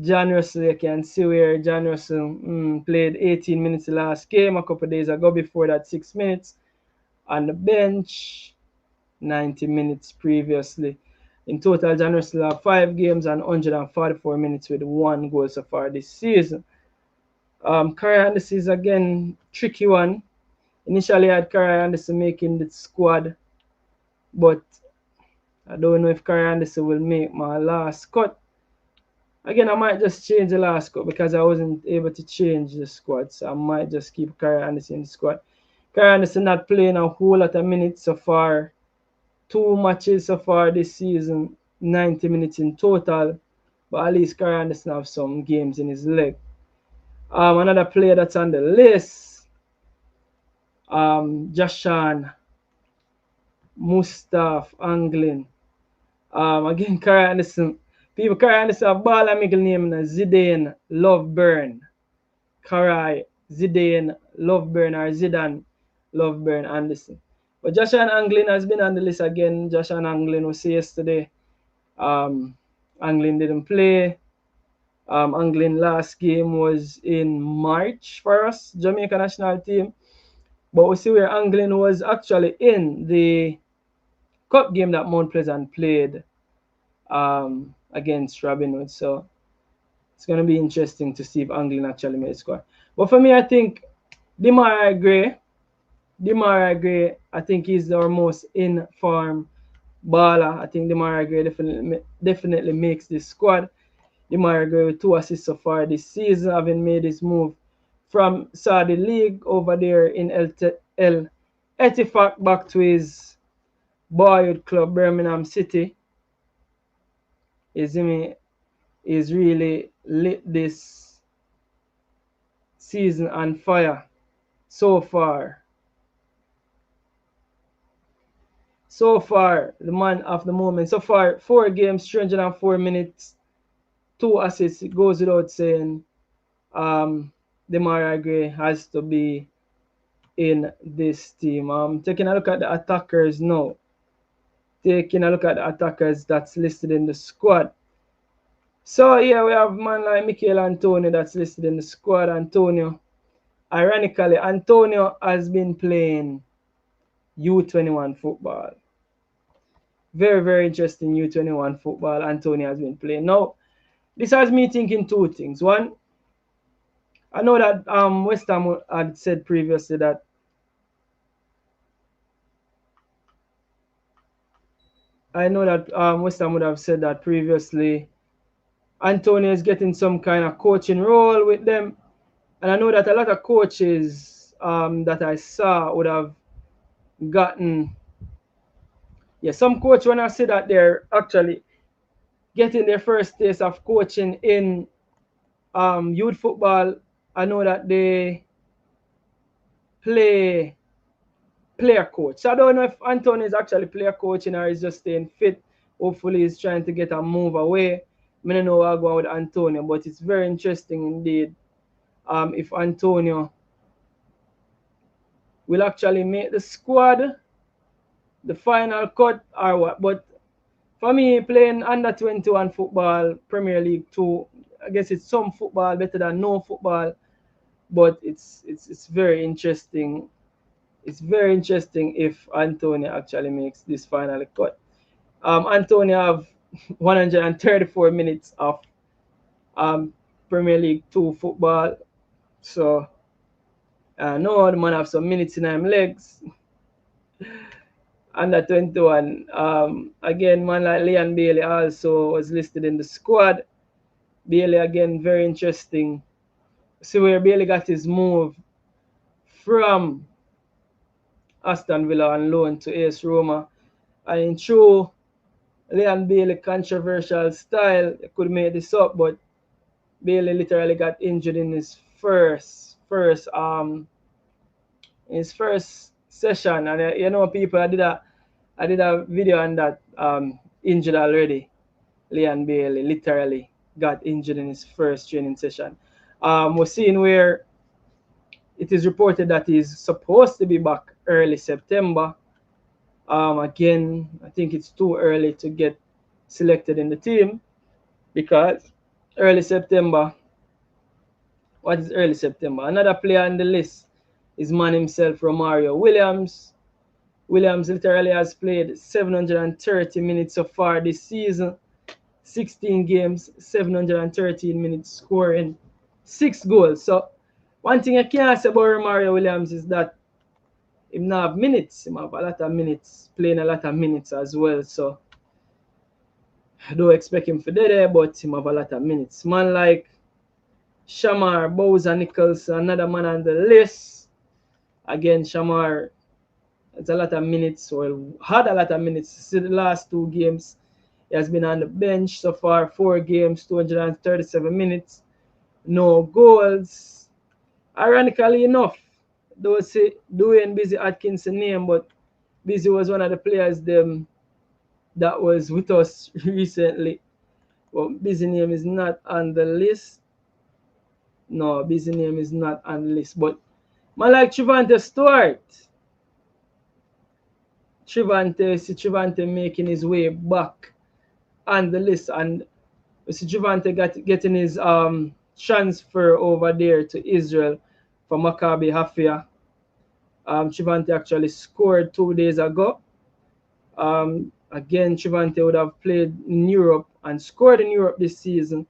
John Russell, you can see where John Russell played 18 minutes the last game a couple of days ago. Before that, 6 minutes on the bench, 90 minutes previously. In total, John Russell have 5 games and 144 minutes with 1 goal so far this season. Curry Anderson is again tricky one. Initially, I had Curry Anderson making the squad, but I don't know if Curry Anderson will make my last cut. Again, I might just change the last cut because I wasn't able to change the squad, so I might just keep Curry Anderson in the squad. Curry Anderson not playing a whole lot of minutes so far. 2 matches so far this season, 90 minutes in total, but at least Curry Anderson have some games in his leg. Another player that's on the list, Jashan Mustaf Anglin. Again, Curry Anderson. People, Curry Anderson have ball and middle name Zidane Loveburn. Curry Zidane Loveburn or Zidane Loveburn Anderson. But Jashan Anglin has been on the list again. Jashan Anglin was yesterday. Anglin didn't play. Anglin last game was in March for us, Jamaica national team. But we see where Anglin was actually in the cup game that Mount Pleasant played against Robin Hood. So it's going to be interesting to see if Anglin actually made the squad. But for me, I think Demarai Gray, I think he's our most in-form baller. I think Demarai Gray definitely makes this squad. Demarai Gray with 2 assists so far this season, having made his move from Saudi League over there in El Etifak back to his boyhood club, Birmingham City. Is really lit this season on fire so far. The man of the moment. So far, 4 games, 304 minutes, 2 assists. It goes without saying. Demarai Gray has to be in this team. Taking a look at the attackers now. Taking a look at the attackers that's listed in the squad. So yeah, we have man like Michael Antonio that's listed in the squad. Ironically, Antonio has been playing U21 football. Very, very interesting U21 football Antonio has been playing. Now, this has me thinking 2 things. One, I know that West Ham had said previously that West Ham would have said that previously Antonio is getting some kind of coaching role with them. And I know that a lot of coaches that I saw would have gotten, some coach when I say that they're actually getting their first taste of coaching in youth football. I know that they play player coach. So I don't know if Antonio is actually player coaching or is just staying fit. Hopefully he's trying to get a move away I don't know what I'm going with Antonio, but it's very interesting indeed. If Antonio will actually make the squad, the final cut or what. But for me, playing under 21 football, Premier League 2, I guess it's some football better than no football, but it's very interesting. It's very interesting if Antonio actually makes this final cut. Antonio have 134 minutes of um, Premier League 2 football, so no, the man have some minutes in him legs. Under 21. Again, man like Leon Bailey also was listed in the squad. Bailey again, very interesting. See where Bailey got his move from Aston Villa on loan to AS Roma. And in true Leon Bailey controversial style, I could make this up, but Bailey literally got injured in his first session. And you know, people, I did a video on that, injured already. Leon Bailey literally got injured in his first training session. We're seeing where it is reported that he's supposed to be back early September. Again, I think it's too early to get selected in the team because early September. What is early September? Another player on the list is man himself, Romario Williams. Williams literally has played 730 minutes so far this season. 16 games, 713 minutes, scoring 6 goals. So one thing I can't say about Romario Williams is that he not have minutes. He have a lot of minutes, playing a lot of minutes as well. So I don't expect him to do there, but he have a lot of minutes. Man like Shamar Bowser Nichols, another man on the list. Again, Shamar, it's a lot of minutes, or had a lot of minutes. See the last 2 games. He has been on the bench so far, 4 games, 237 minutes, no goals. Ironically enough, though say Dwayne Busy Atkinson name, but Busy was one of the players that was with us recently. Well, Busy name is not on the list. No, Busy name is not on the list. But man like Trevante Stewart. Trevante making his way back on the list, and we see Trevante getting his transfer over there to Israel from Maccabi Haifa. Trevante actually scored 2 days ago. Again, Trevante would have played in Europe and scored in Europe this season.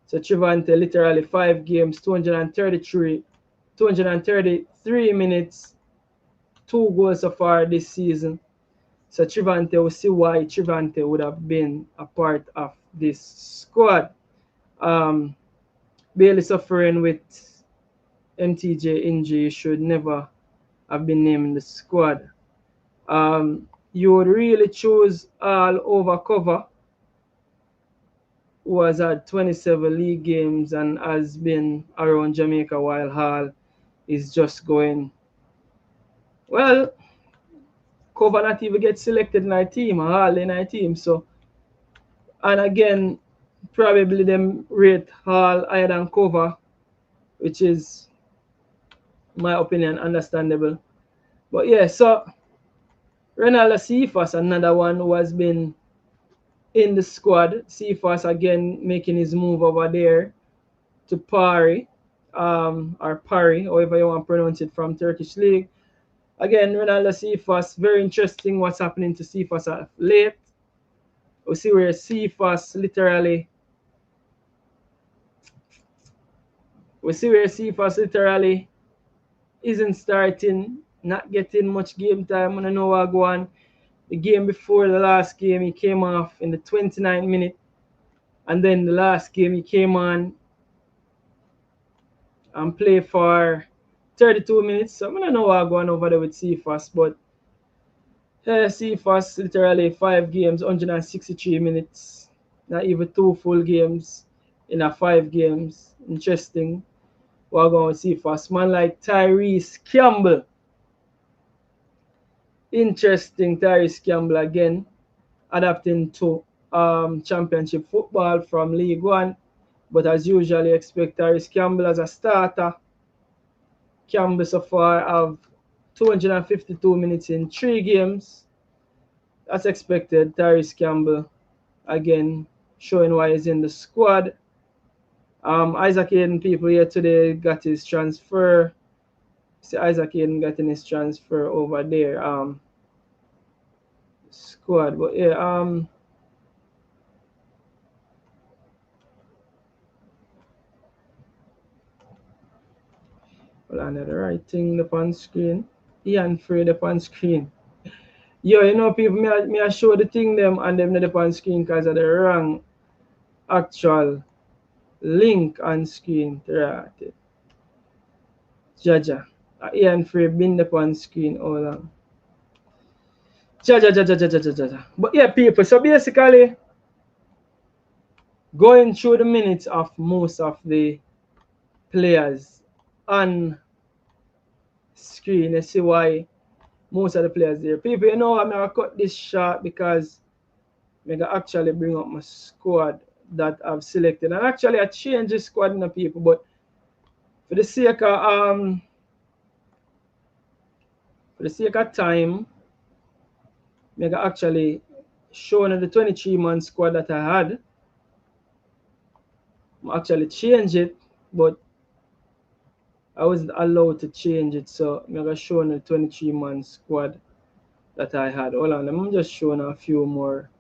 So Trevante literally 5 games, 233 minutes, 2 goals so far this season. So Trevante, will see why Trevante would have been a part of this squad. Bailey suffering with MTJ injury, should never have been named in the squad. You would really choose all over cover, who has had 27 league games and has been around Jamaica, while Hall is just going, well, cover not even get selected in our team, Hall in our team. So, and again, probably them rate Hall higher than cover, which is, my opinion, understandable. But yeah, so Ronaldo Cephas, another one who has been in the squad. Cephas again making his move over there to Pari, or Pari, however you want to pronounce it, from Turkish League. Again, Ronaldo Cephas, very interesting what's happening to Cephas of late. We see where Cephas literally isn't starting, not getting much game time. I don't know what go on. The game before the last game, he came off in the 29th minute. And then the last game, he came on and played for 32 minutes. So I don't know what going over there with Cephas, but Cephas literally 5 games, 163 minutes. Not even 2 full games in a 5 games. Interesting. What going with Cephas. Man like Tyrese Campbell. Interesting, Tyrese Campbell again adapting to championship football from League One. But as usually expect, Tyrese Campbell as a starter. Campbell so far have 252 minutes in 3 games. As expected, Tyrese Campbell again showing why he's in the squad. Isaac Hayden people here today got his transfer. See Isaac Hayden getting his transfer over there. Squad. But yeah, hold on, the right thing up on screen. Ian Free up on screen. Yo, you know people me I show the thing them and them not up on screen because of the wrong actual link on screen. Right. Jaja. Ian Free been up on screen all on. Jaja. But yeah, people, so basically going through the minutes of most of the players on screen, you see why most of the players there. People, you know, I'm gonna cut this short because I'm gonna actually bring up my squad that I've selected. And actually I changed the squad in the people, but for the sake of time, I'm gonna actually show the 23-man squad that I had. I actually change it, but I wasn't allowed to change it, so I'm gonna show the 23-man squad that I had. Hold on, I'm just showing a few more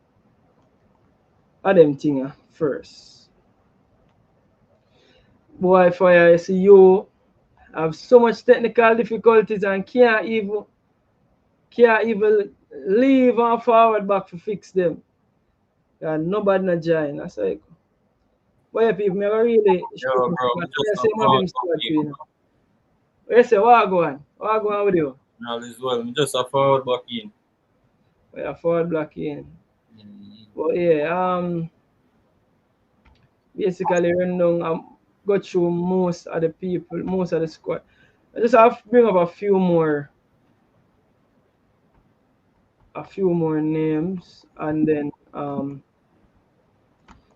of them things first. Boy, fire, I see you have so much technical difficulties and can't even leave and forward back to fix them. And nobody not join. That's like, boy, people, me really. Yo, bro, just You say, what go on with you? all is well. I'm just a forward back in. Well, a forward block in. But yeah, basically run down go through most of the people, most of the squad. I just have to bring up a few more names and then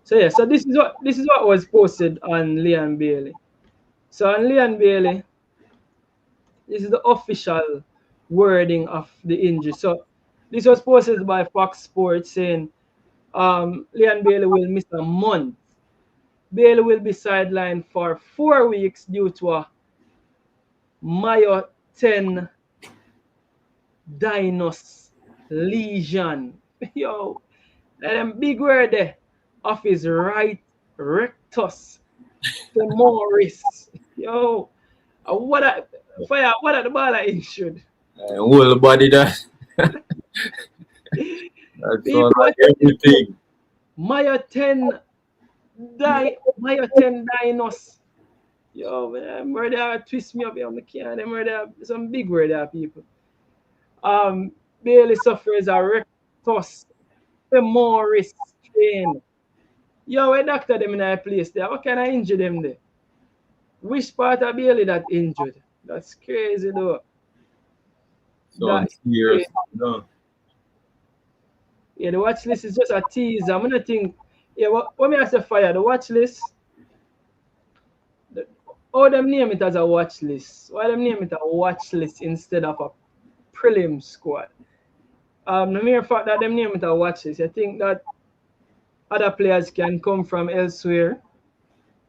so yeah, so this is what was posted on Leon Bailey. So on Leon Bailey, this is the official wording of the injury. So this was posted by Fox Sports saying Leon Bailey will miss a month. Bailey will be sidelined for 4 weeks due to a myotendinous lesion. Yo, that big word there of his right rectus femoris. Yo, what are the ball injured? Whole body that. That's all like everything. Myotendinous. Yo, man, murder twist me up here. I can't murder some big word there, people. Bailey suffers a rectus femoris strain. Yo, a doctor them in a place there. What can I injure them there? Which part of Bailey that injured? That's crazy though. So serious. No. Yeah, the watch list is just a teaser. I'm gonna think. Yeah, what me I say fire? The watch list. How them name it as a watch list? Why them name it a watch list instead of a prelim squad? The mere fact that them name it a watch list, I think that other players can come from elsewhere.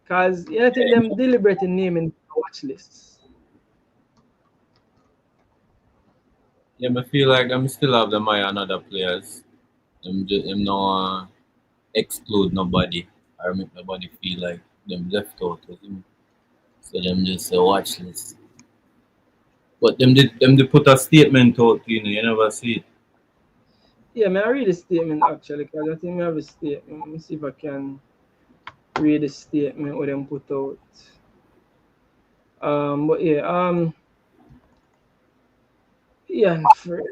Cause I think them deliberate in naming watch lists. Yeah, I feel like I'm still have them eye on other players. Them no exclude nobody or make nobody feel like them left out. So them just a watch list. But them did put a statement out, you never see it. Yeah, may I read the statement actually, because I think I have a statement. Let me see if I can read the statement what them put out. But yeah, Ian Free.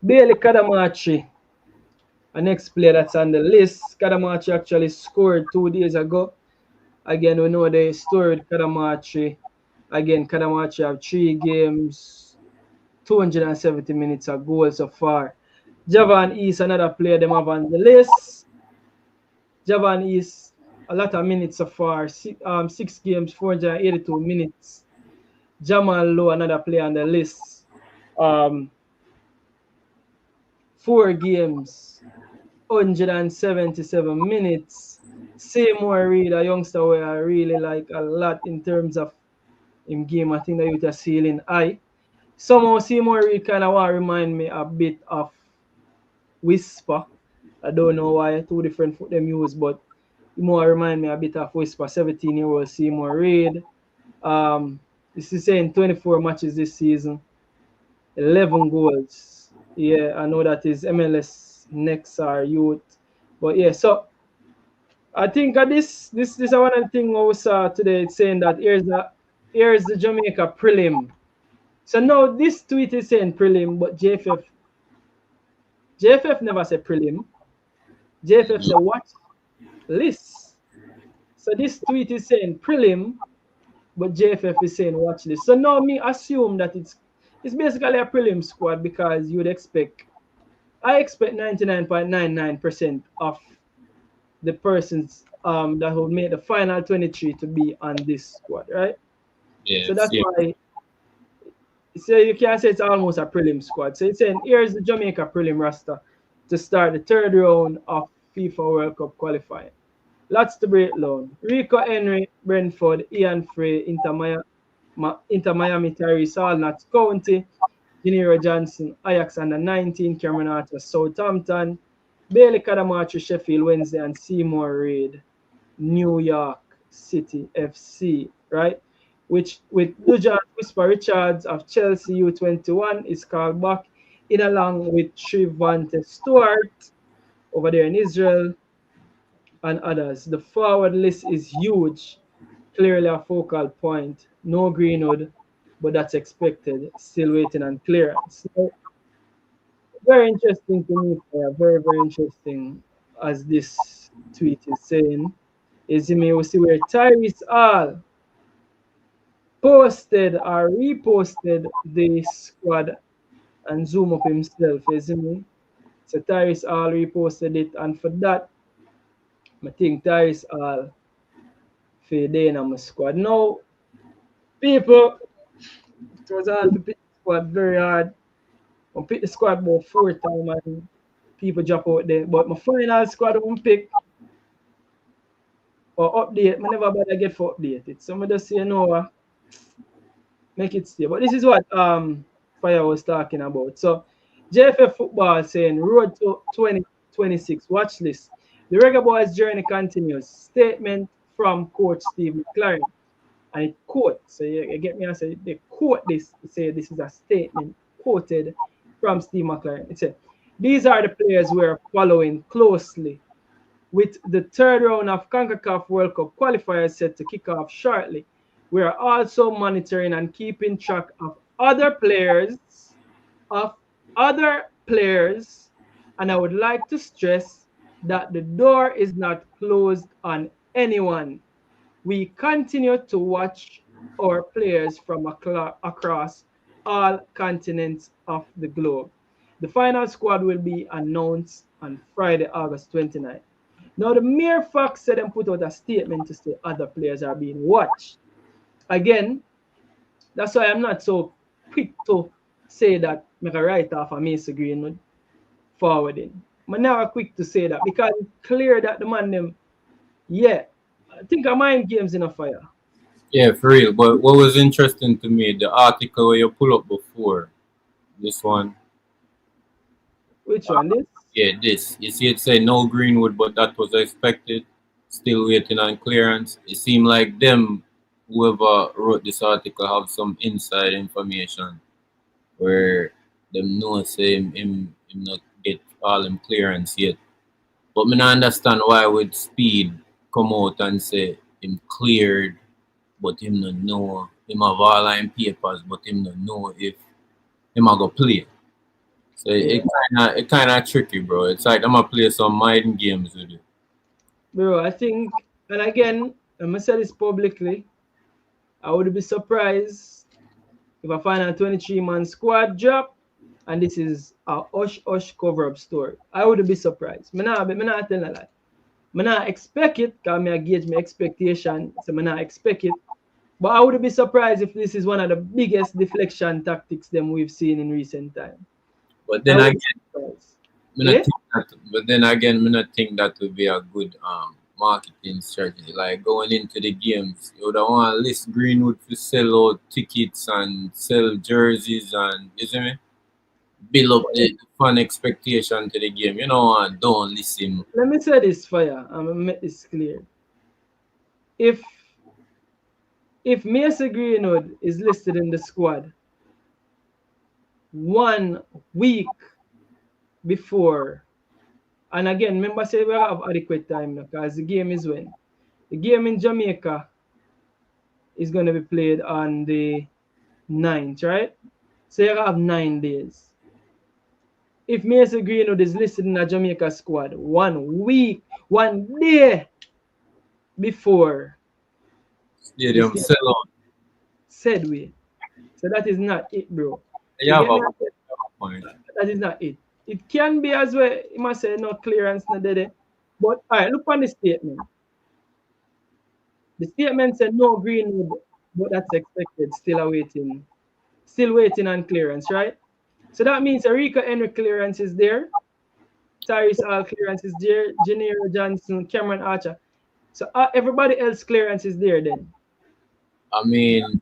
Bailey Kadamachi, a next player that's on the list. Kadamachi actually scored 2 days ago. Again, we know they stored Kadamachi. Again, Kadamachi have 3 games, 270 minutes of goal so far. Javan East, another player them have on the list. Javan East, a lot of minutes so far. 6 games, 482 minutes. Jamal Low, another player on the list. 4 games, 177 minutes. Seymour Reid, a youngster where I really like a lot in terms of him game. I think that youth are ceiling high. Somehow Seymour Reid kind of want to remind me a bit of Whisper. I don't know why, two different foot them use, but he more remind me a bit of Whisper. 17-year-old Seymour Reid. This is saying 24 matches this season, 11 goals. Yeah, I know that is MLS next our youth, but yeah. So I think this is one of the thing I saw today. It's saying that here's the Jamaica prelim. So now this tweet is saying prelim, but JFF never said prelim. JFF said watch list. So this tweet is saying prelim, but JFF is saying watch list. So now me assume that it's basically a prelim squad because I expect 99.99% of the persons that will make the final 23 to be on this squad, right? Yeah, So that's why. So you can say it's almost a prelim squad. So it's saying here's the Jamaica prelim roster to start the third round of FIFA World Cup qualifying. Lots to break down. Rico Henry, Brentford, Ian Frey, Inter Miami, Tyrese Hall, Notts County, Gennaro Johnson, Ajax under 19, Cameron Arthur, Southampton, Bailey Kadamachi, Sheffield Wednesday, and Seymour Reid, New York City FC, right? Which with Dujan Whisper Richards of Chelsea U21 is called back in along with Trevante Stewart over there in Israel and others. The forward list is huge, clearly a focal point. No Greenwood, but that's expected. Still waiting on clearance. So, very interesting to me, very, very interesting, as this tweet is saying. Is me we see where Tyrese Hall posted or reposted the squad and zoom up himself, you see me? So Tyrese Hall reposted it, and for that, I think Tyrese Hall fade in on my squad. Now, people, it was hard to pick the squad, very hard. I picked the squad about 4 times and people drop out there. But my final squad I won't pick or update, I never bother get for updated. Some of just say no, make it stay. But this is what Fire was talking about. So JFF football saying road to 2026. Watch this. The Reggae Boyz journey continues. Statement from Coach Steve McLaren. And it quote. So you get me? I say they quote this to say this is a statement quoted from Steve McLaren. It said, these are the players we are following closely. With the third round of CONCACAF World Cup Qualifiers set to kick off shortly, we are also monitoring and keeping track of other players, and I would like to stress that the door is not closed on anyone. We continue to watch our players from across all continents of the globe. The final squad will be announced on Friday, August 29th. Now, the mere fact that them put out a statement to say other players are being watched. Again, that's why I'm not so quick to say that make a write off of Mason Greenwood forwarding. I'm never quick to say that because it's clear that the man them, yeah, I think I mind games in a fire. Yeah, for real. But what was interesting to me, the article where you pull up before, this one. Which one? This? Yeah, this. You see it say no Greenwood, but that was expected. Still waiting on clearance. It seemed like them, whoever wrote this article, have some inside information where them know say him not get all him clearance yet. But me not understand why with speed come out and say him cleared, but him not know. Him have all him papers, but him not know if him a go play. So it kinda tricky, bro. It's like I'm gonna play some mind games with it. Bro, I think, and again, I'm gonna say this publicly. I would be surprised if I find a 23-man squad drop and this is a hush cover-up story. I would be surprised. Me not tell a lie. Me not expect it, because me gauge my expectation, so me not expect it. But I would be surprised if this is one of the biggest deflection tactics them we've seen in recent time. But then again, Yeah? but then again, me not think that would be a good marketing strategy. Like going into the games, you don't want to list Greenwood to sell out tickets and sell jerseys and you see me? Build up the fun expectation to the game. You know, and don't listen. Let me say this for you, and make this clear. If Messi Greenwood is listed in the squad 1 week before, and again, remember say we have adequate time now, because the game is when? The game in Jamaica is going to be played on the 9th, right? So you have 9 days. If Messi Greenwood is listed in a Jamaica squad 1 week, 1 day before Stadium sell out. said we. So that is not it, bro. You have a point. That is not it. It can be as well. You must say no clearance, no dede. But all right, look on the statement. The statement said no Greenwood, but that's expected. Still waiting on clearance, right? So that means Erika Henry clearance is there. Tyrese Hall clearance is there. Janiro Johnson, Cameron Archer. So everybody else clearance is there then. I mean,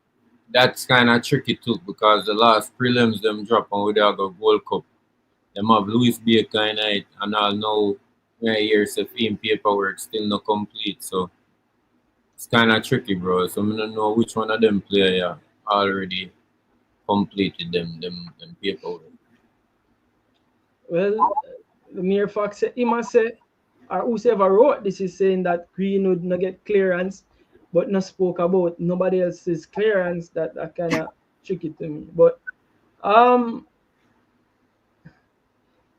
that's kind of tricky too because the last prelims them drop and we have a World Cup. Them have Louis Baker in it and I'll know where years of film paperwork still not complete. So it's kind of tricky, bro. So I don't know which one of them player already completed them paperwork. Well, the mere fact say he must say, or whoever wrote this is saying that Greenwood not get clearance, but not spoke about nobody else's clearance. That kind of tricky to me. But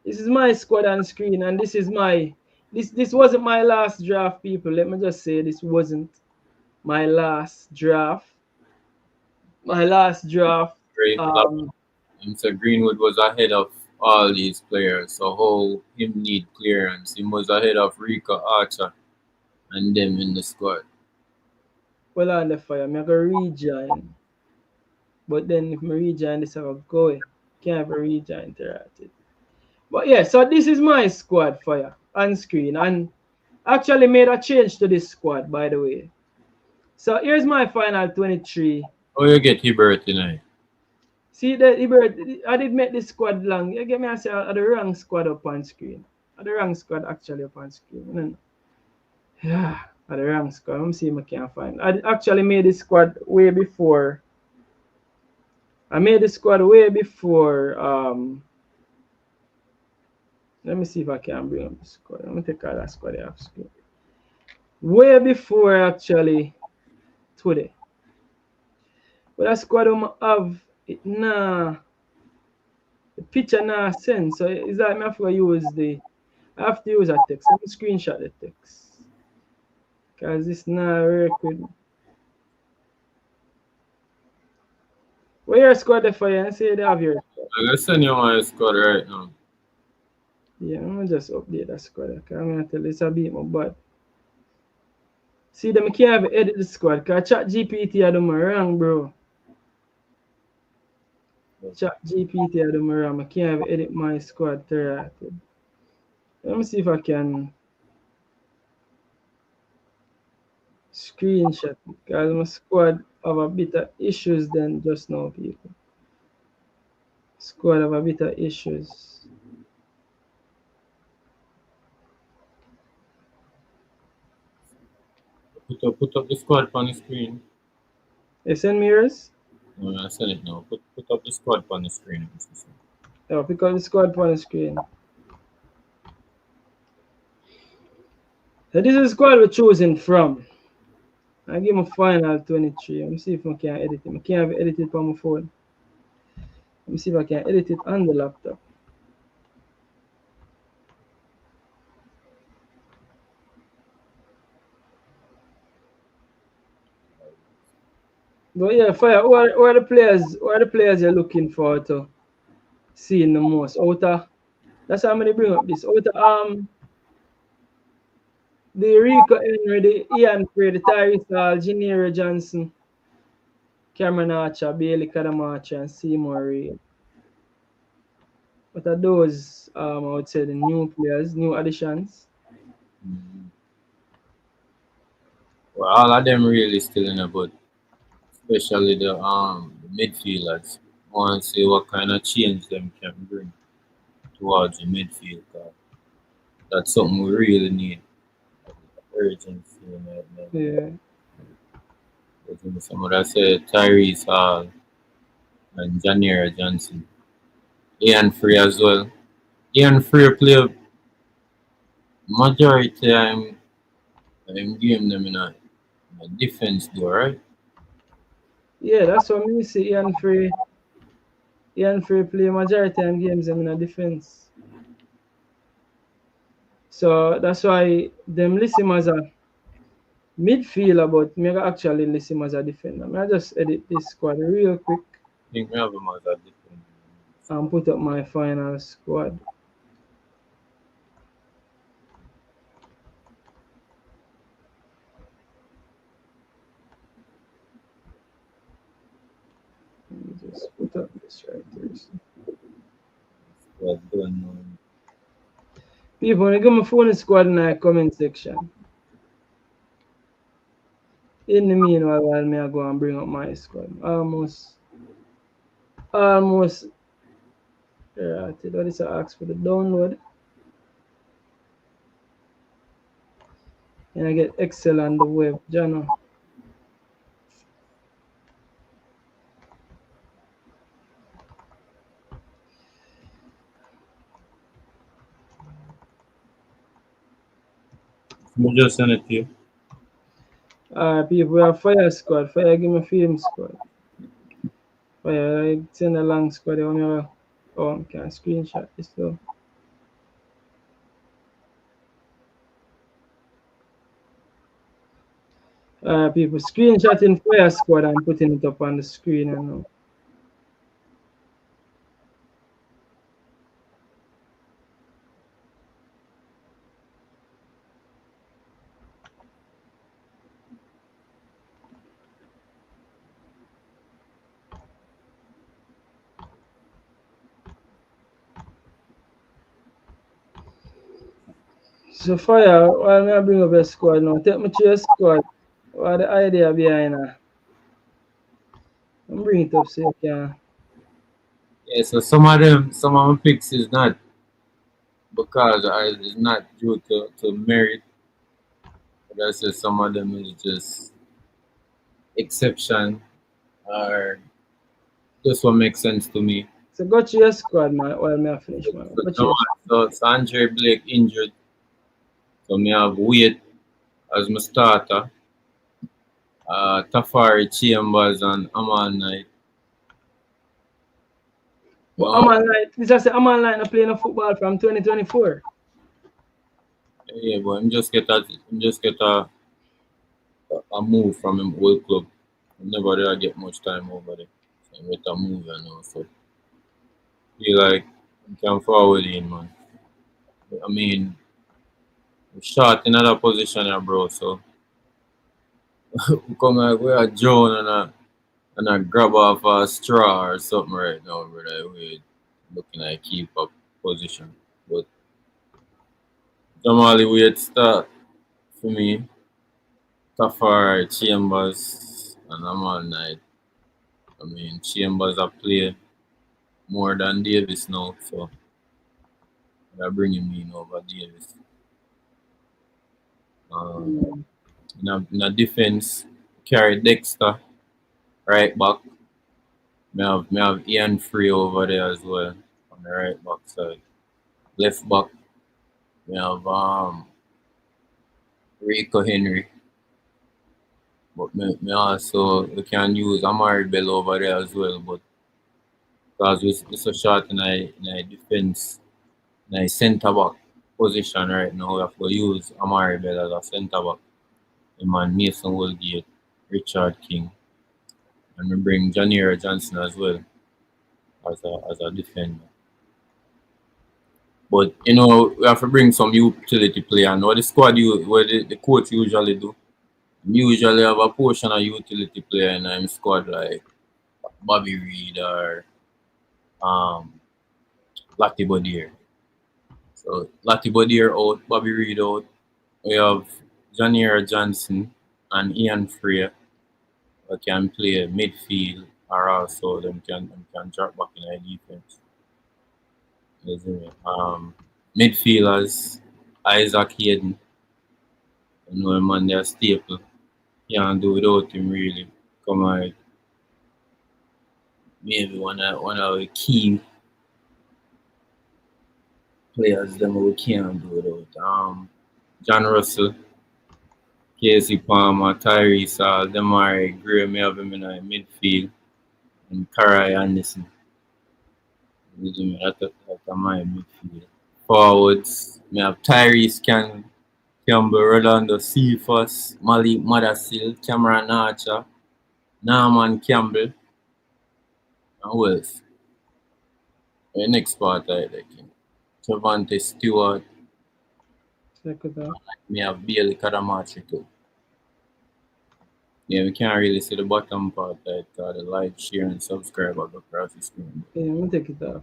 this is my squad on screen, and this is my this wasn't my last draft, people. Let me just say this wasn't my last draft. My last draft. And so Greenwood was ahead of all these players. So how him need clearance? He was ahead of Rika Archer and them in the squad. Well, on the fire, I'm gonna rejoin. But then if I rejoin this, I'll go away. Can't have a rejoin interactive. But yeah, so this is my squad fire on screen, and actually made a change to this squad, by the way. So here's my final 23. Oh, you get Hibbert tonight. See that Hibbert, I did make this squad long. You get me? I say the wrong squad up on screen. The wrong squad actually up on screen. Yeah, the wrong squad. Let me see if I can find. I actually made this squad way before. I made the squad way before. Let me see if I can bring up the squad. Let me take out that squad off screen. Way before actually today. But that squad I have it nah. The picture nah send. So is that I have to use I have to use a text. Let me screenshot the text. Because this nah work with me. Where your squad there for you? I say they have your squad. I'm gonna send you my squad right now. Yeah, I'm gonna just update that squad. Okay? I'm gonna tell this a bit more bad. See them can't have edit the squad because chat GPT are them wrong, bro. Chat GPT are them wrong. I can't have edit my squad there. Let me see if I can screenshot because my squad have a bit of issues than just now, people. Squad have a bit of issues. Put up the squad on the screen. You send me yours? No, I send it now. Put up the squad on the screen. Yeah, pick up the squad on the screen. So this is the squad we're choosing from. I give him a final 23. Let me see if I can edit it. I can't edit it on my phone. Let me see if I can edit it on the laptop. But yeah, fire. Who are the players? Who are the players you're looking for to seeing the most. That's how many bring up this. The Rico Henry, the Ian Pree, the Tyrese Hall, Janira Johnson, Cameron Archer, Bailey Kadamacha, and Seymour Reid. What are those? I would say the new players, new additions. Well, all of them really still in a but especially the midfielders. I want to see what kind of change them can bring towards the midfield. That's something we really need. Urgency in it. Yeah. Some of that say Tyrese Hall and Janira Johnson. Ian Free as well. Ian Free play majority time game them in a defense though, right? Yeah, that's what me see Ian Free. Ian Free play majority time games in a defense. So that's why them list him as a midfielder, but me actually list him as a defender. I just edit this squad real quick I think we have him as a defense. and put up my final squad. Let me just put up this right here. Well done. People, when you give my phone squad in the comment section. In the meanwhile, while me I go and bring up my squad. Almost. Yeah, I tell you what is I ask for the download. And I get Excel on the web, Jano. We just send it to you. People, we have Fire Squad. Fire give me Film Squad. Fire, I send a long squad. I can screenshot this though. People screenshotting Fire Squad and putting it up on the screen and now. So Fire, while I bring up a squad now, take me to your squad. What the idea behind it? I'm bringing it up so you can. Yeah, so some of my picks is not because it's not due to merit. But I say some of them is just exception or just what makes sense to me. So go to your squad, man, while me I finish, man. Go to your So Andre Blake injured. So me have Wade as my starter. Tafari Chambers and Aman Knight. But Aman Knight, this I say Aman Knight not playing football from 2024. Yeah, but I'm just get a move from him old club. Never did I get much time over there. So I'm get a move and all. So feel like I can forward in, man. I mean, I'm short in another position here, bro. So we come like we are Joan and I grab off a straw or something right now, brother. We're looking at keep up position. But normally weird start for me. Tafari, Chambers, and I'm all night. I mean, Chambers have played more than Davis now, so they're bringing me in over Davis. In a defense, carry Dexter, right back. Me have Ian Free over there as well on the right back side. Left back, we have Rico Henry. But me also we can use Amari Bell over there as well, but because we're so short in a defense, in a centre back position right now, we have to use Amari Bell as a centre back. The man Mason Woolgate, Richard King, and we bring Janira Johnson as well as a defender. But you know, we have to bring some utility player. And what the squad what the coach usually do. You usually have a portion of utility player in a squad like Bobby Reed or um Lottie Bodier. So Lottie Bodier out, Bobby Reed out. We have Janier Johnson and Ian Freya who can play midfield or also them can drop back in the defense. You see me? Midfielders Isaac Hayden, you know man they're staple. Can't do without him really. Come on, maybe one of the key players them we can't do without. John Russell, Casey Palmer, Tyrese Hall, Demari Gray, may have him in the midfield, and Karai Anderson. That's my midfield. Forwards, may have Tyrese Campbell, Rolando Cephas, Malik Madasil, Cameron Archer, Norman Campbell, and who else? The next part I like him. Trevante Stewart, Check it out. may have Bailey Kadamachi too. Yeah, we can't really see the bottom part that the like, share, and subscribe go across the screen. Yeah, I'm gonna take it off.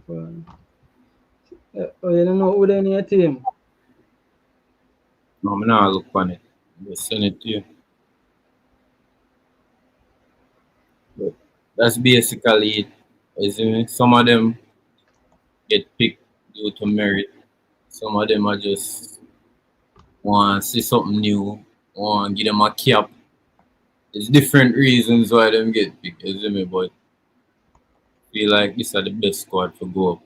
Oh, you don't know who they in your team? No, I'm not look on it. Just send it to you. But that's basically it. Some of them get picked due to merit. Some of them are just want to see something new, want to give them a cap. There's different reasons why them get picked, but I feel like this are the best squad for go up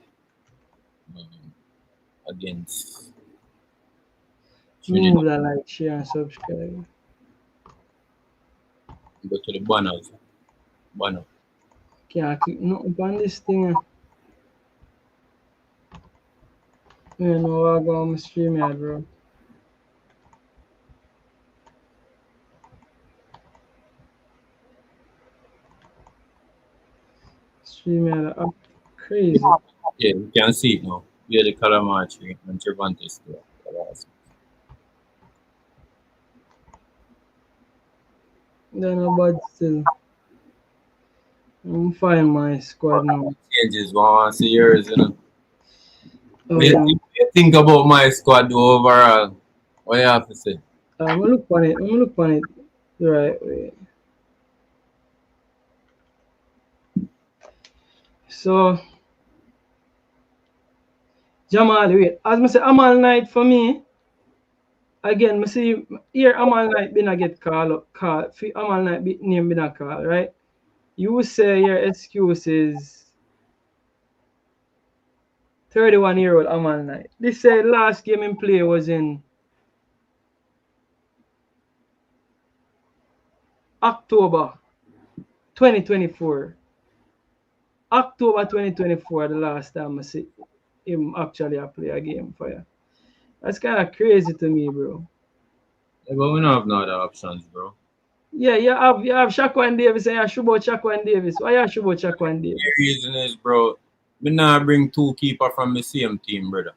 against Trinidad. Move that like, share, and subscribe. Go to the banners. Banner. Can't click nothing on this thing. You know I go on my stream yard, bro. Stream yard up crazy. Yeah, you can see it now. Yeah, the Calamari and Trevante Stewart. Then about still. I'm find my squad now. Changes one to see yours, you know. Oh, What yeah. you think about my squad overall? What you have to say? I'm gonna look on it. I'm gonna look on it the right way. So, Jamal, wait. As I say, Amal Night for me. Again, I see here Amal Night been a get call. Amal Night name been a call, right? You say your excuse is 31-year-old Amal Night. This say last game in play was in October 2024. October 2024, the last time I see him actually play a game for you. That's kind of crazy to me, bro. Yeah, but we don't have no other options, bro. Yeah, you have Shaquan Davis and you should about Shaquan Davis. Why you should about Shaquan Davis? The reason is, bro, me not bring two keeper from the same team, brother.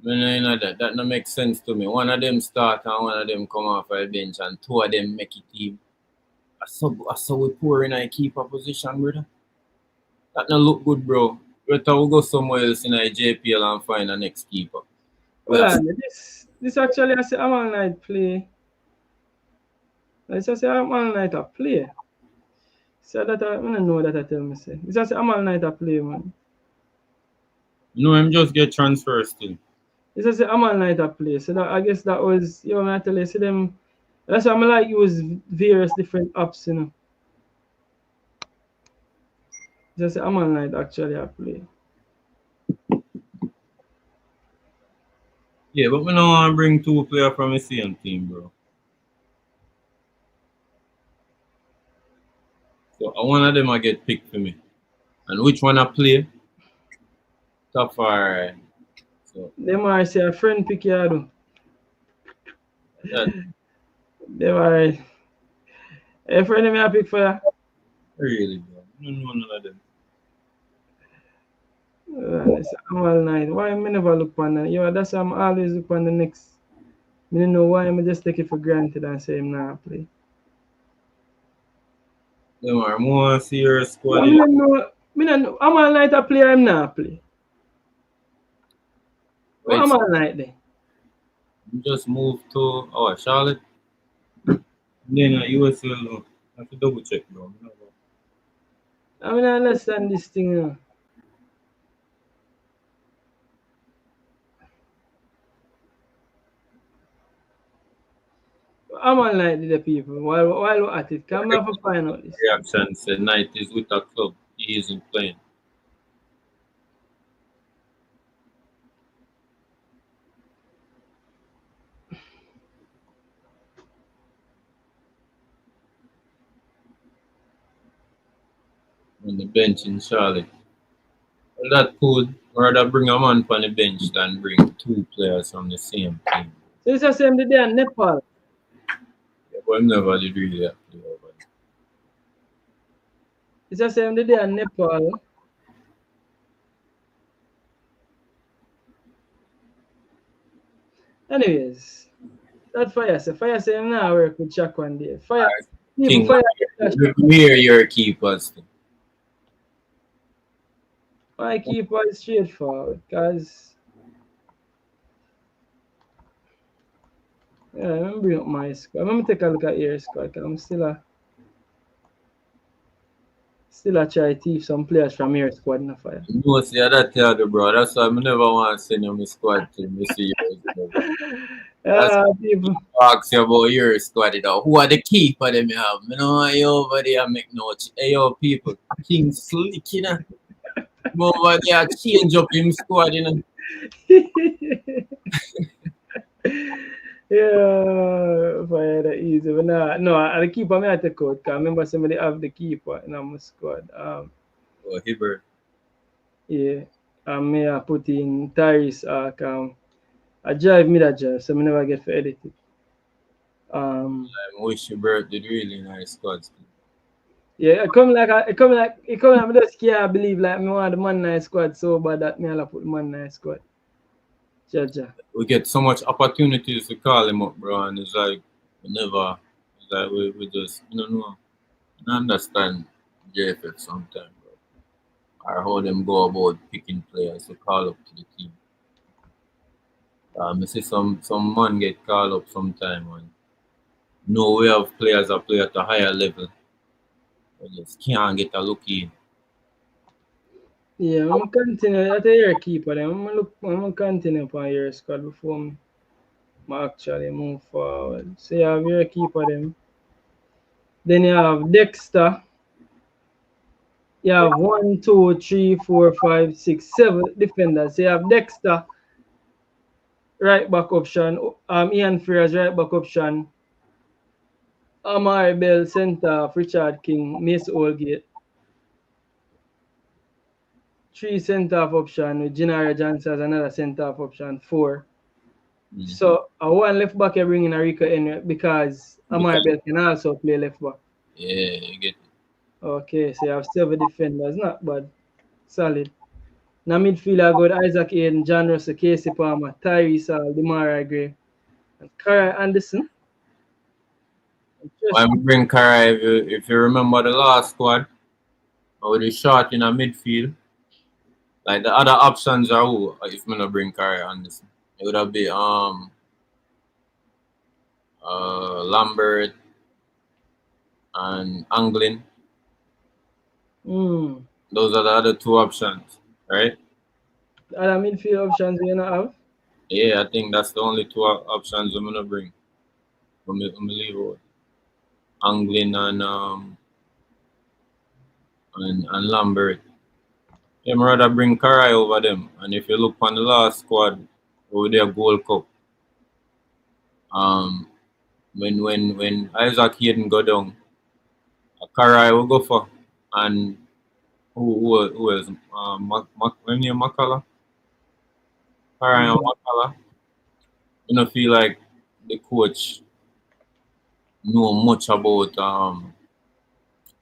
Me know that. That no make sense to me. One of them start and one of them come off the bench and two of them make it team. I saw we poor in a keeper position, brother. That no look good, bro. Better we go somewhere else in a JPL and find a next keeper. Well, this actually I say Amal Night play. This I say Amal Night a play. So that I don't know that I tell me say. This I say Amal Night a play, man. No, him just get transfers still. This I say Amal Night a play. So that I guess that was I tell you, see them. That's why I'm like use various different apps, you know. Just Amal Night actually a play. Yeah, but we don't want to bring two players from the same team, bro. So one of them I get picked for me. And which one I play? Tough, alright. So Them are say a friend pick you do. that Them are a friend me a pick for you. really, bro. I don't know none of them. It's all night. Why me never look on that? Yo, that's why I'm always look on the next. Me don't know why I just take it for granted and say him not play. Them are more serious I squad. mean, know, me don't know. I'm all night a play, I'm not play. What Wait, am all night then? you just moved to Charlotte. Then USL. No. I have to double check, bro. I mean, I understand this thing. I'm all night with the people while we're at it. Come have to find out this. Reaction said Knight is with a club. He isn't playing. On the bench in Charlotte. Well, that cool. Rather bring a man from the bench than bring two players from the same team. So it's the same day in Nepal. Yeah, but I'm never did really that play over there. It's the same day in Nepal. Anyways, that fire say him now work with Chuck one day. Fire, people King, fire. where your keepers? My keeper is straightforward because yeah, let me bring up my squad. Let me take a look at your squad because I'm still a try to thief some players from your squad in the fire. No, see that the bro. That's why I never want to send you my squad to me see you. That's People. ask you about your squad, you know. Who are the keeper them you have? You know, you over there make notes. Hey, yo, people, King Slick, you know. Come over there, change up him squad, you know. Yeah, fire that easy. But no, the keeper I take out because I remember somebody have the keeper in my squad. Oh, Hibbert. Yeah, may I put in Tyrese. I drive me that drive, so I never get for edit it. I wish Hibbert did really nice squads. Yeah, it come like I just can't believe like me want the man nice squad so bad that me I'll put the man nice squad. Jaja. We get so much opportunities to call him up, bro, and it's like we never. It's like we just you know. I understand JFF sometimes, bro. Or how them go about picking players to call up to the team. I see some man get called up sometime and no way of players that play at a higher level. They just can't get a look in. Yeah, I'm continue at the year keeper then. I'm continue upon your squad before I actually move forward. So you have your keeper them. Then you have Dexter. You have 1, 2, 3, 4, 5, 6, 7 defenders. So you have Dexter, right back option. Ian Frears, right back option. Amari Bell, centre, Richard King, Mace Oldgate. 3 centre option with Gennaro Johnson as another centre option. 4. Mm-hmm. So one left back you bring in Rico Henry because Amari Bell can also play left back. Yeah, you get it. Okay, so you have 7 defenders, not bad. Solid. Now midfield I got Isaac Aiden, John Russell, Casey Palmer, Tyrese Hall, Demara Gray, and Cara Anderson. Why we bring Kara if you remember the last squad, with the short in a midfield. Like the other options are who if me not bring Kara Anderson. It would have been Lambert and Anglin. Those are the other 2 options, right? The other midfield options you not have? Yeah, I think that's the only 2 options I'm gonna bring. I'm gonna leave out Anglin and Lambert. I'm rather bring Karai over them. And if you look on the last squad over there, Gold Cup, when Isaac Hayden go down, Karai will go for, and who else? When you Makala, Karai and Makala. You don't feel like the coach know much about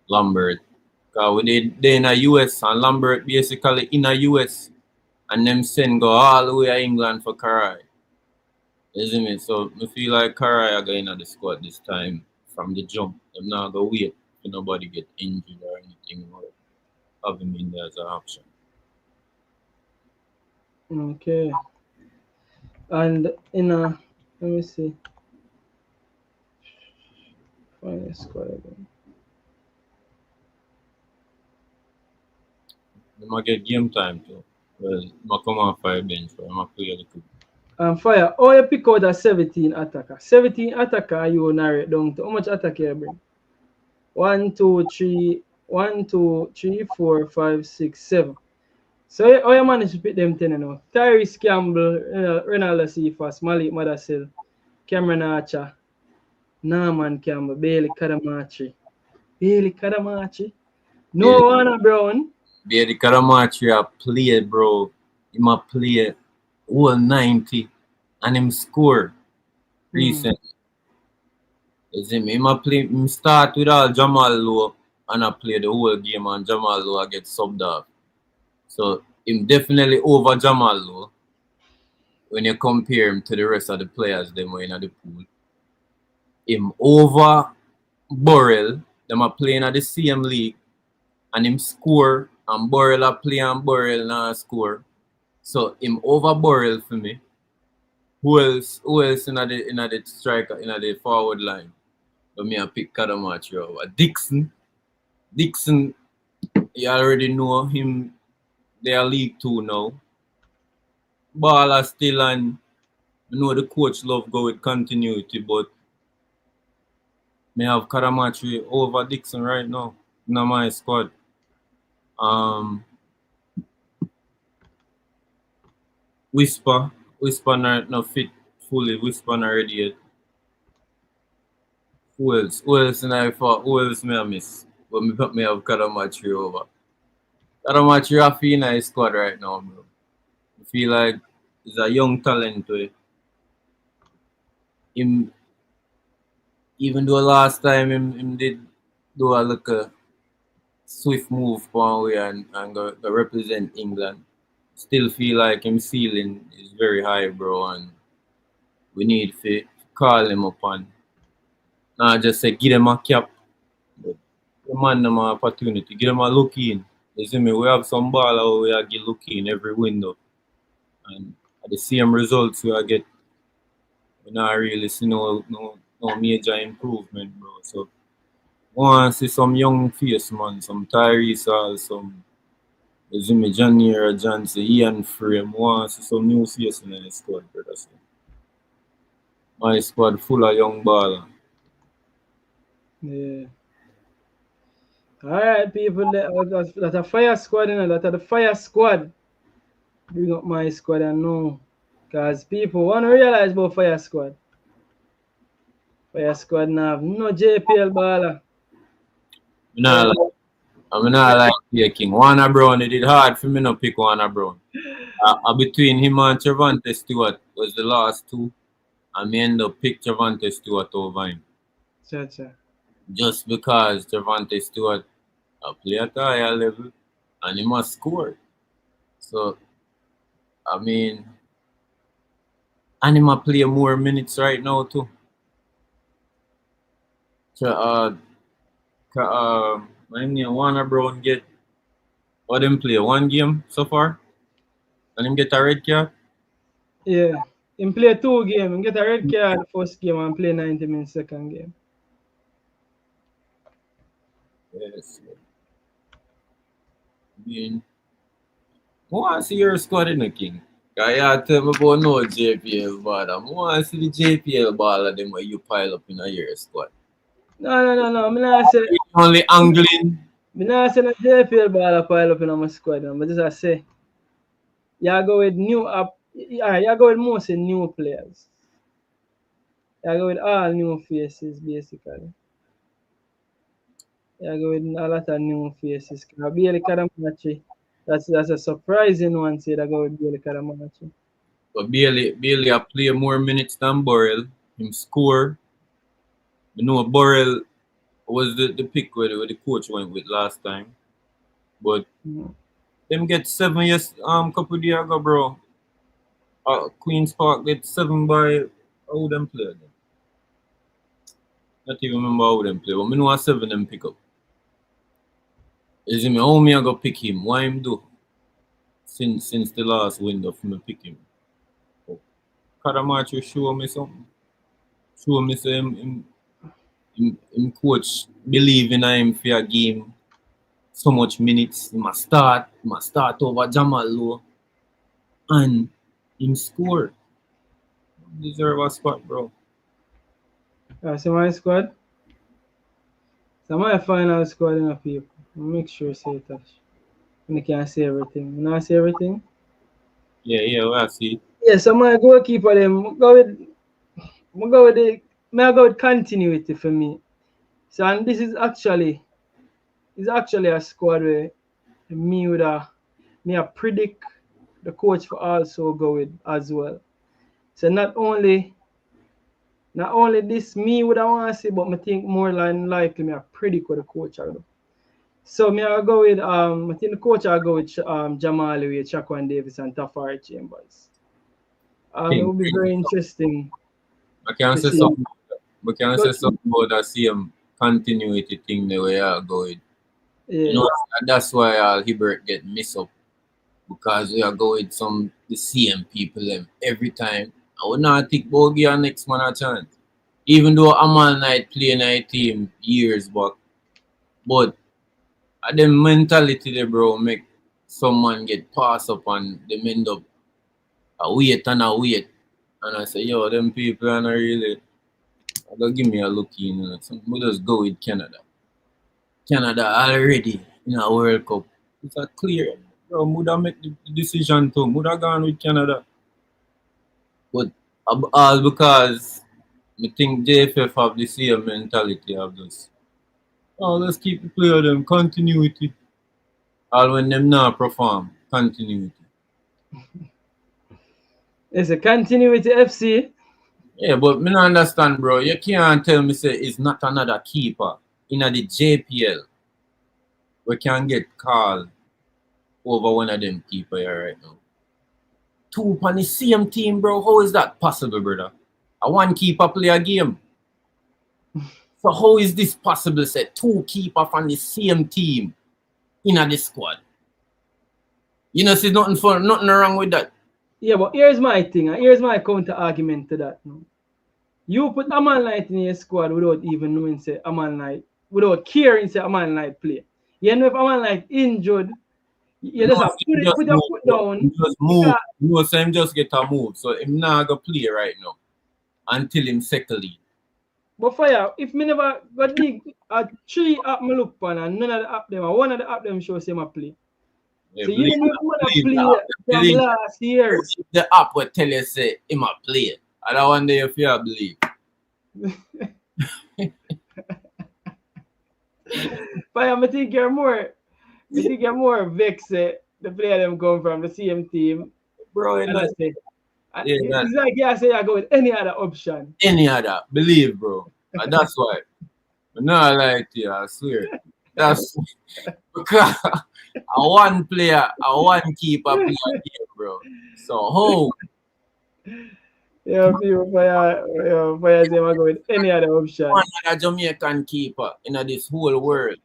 Lambert. Because they in the US and Lambert basically in the US. and them send go all the way to England for Karai. You see me? So I feel like Karai are going to the squad this time from the jump. I'm not going to wait for nobody get injured or anything, or have him in there as an option. Okay. And let me see. Find the squad again. I'm going to get game time too. Well, I'm come off for a bench, but I'm going to play a little. And fire. Oh, you pick out a 17 attacker. 17 attacker, you narrate down to how much attack you bring? 1, 2, 3, 1, 2, 3, 4, 5, 6, 7. So how you manage to pick them 10 now? Tyrese Campbell, Ronaldo Cephas, Malik Madasil, Cameron Archer, Norman Campbell, Bailey Kadamachi. No Warner Brown. Bailey Kadamachi a play, bro. He a play whole 90 and him score recently. You see me? Him start with all Jamal Lowe and I play the whole game and Jamal Lowe get subbed off. So him definitely over Jamal Lowe when you compare him to the rest of the players them were in the pool. Him over Burrell, them are playing at the same league and him score and Burrell are playing and Burrell not score. So him over Burrell for me. Who else in the striker in the forward line? But me I pick Kadamachi over Dixon. Dixon, you already know him. They are League 2 now. Baller still, and I know the coach love go with continuity, but me have Kadamachi over Dixon right now in my squad. Whisper not fit fully. Whisper not ready yet. Who else in I for? Who else me I miss? But me have Kadamachi over. Kadamachi a feel in his squad right now, bro. I feel like he's a young talent to it. Him, even though last time him did do a look a swift move one way and go represent England, still feel like him ceiling is very high, bro, and we need to call him up and not just say give them a cap, but demand them an opportunity, give them a look in. You see me, we have some baller we are get look in every window, and at the same results we are get, we not really see no major improvement, bro. So I want to see some young face, man, some Tyrese Hall, some Jimmy Janier, Johnson, Ian Frame. I want to see some new face in the squad, brother. So my squad full of young baller. Yeah. Alright, people, that's a fire squad, you know, that's the fire squad. Bring up my squad and know. Because people want to realize about fire squad. Fire squad now have no JPL baller. I'm not like Pierre King. Warner Brown, it did hard for me to pick Warner Brown. Between him and Trevante Stewart was the last two. I may end up pick Trevante Stewart over him. Cha. Just because Trevante Stewart play at a higher level and he must score. So, I mean, and he must play more minutes right now too. My name Warner Brown get what him play one game so far, and him get a red card. Yeah, him play 2 games. Him get a red card the first game and play 90 minutes second game. Yes. I mean, I want to see your squad in the King. I tell me about no JPL ball. I want to see the JPL ball of them where you pile up in a year squad. No. I'm not say. Only angling. I'm not saying a JPL baller pile up in my squad. But just I say, you go with new up. You go with mostly new players. You go with all new faces basically. You go with a lot of new faces. Bailey Kadamachi, that's a surprising one. Say that go with Bailey Kadamachi. But Bailey I play more minutes than Burrell. Him score. You know Burrell was the pick where the coach went with last time. But Them get 7 years couple days ago, bro. Queen's Park get 7 by how them play. Not even remember how them play, but me know a 7 them pick up. Is me how me I go pick him? Why him do? Since the last window for me pick him. Kadamacho show me something. Show me say him coach believe in him for a game. So much minutes. He must start over Jamal Low. And him score. Deserve a spot, bro. So my squad. So my final squad in a people. Make sure say touch. And I can't say everything. You know I say everything? Yeah, well, I see. Yeah, so my goalkeeper them go with the may I go with continuity for me. So and this is actually a squad where me would me a predict the coach for also go with as well. So not only this me would I want to see, but I think more than likely me a predict what the coach are do. So me I go with I think the coach I go with Jamal with Shaquan Davis and Tafari Chambers. It will be very interesting I can to say see. something. We can say something about that same continuity thing the way I go with. Yeah. You know, that's why Hibbert get messed up. Because we are going some the same people them every time. I would not think about give next man a chance. Even though Amal Knight play in a team years back. But the mentality there, bro, make someone get passed up and them end up a wait and a wait. And I say, yo, them people are not really they'll give me a look in. You know. So we'll just go with Canada. Canada already in a World Cup. It's a clear. Bro, would have make the decision too. Would have gone with Canada. But all because I think JFF have the same mentality of this. Oh, let's keep the player them continuity. All when them not perform, continuity. It's a continuity FC. Yeah, but me not understand, bro. You can't tell me say it's not another keeper in the JPL. We can get called over one of them keeper here right now. Two on the same team, bro. How is that possible, brother? A one keeper play a game. So how is this possible? Say two keeper from the same team in the squad. You know, see nothing wrong with that. Yeah, but here's my thing. Here's my counter argument to that. No? You put a man Knight in your squad without even knowing say a man Knight, without caring say a man Knight play. You know if a man Knight injured, you just have put your foot down. Just move. You know, so him just get a move. So him not gonna play right now until him settle in. But fire, if me never got dig a 3 app me look pan and none of the app them, or one of the app them shows him a play. Yeah, so you know play from last years. The app will tell you say him a play. I don't wonder if you believe. Fire, I think you're more vexed. The player them come from the same team. Bro, it's like you say I go with any other option. Any other, believe, bro. And that's why. I'm not like you, I swear. That's because a one player, a one keeper play a game, bro. So how? Yeah, people fire say I go with any other option. One other Jamaican keeper in this whole world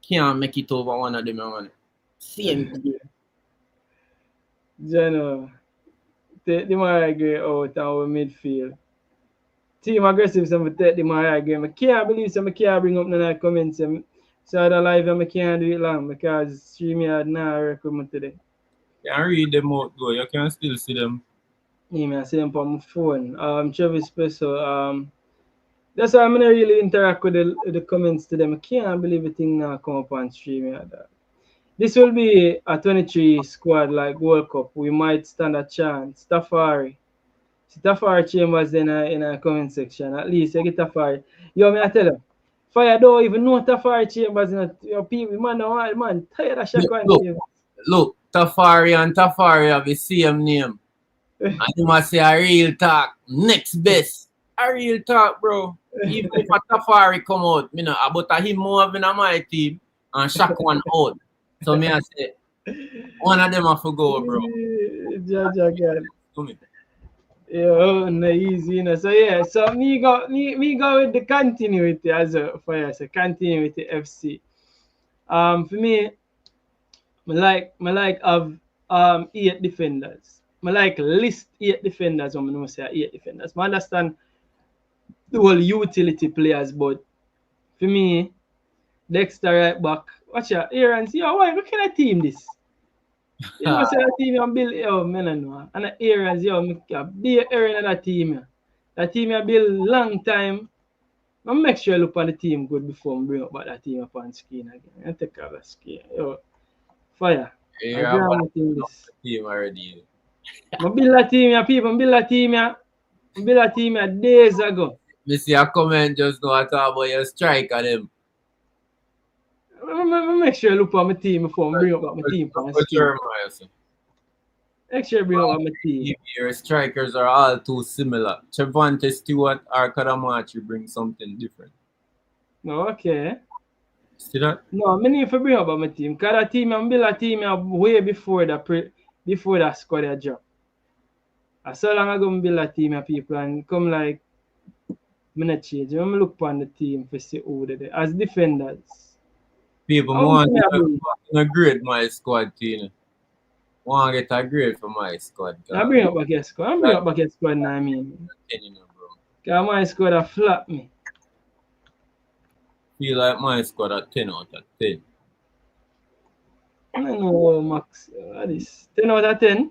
can't make it over one of them, man. Same thing. Jano, take the Maragre out our midfield. Team aggressive, so I take the Maragre. I can't believe so I can't bring up none of the comments. So the live I can't do it long because StreamYard now recommend today. You can read them out though, you can still see them. Yeah, I see them on my phone. Travis Peso, that's why I'm not really interact with the comments to them. I can't believe the thing now come up on StreamYard. This will be a 23 squad like World Cup. We might stand a chance. Tafari Chambers in a comment section. At least you get Tafari. Yo, me I tell you, Fire don't even know Tafari Chambers in your people. Man, tired of Shaquan. Look, Tafari have the same name. And you must say a real talk. Next best. A real talk, bro. Even if a Tafari come out, you know, about him more than my team and Shaquan out. So me I say, One of them have to go, bro. Jaja God. To me. Yeah, no easy, you know. So yeah, so me go with the continuity as a fire, so continuity FC. For me, me like have 8 defenders. Me like list 8 defenders when I know say 8 defenders. I understand the whole utility players, but for me, Dexter right back. Watch out, Aaron, see why what kind of team this? You know, say that team you build, yo, man, I know. And the Aaron's, yo, me be Aaron in that team. Yeah. That team you build long time. I make sure I look on the team good before I bring up that team up on screen again. I take out the screen. Yo, fire. I Yeah, grab but my team this. team already. I build that team, yeah, people. I build that team, yeah. I build that team, yeah, days ago. Me see a comment just now I talk about your striker them. I make sure I look on my team before I bring up my team on screen. Make sure I bring up my team. Your strikers are all too similar. Trevante Stewart or Kadamachi bring something different. No, okay. See that? No, I need to bring up my team. Because that team, I build a team way before that squad I drop. So long ago, I build a team of people and come like, I'm not change. I'm look upon the team for see who they are. As defenders. People want to grade my squad team. Want to get a grade for my squad. I bring up a squad. I bring up a squad now, I mean. Because my squad a flap me. Feel like my squad a 10 out of 10. I don't know, Max. What is 10 out of 10?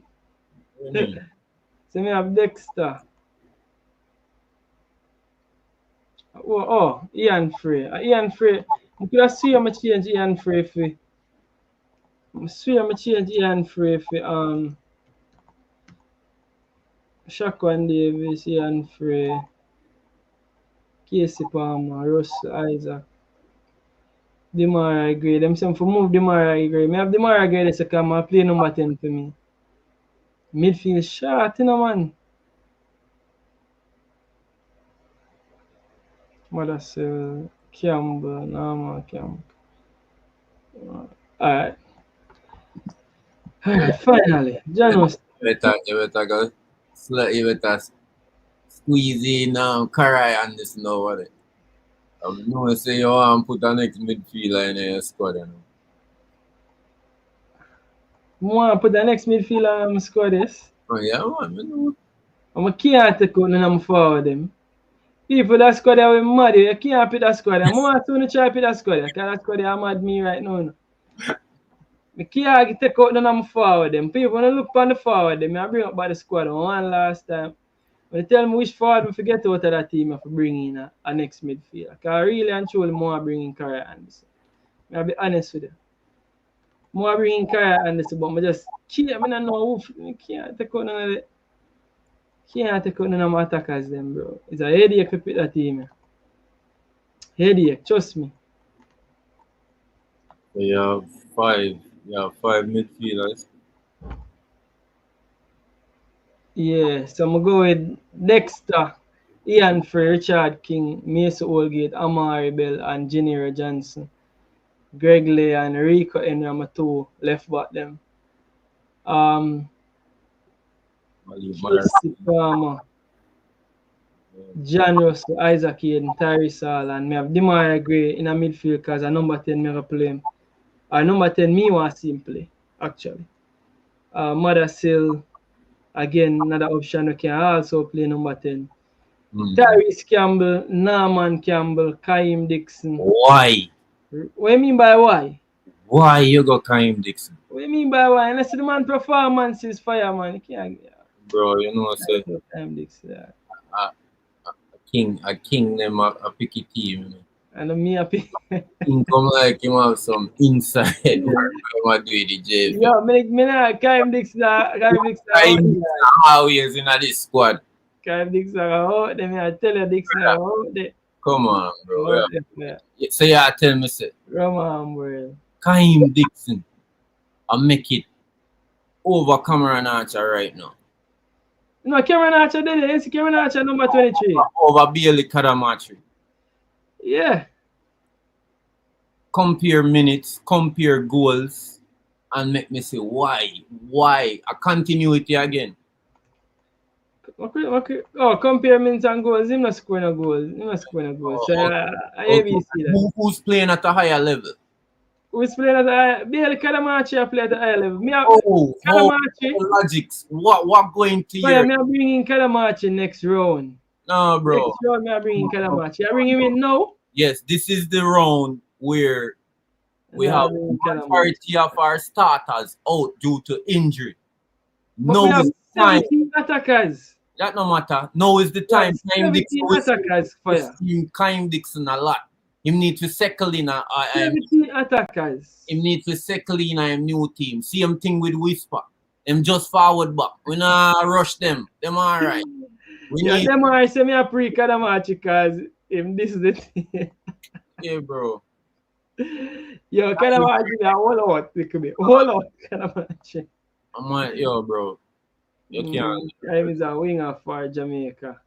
So I have Dexter. Oh, Ian Frey. Ian Frey. I could have seen how much change Ian Frey for. I see how much change Ian Frey for Shaquan Davis, Ian Frey, Casey Palmer, Russell Isaac, Demara Gray. Them say for move Demara Gray. I have Demara Gray this come and play number 10 for me. Midfield shot, you know, man. Mother say Campbell, Norman Campbell. Alright. Finally, Janos. You better go. You better squeeze in Karai and this now what it. No say you want to put the next midfielder in your squad. You know. I want to put the next midfielder in my squad this. Oh yeah, man. I can't take out none of them forward them. People that squad are mad. You can't pick that squad. I want to try to pick that squad. Because that squad are mad me right now. I can't take out none of them forward them. People when I look on the forward them, I bring up by the squad one last time. When they tell me which forward we forget out of that team, I have to bring in a next midfielder. Because I really and truly more bring in Kara Anderson. I'll be honest with you. More bring in Kara Anderson, but I just can't. I don't know who. I can't take out none of the. Can't take out none of my attackers them, bro. It's a headache to pick that team. Headache, trust me. You have five midfielders. Yeah, so I'm going to go with Dexter, Ian Frey, Richard King, Mason Holgate, Amari Bell, and Junior Johnson. Greg Lay and Rico Henry are my 2 left back them. Casey Palmer, John Russell, Isaac Hayden, Tyrese Hall, and me have Demara Gray in a midfield because a number 10 me have play him. Number 10 me want to see him play, actually. Mother Sill, again, another option we can also play number 10. Tyrese Campbell, Norman Campbell, Kaim Dixon. Why? What do you mean by why? Why you go Kaim Dixon? What do you mean by why? Unless the man performance is fire, man. You can't get. Bro, you know say Kaim Dixon. a king them a picky team, you know. And me happy. King come like him have some inside work what do the J. Yeah, me not Kaim Dixon. How he is in this squad. Kaim Dixon out there. I tell you Dixon out there. Come on, bro. Yeah. So you tell me say Roman, bro. Kaim Dixon I make it over Cameron Archer right now. No, Cameron Archer did it. Cameron Archer number 23. Over Bailey Kadamachi. Yeah. Compare minutes, compare goals, and make me say why a continuity again. Okay. Oh, compare minutes and goals. Him not scoring a goal. Him not scoring a goal. So I see that. Who's playing at a higher level? Who's playing at a Bill Kalamachi play at a higher level. Kalamachi. Logics. What going to hear? Me bringing Kalamachi next round. No, bro. Next round, me bringing Kalamachi. I bring him in now. Yes, this is the round where we have majority of our starters out due to injury. No, we have 17 attackers. That no matter. Now is the time. Time Dixon attackers fire. Kyle Dixon a lot. Him need to settle in 17 attackers. Him need to settle in a new team. Same thing with Whisper. Them just forward back. We not rush them. Them alright. Them alright. Say me a Pree Kadamachi because this is the thing. Yeah, bro. Yo, Kadamachi, hold out. Hold out, Kadamachi. I'm like, yo, bro. You can't. I'm is a winger for Jamaica.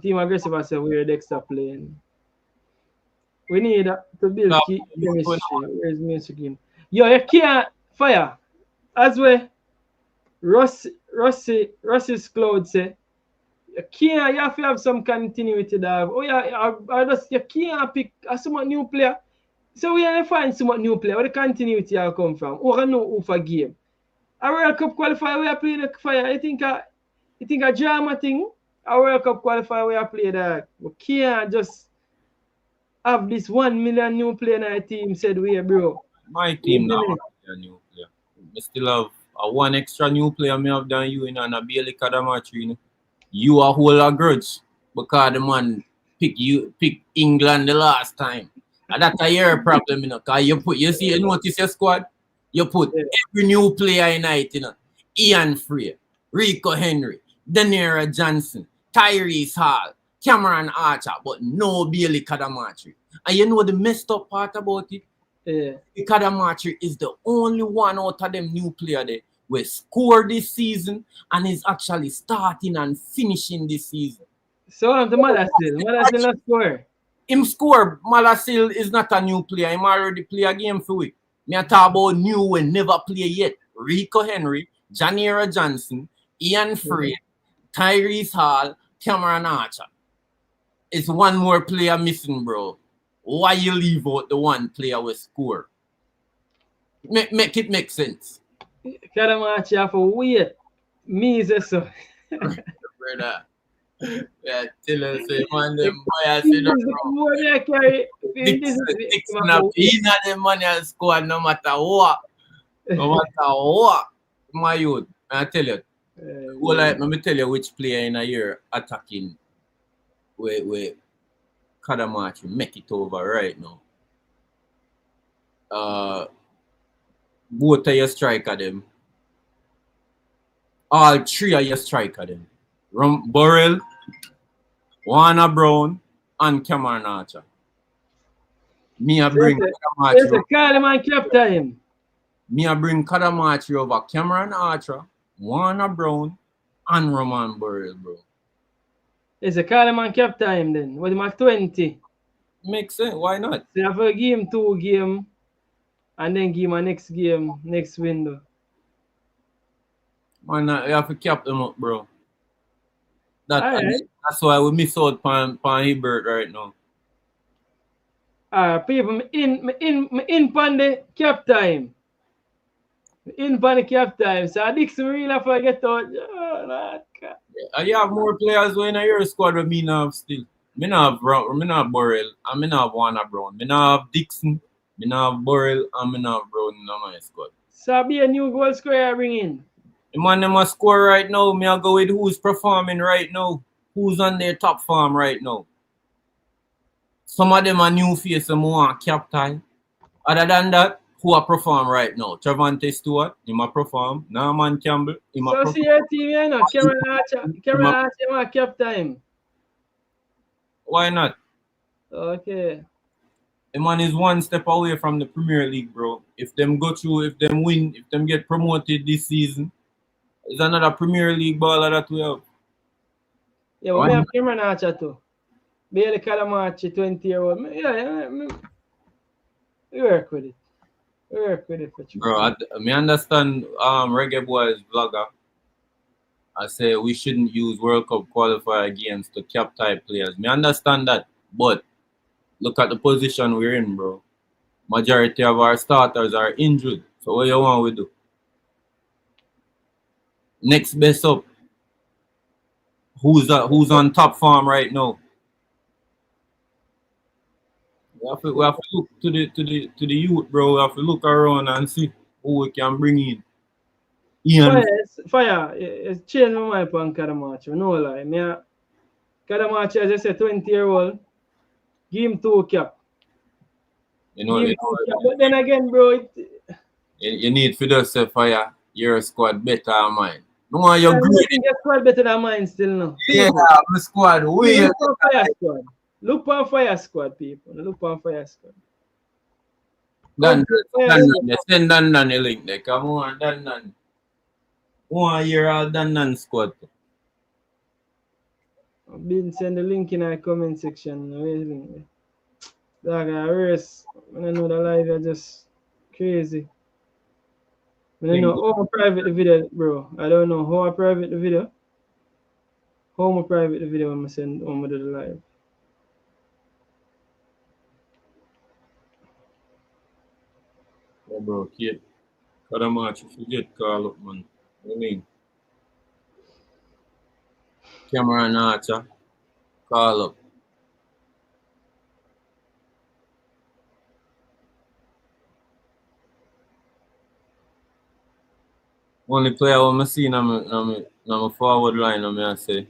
Team aggressive as a weird extra playing. We need to build key chemistry. Where's music game? Yo, you can't fire. As well, Ross's Cloud say, you have to have some continuity there. Oh yeah, you can't pick some new player. So we have to find some new player. Where the continuity will come from? Who know who for game? A World Cup qualifier we are playing the fire. You think a drama thing? A World Cup qualifier we are playing that. We can't just have this 1 million new player in our team said we, bro. My team now a new player. We still have a one extra new player me have than you in and a Bailey Kadamachi, you know. You a whole a grudge because the man pick England the last time. And that's a your problem, you know, because you notice your squad. You put every new player in it, you know. Ian Free, Rico Henry, Danira Johnson, Tyrese Hall, Cameron Archer, but no Bailey Kadamachi. And you know the messed up part about it? Kadamachi is the only one out of them new player there will score this season and is actually starting and finishing this season. So the Malasil not score. Him score. Malasil is not a new player. Him already play a game for week. Me a talk about new when never play yet. Rico Henry, Janira Johnson, Ian Free, Tyrese Hall, Cameron Archer. It's one more player missing, bro. Why you leave out the one player with score? Make it make sense. Kadamachi have to wait. Me is so. Brother. Yeah, tell us, man, them boys say the money and score no matter what. No matter what. My youth, I tell you. Well, let me tell you which player in a year attacking with Kadamachi make it over right now. Both of your striker them. All three of your striker them. Burrell, Warner Brown, and Cameron Archer. Me a bring Kadamachi. Me a bring Kadamachi over Cameron Archer, Warner Brown, and Roman Burrell, bro. It's a Kaleman captain then. With him at 20. Makes sense. Why not? So you have a game, 2 game, and then give him a next game, next window. Why not? You have to cap them up, bro. That's why we miss out on Hebert right now. People, in pan the cap time. In pan the cap time. So Dixon really have to get out. You have more players in your squad with me now still. Me not have Burrell and me not have Warner Brown. Me not have Dixon, me not have Burrell and me not have Brown in my squad. So be a new goal scorer bring in. The man them a score right now. Me I go with who's performing right now. Who's on their top form right now. Some of them are new face and more captain. Other than that, who are perform right now? Travante Stewart, he might perform. Norman Campbell, he might perform. So see your team, you know, Cameron Archer, captain. Why not? Okay. The man is one step away from the Premier League, bro. If them go through, if them win, if them get promoted this season, there's another Premier League baller that we have. Yeah, but we have Cameron Archer too. Bailey Kalamachi, 20-year-old. Yeah, we work with it. Work with it for you. Bro, me understand Reggae Boyz vlogger. I say we shouldn't use World Cup qualifier games to cap type players. Me understand that, but look at the position we're in, bro. Majority of our starters are injured. So what you want we do? Next best up. Who's on top form right now? We have to look to the youth, bro. We have to look around and see who we can bring in. Ian, Fire, it's changed my mind on Kadamacho. No lie. Kadamacho, as I said, 20-year-old, give him 2 cap. Give him 2 cap. But then again, bro, you need to just say Fire, your squad better than mine. No, you're I great. think your squad better than mine still now. Yeah, my squad. Look on Fire squad. Look on Fire squad, people. Look on Fire squad. Send Dan the link there. Come on, Dan. 1 year all Dan squad. I've been send the link in our comment section. Where's the link? Dog, I rest. When I know the live are just crazy. When I know how I private the video, bro. I don't know how I private the video. How I private the video when I send when I do the live. Yeah, bro, kid. Kadamacho, if you get call up, man. What do you mean? Camera and Archer, call up. Only player I see in my forward line, I say,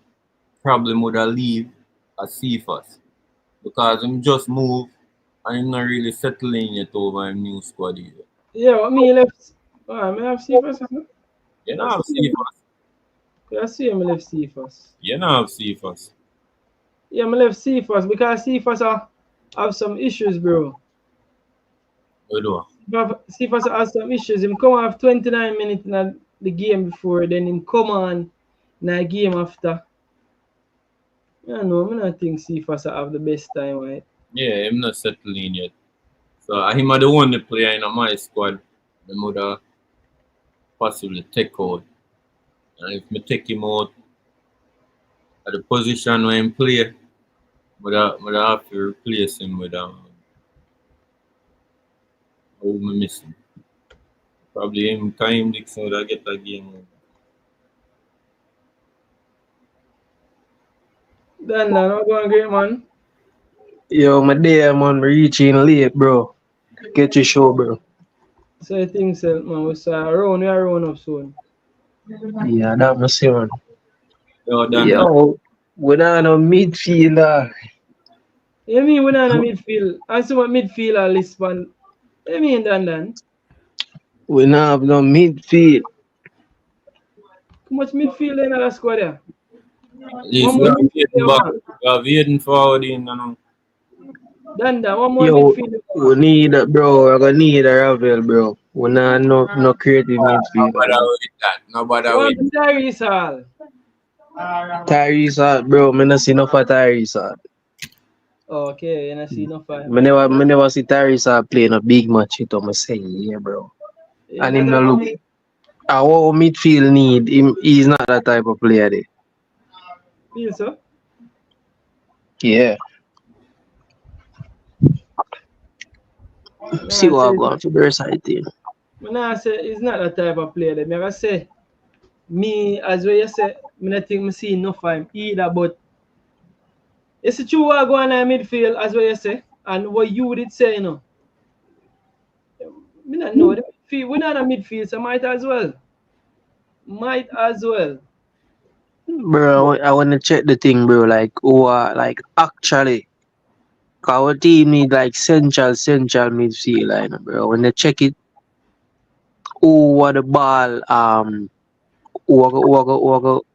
probably would have leave at Cephas. Because him just move and him not really settling yet over a new squad either. Yeah, what me left. I have Cephas. You don't have Cephas. I see him left Cephas. You don't have Cephas. Yeah, I left Cephas because Cephas have some issues, bro. What do? Cephas has some issues. Him come off 29 minutes in the game before, then him come on in the game after. I don't know, I don't think Cephas have the best time, right? Yeah, I'm not settling yet. So him are the only player in my squad that would have possibly take out. And if me take him out at the position where him play, would have to replace him with who me missing. Probably him Kaim Dixon would have get a game. Dan, I'm going great, man. Yo, my day, man, reaching late, bro. Get your show, bro. So I think so, man. We are around up soon. Yeah, that must see, man. Yo, Dan. Yo, we're not no midfielder. You mean we're not in the midfield? I see what midfielder list, man. You mean, Dan? We not have no midfield. How much midfield in the squad there? Yes, we have Aiden forward in. Dan, one more Yo, midfield. we need a, bro. We're gonna need a Ravel, bro. We not no creative midfield. No bother with that. Tyrese Hall. Tyrese Hall, bro. Me not see enough for Tyrese Hall. Okay, and I see enough for him. Me never see Tyrese Hall playing a big match. It me say, yeah, bro. Yeah, And him no look. Our midfield need him. He's not that type of player, there. Feel so? Yeah. See what I'm going to the side team. I say he's not that type of player. I say me as well. You say me not think me see enough of him either. But it's true what go on in midfield as well. You say and what you did say, you know. Me not know the midfield. We're not a midfield, so might as well. Bro, I want to check the thing, bro. Like, who are like actually. Our team need like central midfield line, bro. When they check it, who are the ball who go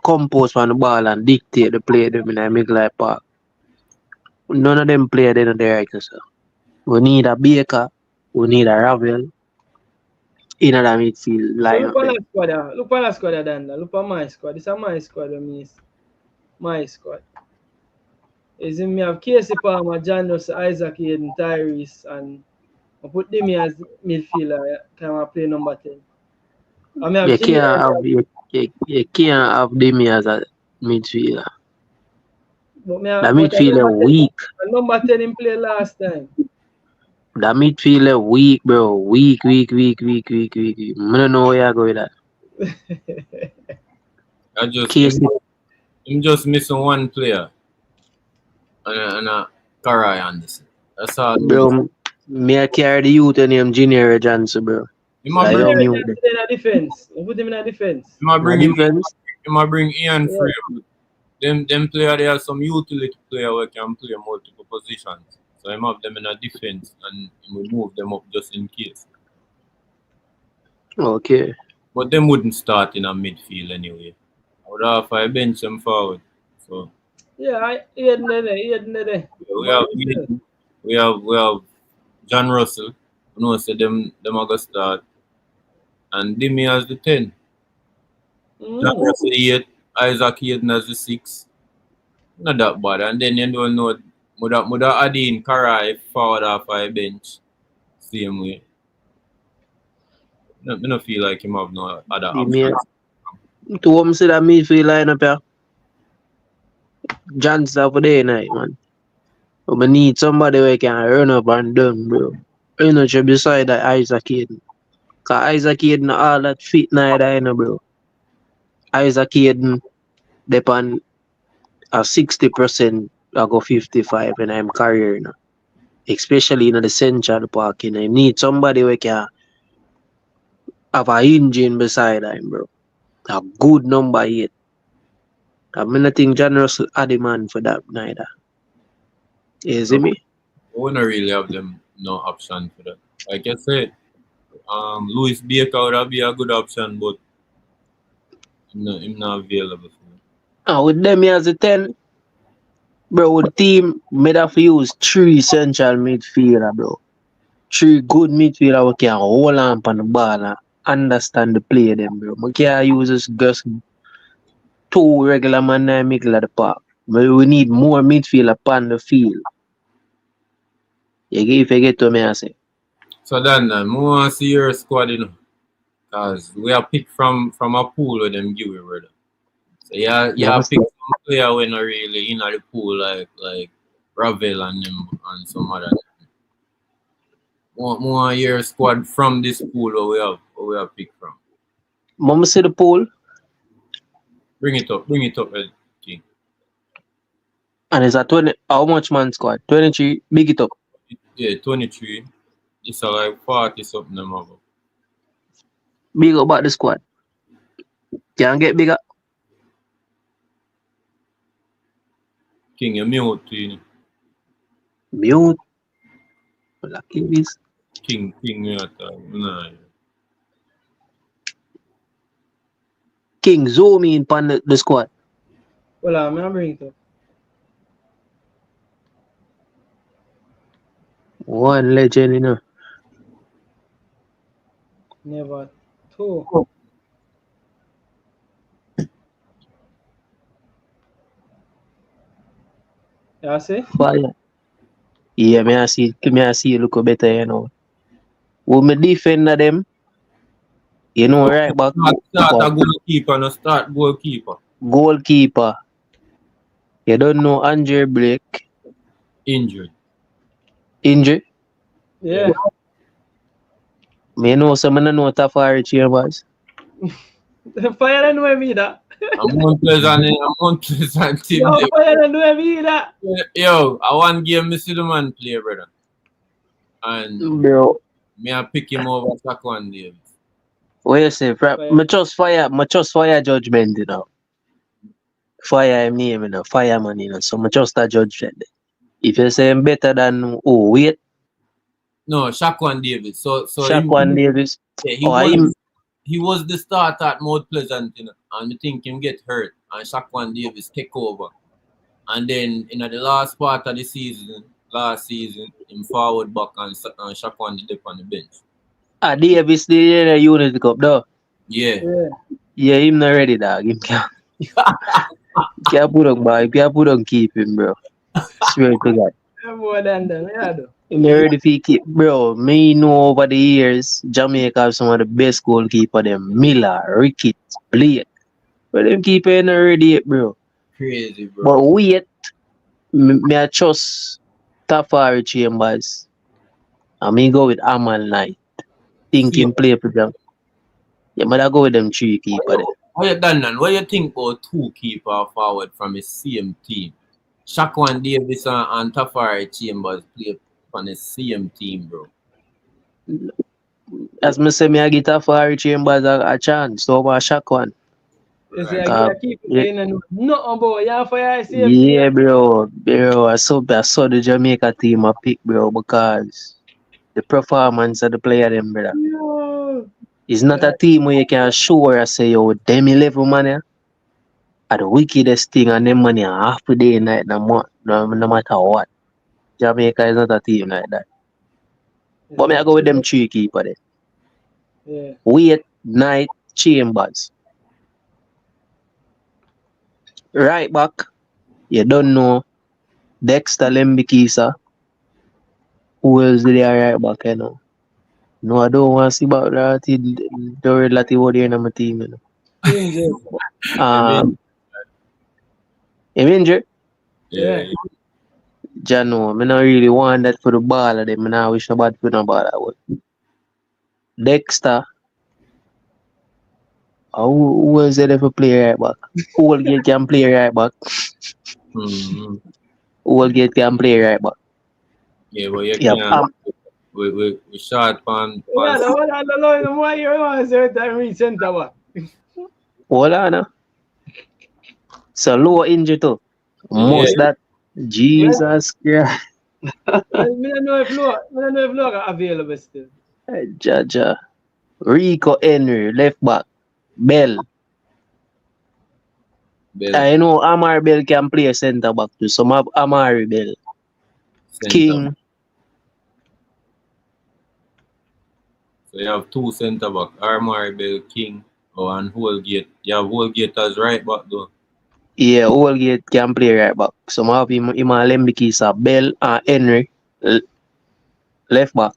compose on the ball and dictate the play them in the middle park. None of them play in the right, so. We need a Baker, we need a Ravel in the midfield line. So look at that squad, Dan. Look at my squad. This is my squad, my squad. Is in me have Casey Palmer, Janos, Isaac Hayden, Tyrese, and I put Demi as midfielder. Can I play number 10? I mean, You have Jimmy. can't have you can't have Demi as a midfielder. But The a midfielder weak. number 10 in play last time. The midfielder weak, bro. Weak. I don't know where you go with that. I'm just missing one player. And Karai Anderson. That's all. Bro, me I carry the youth and him Junior Johnson, bro. You might I bring don't Junior mute Johnson them. in a defense. You put him in a defense. You might bring The defense. You might bring Ian Free. Them player, they are some utility player who can play multiple positions. So I have them in a defense and we move them up just in case. Okay. But them wouldn't start in a midfield anyway. I would have I bench them forward. So Yeah, he hadn't there. we have John Russell. You know, say them are gonna start. And Demi as the 10. John Russell 8, Isaac Hayden as the 6. Not that bad. And then you don't know would add in Karai forward off a bench. Same way. I don't feel like him have no other options. To what me see that midfield lineup here? Johnson for day night, man. But we need somebody who can run up and down, bro. You know, should beside that Isaac Hayden. Cause Isaac Hayden all that fit neither, you know, bro. Isaac Hayden depend a 60% I go 55 and I'm career, you know. Especially in the central park, you know. You need somebody who can have a engine beside him, bro. A good number 8. I mean, I think John Russell had the man for that neither. You see me? I wouldn't really have them no option for that. Like I said, Louis Baker would be a good option, but him not available for me. With them as a 10, bro, with the team made have to use 3 central midfielder, bro. 3 good midfielder who can hold on the ball and understand the play them, bro. We can't use just 2 regular man in the middle of the park. But we need more midfield upon the field. You get to me, I say. So then, I want to see your squad, you know. Because we are picked from a pool with them give away, brother. So yeah, pick some player when not really in the pool like Ravel and them and some other. More your squad from this pool where we have picked from. Mama see the pool. Bring it up, King. And it's a 20. How much man squad? 23. Big it up. Yeah, 23. It's like 40 something them have. Big up about the squad. Can get bigger. King, you mute, you know. Mute. Lucky this. King, you at nah. King, zoom in upon the squad. Well, I'm going to bring it up. One legend, you know. Never 2. Yeah, see? Fire. Yeah, me I see you look better, you know. When me defend them, you know, right back. Start a goalkeeper, no start goalkeeper. Goalkeeper. You don't know Andre Blake. Injured. Yeah. Me know some man know Tafari Chambers. Fire and know me that. I'm unpleasant team. Yo, fire and know me that. Yo, I want game me see the man play, brother. And bro, me I pick him over Saquon Davis. What you say? Me trust fire judgment, you know. Fire him name, you know, fireman, you know. So me trust that judgment. If you say him better than wait. No, Saquon Davis. So Saquon Davis. Yeah, he was the starter at Mount Pleasant, you know, and I think him get hurt and Saquon Davis take over. And then in the last part of the season, him forward back and Saquon did on the bench. Davis did the Unity Cup though. Yeah, him not ready, dog. Him can't put on boy. Can't put on keep him, bro. Swear to God. more than that. Yeah, though. Me ready for keep, bro. Me know over the years, Jamaica have some of the best goalkeeper them. Miller, Ricketts, Blake. But them keeper ain't ready yet, bro. Crazy, But bro. wait, me I trust Tafari Chambers. And me go with Amal Knight. See, Thinking play for them. Yeah, but I go with them three keeper there. how you done, man? What you think about two keeper forward from the same team? Shaquan Davis and Tafari Chambers play on the same team, bro. As me say, me I get Tafari Chambers a chance over Shakwan. You say, Right. I keep saying nothing about you for your same team. Yeah, bro. I saw the Jamaica team I pick, bro, because the performance of the player them, brother. Yo. It's not a team where you can assure I say, yo, them 11 man here are the wickedest thing and them money are half a day night no matter what. Jamaica is not a team like that. But me I go with them three keeper there. Yeah. Wait, Night, Chambers. Right back, you don't know. Dexter Lembikisa. Who else did they right back, you know? No, I don't want to see about that. The relative out there in my team, you know. Injured. Him injured? Yeah. Jano, I don't really want that for the ball of them. I wish nobody for the ball that way. Dexter. Who else there for play right back? Goalkeeper can play right back. Mm-hmm. Goalkeeper can play right back. Yeah, but you Yep. can't. We short pan. Yeah, the one on the line, why you want to say that reach center back? Hold on now. So low injury too. Most that. Jesus Christ. I don't know if Loga are available still. Jaja. Rico Henry, left back. Bell. I know Amari Bell can play centre back too. Some have Amari Bell. King. So you have two centre back, Amari Bell, King, and Holgate. You have Holgate as right back though. Yeah, Holgate can play right back. Some have him and Lembikisa, Bell and Henry left back.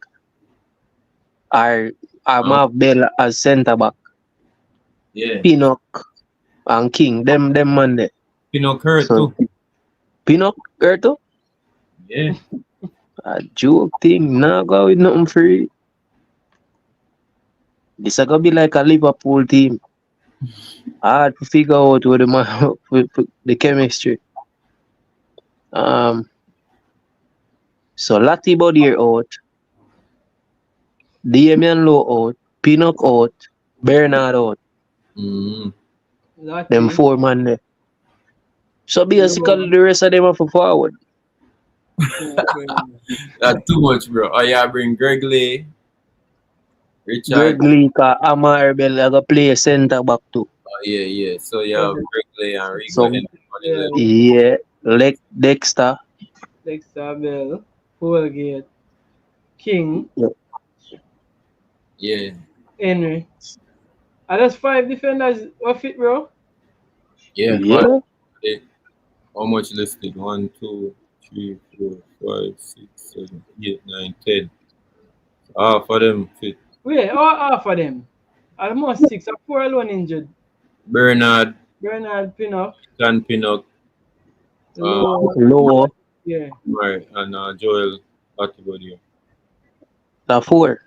Or have Bell as centre back. Yeah. Pinnock and King, them man there. Pinnock hurt too. Pinnock hurt too? Yeah. A joke thing, nah go with nothing free. This is gonna be like a Liverpool team. Hard to figure out with the chemistry. So Lati Body out, Damian Low out, Pinnock out, Bernard out. Them four man there. So basically the rest of them are for forward. That's too much, bro. Oh yeah, bring Greg Lee, Richard. Greg Lee, Amar Bell, I go play center back too. Oh yeah. So you have Greg Lee and Rico So, Henry. Yeah, Dexter. Dexter Bell, Holgate, King. Yeah. Henry. Are those 5 defenders what fit, bro? Yeah. How much listed? 1, 2, 3, 4, 5, 6, 7, 8, 9, 10. Half of them fit. Wait, half of them. Almost 6. 4 alone injured. Bernard Pinnock. Dan Pinnock. Low. Yeah. Right, and Joel Atibody. The 4.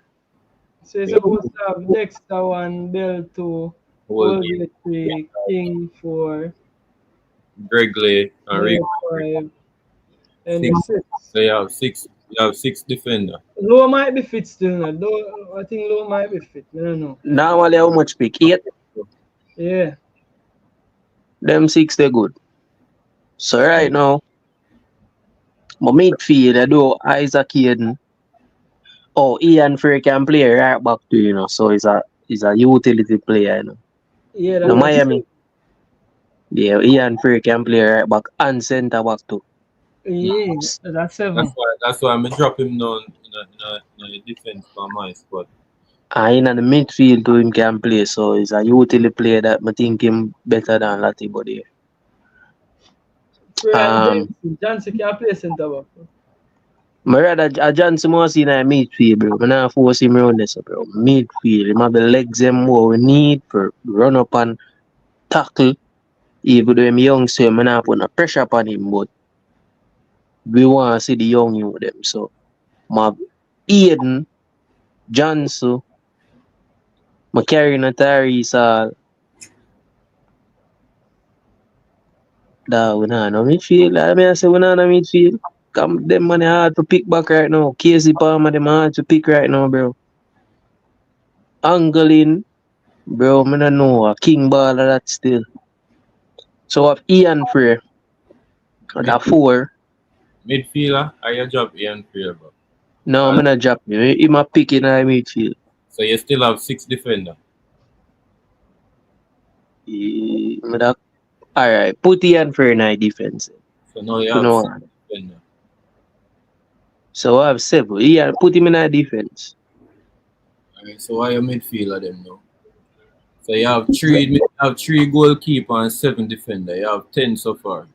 So you're supposed to have Dexter 1, Bell 2, Holgate 3, King 4, Greg Lee and Rico 5, and 6. So you have 6 defenders. Low might be fit still now. Though I think Low might be fit. I don't know. Normally how much pick? 8? Yeah. Them 6 they good. So right now, my midfield I do Isaac Hayden. Oh, Ian Frey can play right back too, you know. So he's a utility player, you know. Yeah, No Miami. Yeah, Ian Frey can play right back and centre back too. Yeah, that's 7. That's why I'm drop him down in a defense for my spot. And in the midfield too him can play, so he's a utility player that I think him better than Lati Body. Johnson can play centre back. I rather a Johnson must in a midfield, bro. I not force him around this, bro. Midfield. Him have the legs them more we need for run up and tackle. Even though him young, so I not put no pressure upon him, but we want to see the young you with them. So, my Aiden, Johnson, my carrying a Tyrese all. That we not no midfield. I mean, I say we not no midfield. Come, them money hard to pick back right now. Casey Palmer, them hard to pick right now, bro. Angling, bro, I don't know. A king ball of that still. So, I have Ian Frey. That 4. Midfielder, are you drop Ian Frey, bro? No, I'm gonna drop him. He might pick in a midfield. So you still have 6 defender. Alright, put Ian Frey in a defense. So now you You have know. 6 defender. So I have 7. Ian, put him in a defense. Alright, so why you midfielder them now? So you have 3 goalkeeper and 7 defender. You have 10 so far.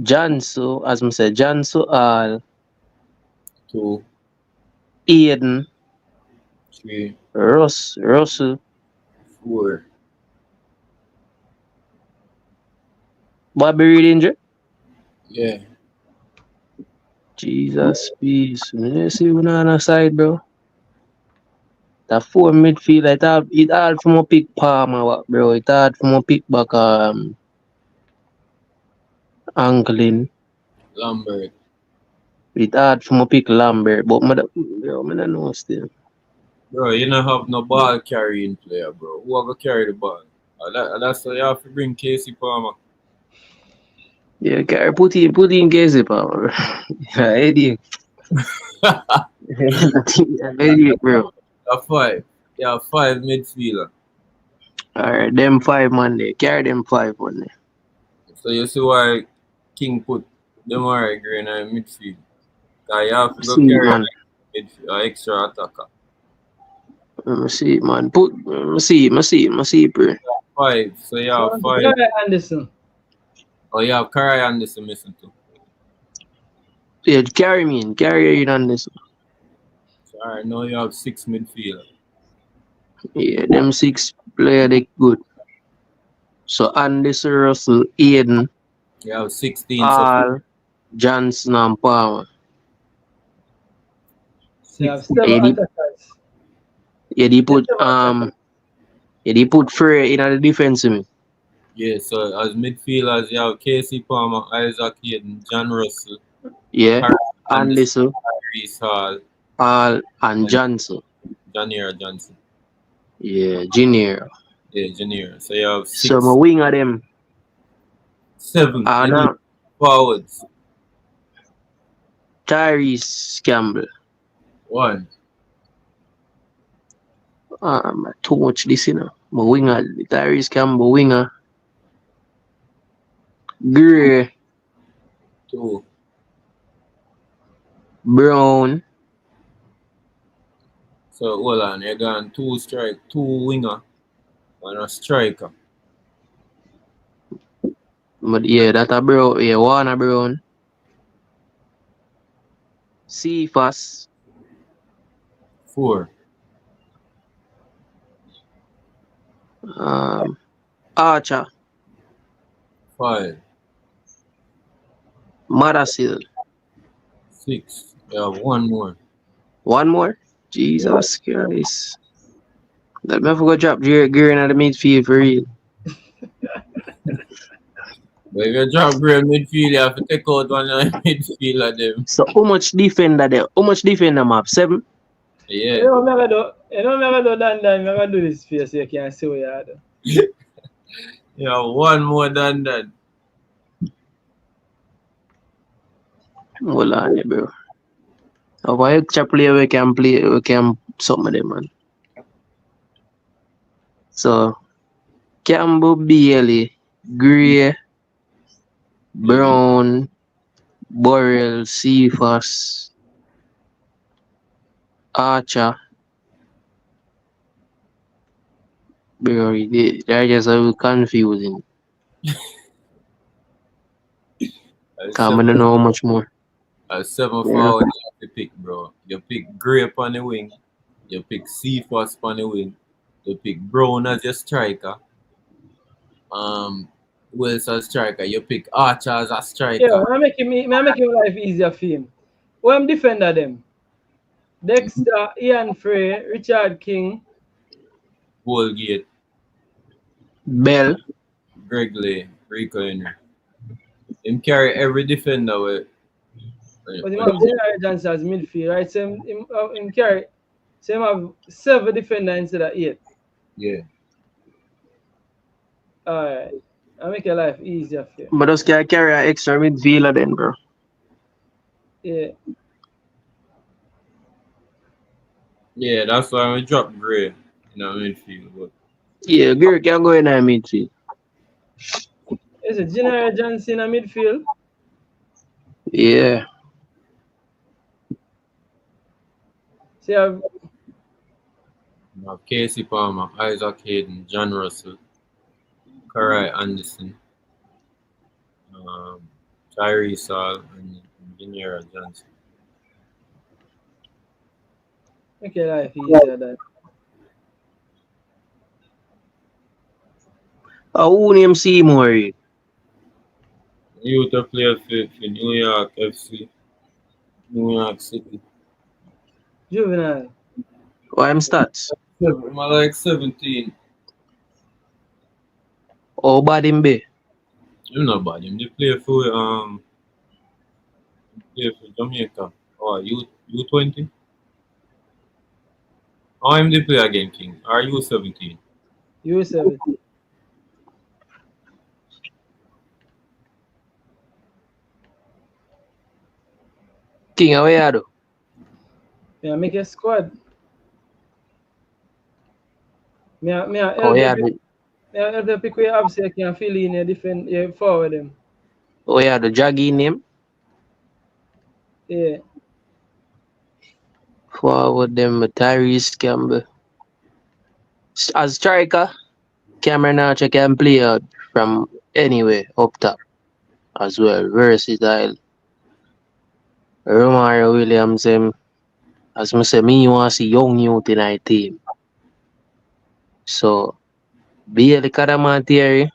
Janso, as I said, Janso All, 2, Aiden, 3, Russell, 4. Bobby Reed injured. Yeah. Jesus, peace. Let's see what on the side, bro. That 4 midfield, it hard for my pick Palmer, bro. It hard for my pick back Anglin. Lambert. It hard for my pick Lambert, but I don't know still. Bro, you don't have no ball carrying player, bro. Who are going to carry the ball? That's why you have to bring Casey Palmer. Yeah, put in Casey Palmer. Yeah, Eddie. Eddie, bro. You have 5. You have 5 midfielder. Alright, them 5 man there. Carry them 5 on there. So you see why King put Demar Green in midfield. Because you have to go carry man. midfield, an extra attacker. Let me see, man. Let me see, Pree. 5. So you have 5. Gary Anderson. Oh, you have Karai Anderson missing too. Yeah, carry in on this. So alright, now you have 6 midfielder. Yeah, them 6 player they good. So Anderson, Russell, Aiden, You have 16 All, Johnson and Palmer. So you have 7 Yeah, attackers. they put Frey in the defense with me. Yeah, so as midfielders, you have Casey Palmer, Isaac Hayden, John Russell, Yeah, Anderson, Reese Hall, All, and Johnson. Janier Johnson. Yeah, Junior. Yeah, Janier. So you have 6. So my wing of them. 7. Now, Forwards. Tyrese Campbell. 1. Too much this, you know. My winger, Tyrese Campbell, winger. Gray, 2. Brown. So hold on, you got 2 winger, and a striker. But yeah, that a Brown. Yeah, Warner Brown. Cephas. 4. Archer. 5. Madasil. 6. You have 1 more. One more? Jesus Christ. Let me go drop Jared Green at the midfield for real. But if you drop Green midfield, you have to take out one of the midfield of them. So how much defender there? How much defender map? 7? Yeah. You know, I'm going to do this for you so you can see what you are doing. You have 1 more than that. Hold on, bro. If I extra player we can some of them, man. So Campbell, Bailey, Gray, Brown, Burrell, Cephas, Archer. Bro, they're just a little confusing. Because I don't know how much more. At 7 forward, you have to pick, bro. You pick Grape on the wing. You pick Cephas on the wing. You pick Brown as your striker. Wills as striker. You pick Archer as a Yeah, striker. I make him life easier for him. Who am defender them? Dexter, Ian Frey, Richard King. Goalgate, Bell. Greg Lay, Rico Henry. Him carry every defender with. But him have General Johnson as midfield, right? So him carry. So him have 7 defender instead of 8. Yeah. Alright. I make your life easier for you. But us can carry an extra midfielder then, bro. Yeah. Yeah, that's why we drop Gray in the midfield. But Yeah, Gary can go in that midfield. Is it General Johnson in midfield? Yeah. So you have we have Casey Palmer, Isaac Hayden, John Russell, Karai Anderson, Tyree Saul, and Engineer Johnson. make your life easier than. Who name Seymour? Youth player for New York FC, New York City. Juvenile. What him stats? I'm like 17. How bad him be? You're not bad. Him they play for Jamaica. Or U20. Or him they play again, King. Or U17. U7. King, how you do? Yeah, make a squad. Me Oh yeah, the help the pick where you have so you can fill in your defend your forward them. Jaggy name. Yeah. Forward them Tyrese Campbell. As striker, Cameron Archer can play out from anywhere up top as well. Versatile. Romario Williams, as I say, me want to see young youth in our team. So, be the Kadamatieri,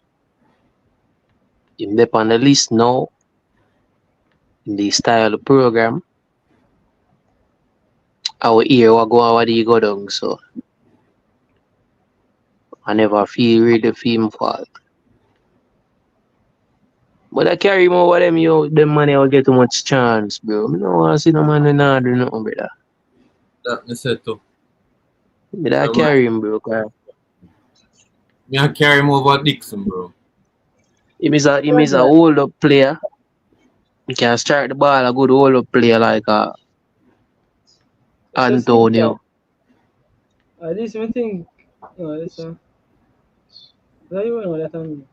him dey on the list now in the style of program. Our ear what he go down, so I never feel really feel him fault. But I carry him over them money will get too much chance, bro. I don't want to see no man not do nothing, brother. That me said too. But I carry him, bro. Me I carry him over Dixon, bro. Him is a hold up player. He can strike the ball a good hold up player like Antonio. This me think. No, this one. That you know that I'm.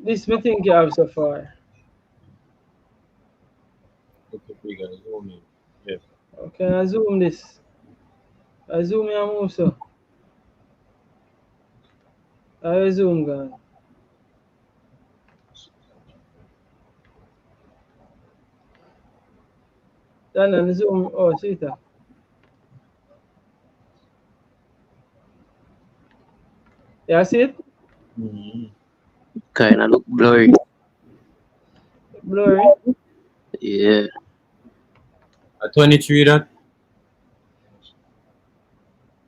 This me think you have so far. Okay, we gotta zoom in. Yeah. Okay, I zoom this. I zoom and move so. I zoom gone. Then I zoom. Oh, see that. Yeah, see it? Kinda look blurry. Blurry. Yeah. At 23 that?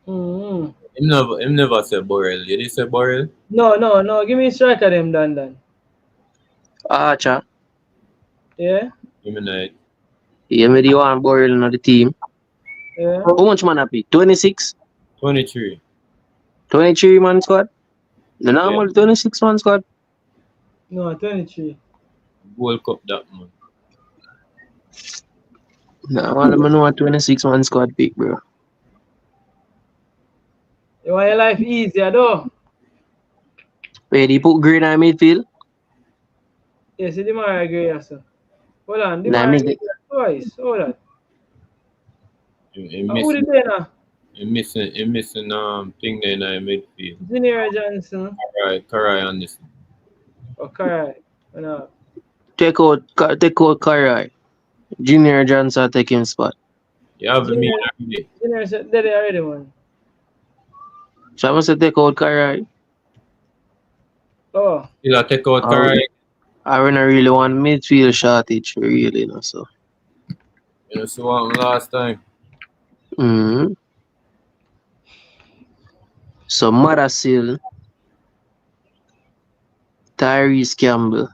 Mm-hmm. Him never say Borrell. You did say Borrell? No. Give me a strike of them, Dan. Archer. Yeah? Give me that. Yeah, me the one Borrell on the team. Yeah. How much man happy? 26? 23. 23 man squad? The normal 26 man squad? No, 23. World Cup that man. Nah, all of them know a 26 man squad pick, bro. You want your life easier, though? Wait, he put green on midfield? Yes, the Mara Gray, sir. Hold on, the Nah, Mara miss Gray it. twice. Hold on. He Who did they now? missing thing there in the midfield. Junior Johnson. Karai Anderson. Okay. No. Take out Karai. Junior Johnson take him spot. You have the mean Junior, already. Junior said that they already man. So I must say take out Karai. Oh, Still take out I, Karai. I don't really want midfield shortage, really, you know, so. You know, see what last time. Mm-hmm. So Madasil, Tyrese Campbell.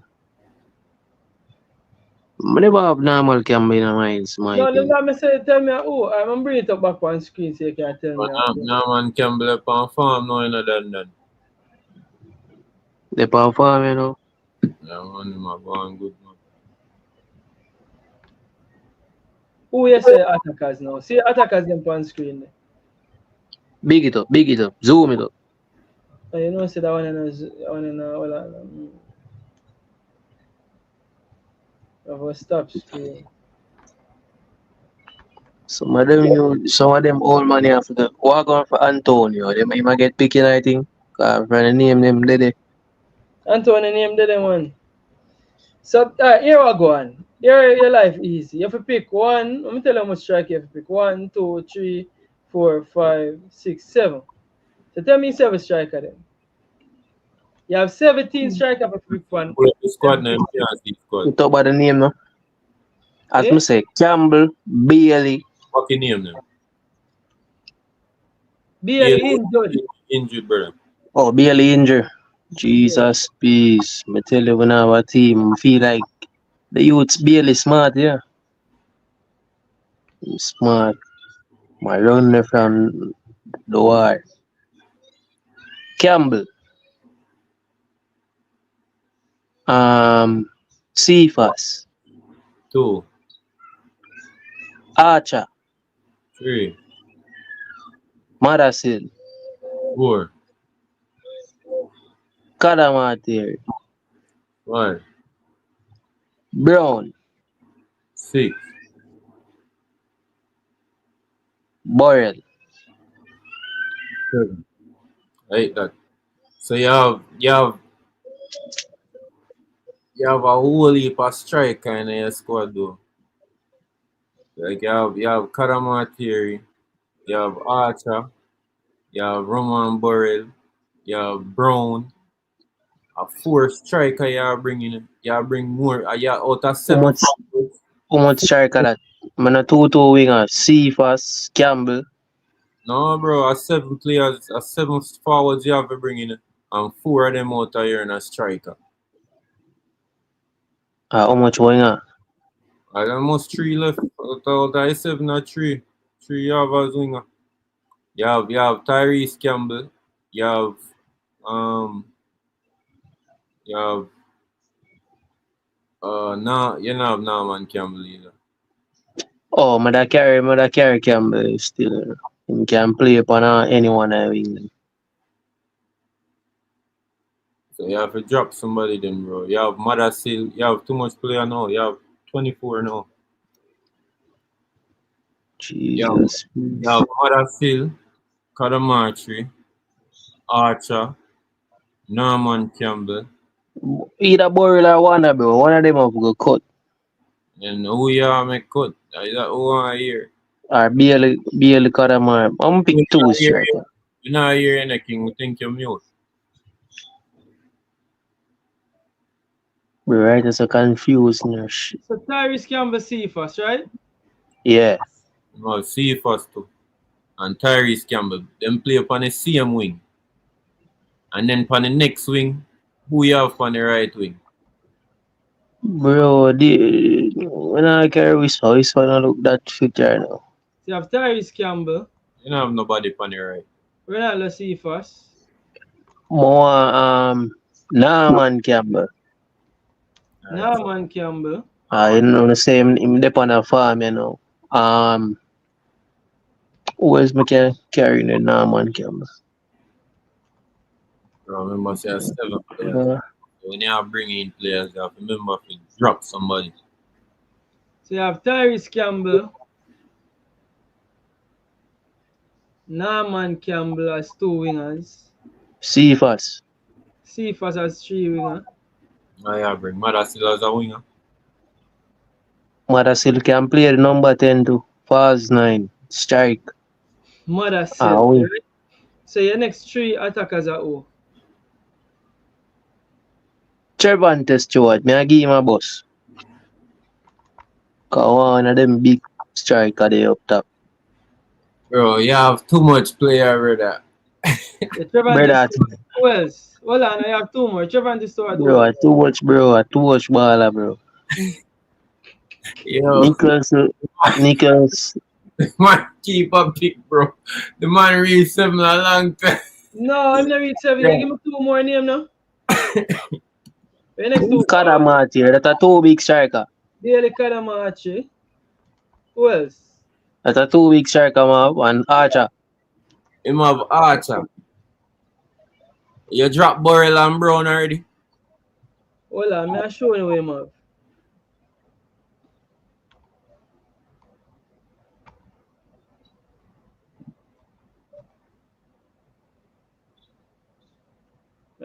I never have normal Campbell in my mind, my no, opinion. let me say, tell me who. I'm bring it up back on screen so you can tell But me out there. now man Campbell up on farm now, you know that. They perform, you know. Yeah, man, him a going good, man. Who you say attackers now? See attackers them on screen there. Big it up, zoom it up. Oh, you know, say that one in a well, of a stop screen. Some of them old money after the walk on for Antonio. They might get picking, I think. From the name them there. Anthony name them one. So here we go on. Here your life easy. You have to pick one. Let me tell you how much strike you have to pick. 1, 2, 3, 4, 5, 6, 7. So tell me 7 striker then. You have 17 striker for pick one. Pull up the squad name, 17. PNC squad. You talk about the name now. As Eh? me say, Campbell, Bailey. Fucking name them. Barely injured. Injured, brother. Oh, Bailey injured. Yeah. Jesus, peace. Me tell you, when our team feel like the youth's Bailey smart, yeah. He's smart. My runner from the war. Campbell. Cephas. 2, Archer. 3, Madasil. 4, Kadamateri. 5, Brown. 6, Burrell. 7. I hate that. So you have a whole heap of striker in your squad though. Like you have Karamatiri, you have Archer, you have Roman Burrell, you have Brown, a 4 striker you bringing. You bring more. You out of How 7 much, forwards. how much striker that? Man, a 2-2 winger. Cephas. Campbell. No, bro, a 7 players, a 7 forwards you have to bring in, and 4 of them out of here in a striker. How much winger? I almost 3 left. Out of 7 or 3. 3 you have as winger. You have Tyrese Campbell. You have you have no, you don't have Norman Campbell either. Oh, Mother carry Campbell still. He can play upon anyone in England. So you have to drop somebody then, bro. You have Madasil. You have too much player now. You have 24 now. Jesus. You have Madasil, Kadamarchi, Archer, Norman Campbell, Either Burrell or Warner, bro. One of them have to go cut. and who you have make cut? Is that who are here? Or Bailey Kadamar. I'm gonna pick 2 striker. You're not here anything. We think you're mute. Bro, right? It's a confusing shit. So Tyrese Campbell Cephas, right? Yeah. No, see first too. And Tyrese Campbell. Them play upon the same wing. And then upon the next wing, who you have on the right wing? Bro, when I carry this house, when I look that fit right now. So you have Tyrese Campbell, You don't have nobody on the right. Ronaldo Cephas, More Norman Campbell. Alright, so Norman Campbell. You know the same him dep on a farm, you know. Who else me can carry the Norman Campbell? remember say 7 players. Uh, When you have bring in players, you have to remember to drop somebody. So you have Tyrese Campbell, Norman Campbell as 2 wingers, Cephas. Cephas as 3 winger. Now you have bring Madasil as a winger. Madasil can play the number 10 too. Falls 9. Strike. Mother Ah, Silk, we. right? So your next three attackers are who? Cervantes Stewart. Me I give him a bus. Cause one of them big striker they up top. Bro, you have too much player, brother. The Trevor Brother, who else? Hold on, I have two more. Trevor Stewart who bro, else? too much bro, too much baller bro. Yo, Nichols, man, keep up pick, bro. The man reached 7 a long time. No, I'm not read 7. You give me two more name now. The next two. Kadamati, that's a too big striker. Daily Kadamachi. Who else? That's a too big striker, man. And Archer. Him have Archer. You drop Burrell and Brown already? Hold on, I'm showing you him have.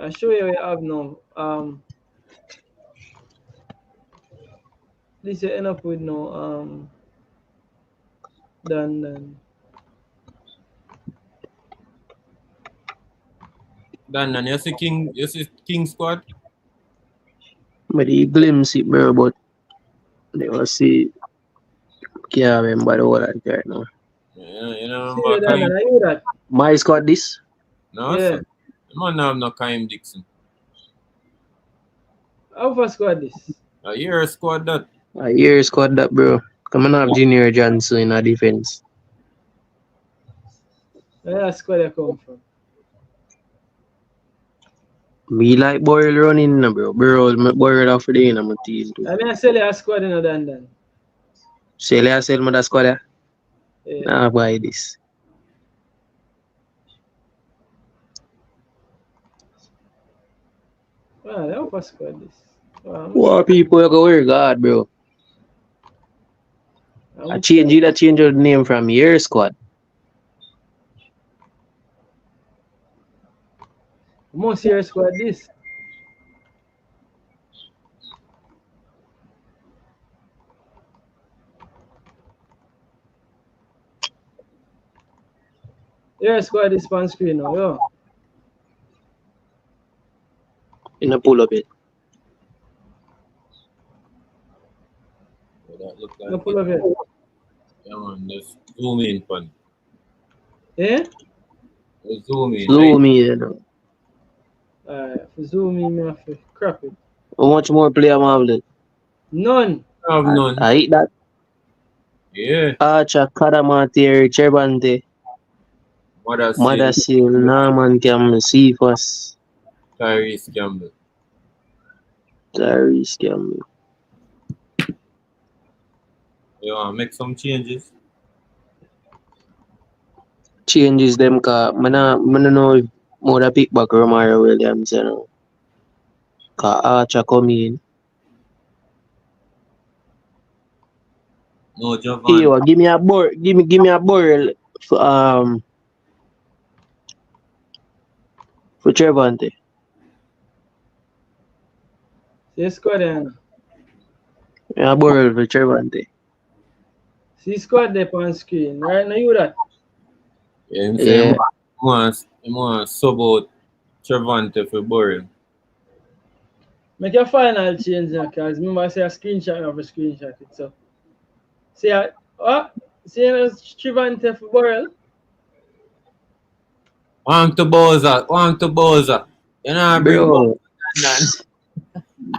I'll show you what you have now. This you end up with no Dan. Dan, you see King squad? But he glimpse it, bro, but they will see. Can't remember the whole of it right now. Yeah, you know, See you Dan, I hear that. My squad this? No, Yeah. sir. The man have no Kaim Dixon. How far squad this? A year squad that. A year squad that, bro. Come on, have Junior Johnson in a defense. Where that squad you come from? Me like Boyle running, no, bro. Boyle off the in my team too. I mean, I sell you a squad in a Dan. Sell my that squad, yeah? Yeah. Nah, buy this. Wow, how far squad this? Wow, What people you go work hard, bro? I change the name from year squad. Most year squad this. Year squad is on screen now, yo. In a pull up it. So that look No like pull up here. yeah, man, just zoom in, fun. Eh? Just zoom in. Slow Right? me, you know. Alright, for zoom in, me have to crap it. How much more player I have left? None. Have none. I hit that. Yeah. Archer, Kadamati, Cherbante, Madasil, Norman Campbell, Cephas, Tyrese Campbell. Tyrese Campbell. You want to make some changes? Changes them cause I don't know if more pick back Romario Williams, you know. Cause Archer come in. No, Jovan. Hey, give me a board. Give me a board for Trevante. See squad there. A board for Trevante. See squad there on screen. Right now you that. Yeah, him say him want sub out Trevante for Burrell. Make your final change now, cause remember I say a screenshot, you have a screenshot it. So see see Trevante for Burrell. Want to Bowser. You know, bring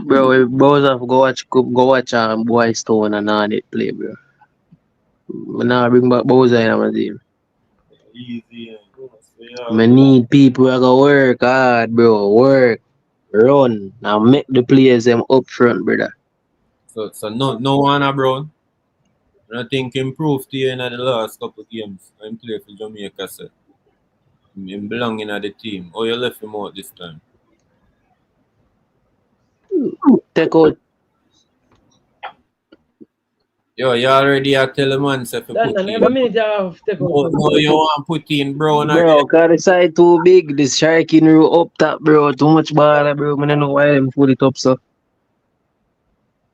Bro, if Bowser go watch Boy Stone and all that play, bro. I now bring back Bowser in my team. Easy. I need people who go work hard, bro. Work, run, now make the players them up front, brother. So no one Brown. I think improved here in the last couple of games. I'm playing for Jamaica, so him belong in the team. Oh, you left him out this time. Take out. Yo, you already are telling man say for That put never in. means you have to take out. No, you want put in Brown Bro, cause the side too big, the striking row up top, bro. Too much ball, bro. I don't know why them put it up, so.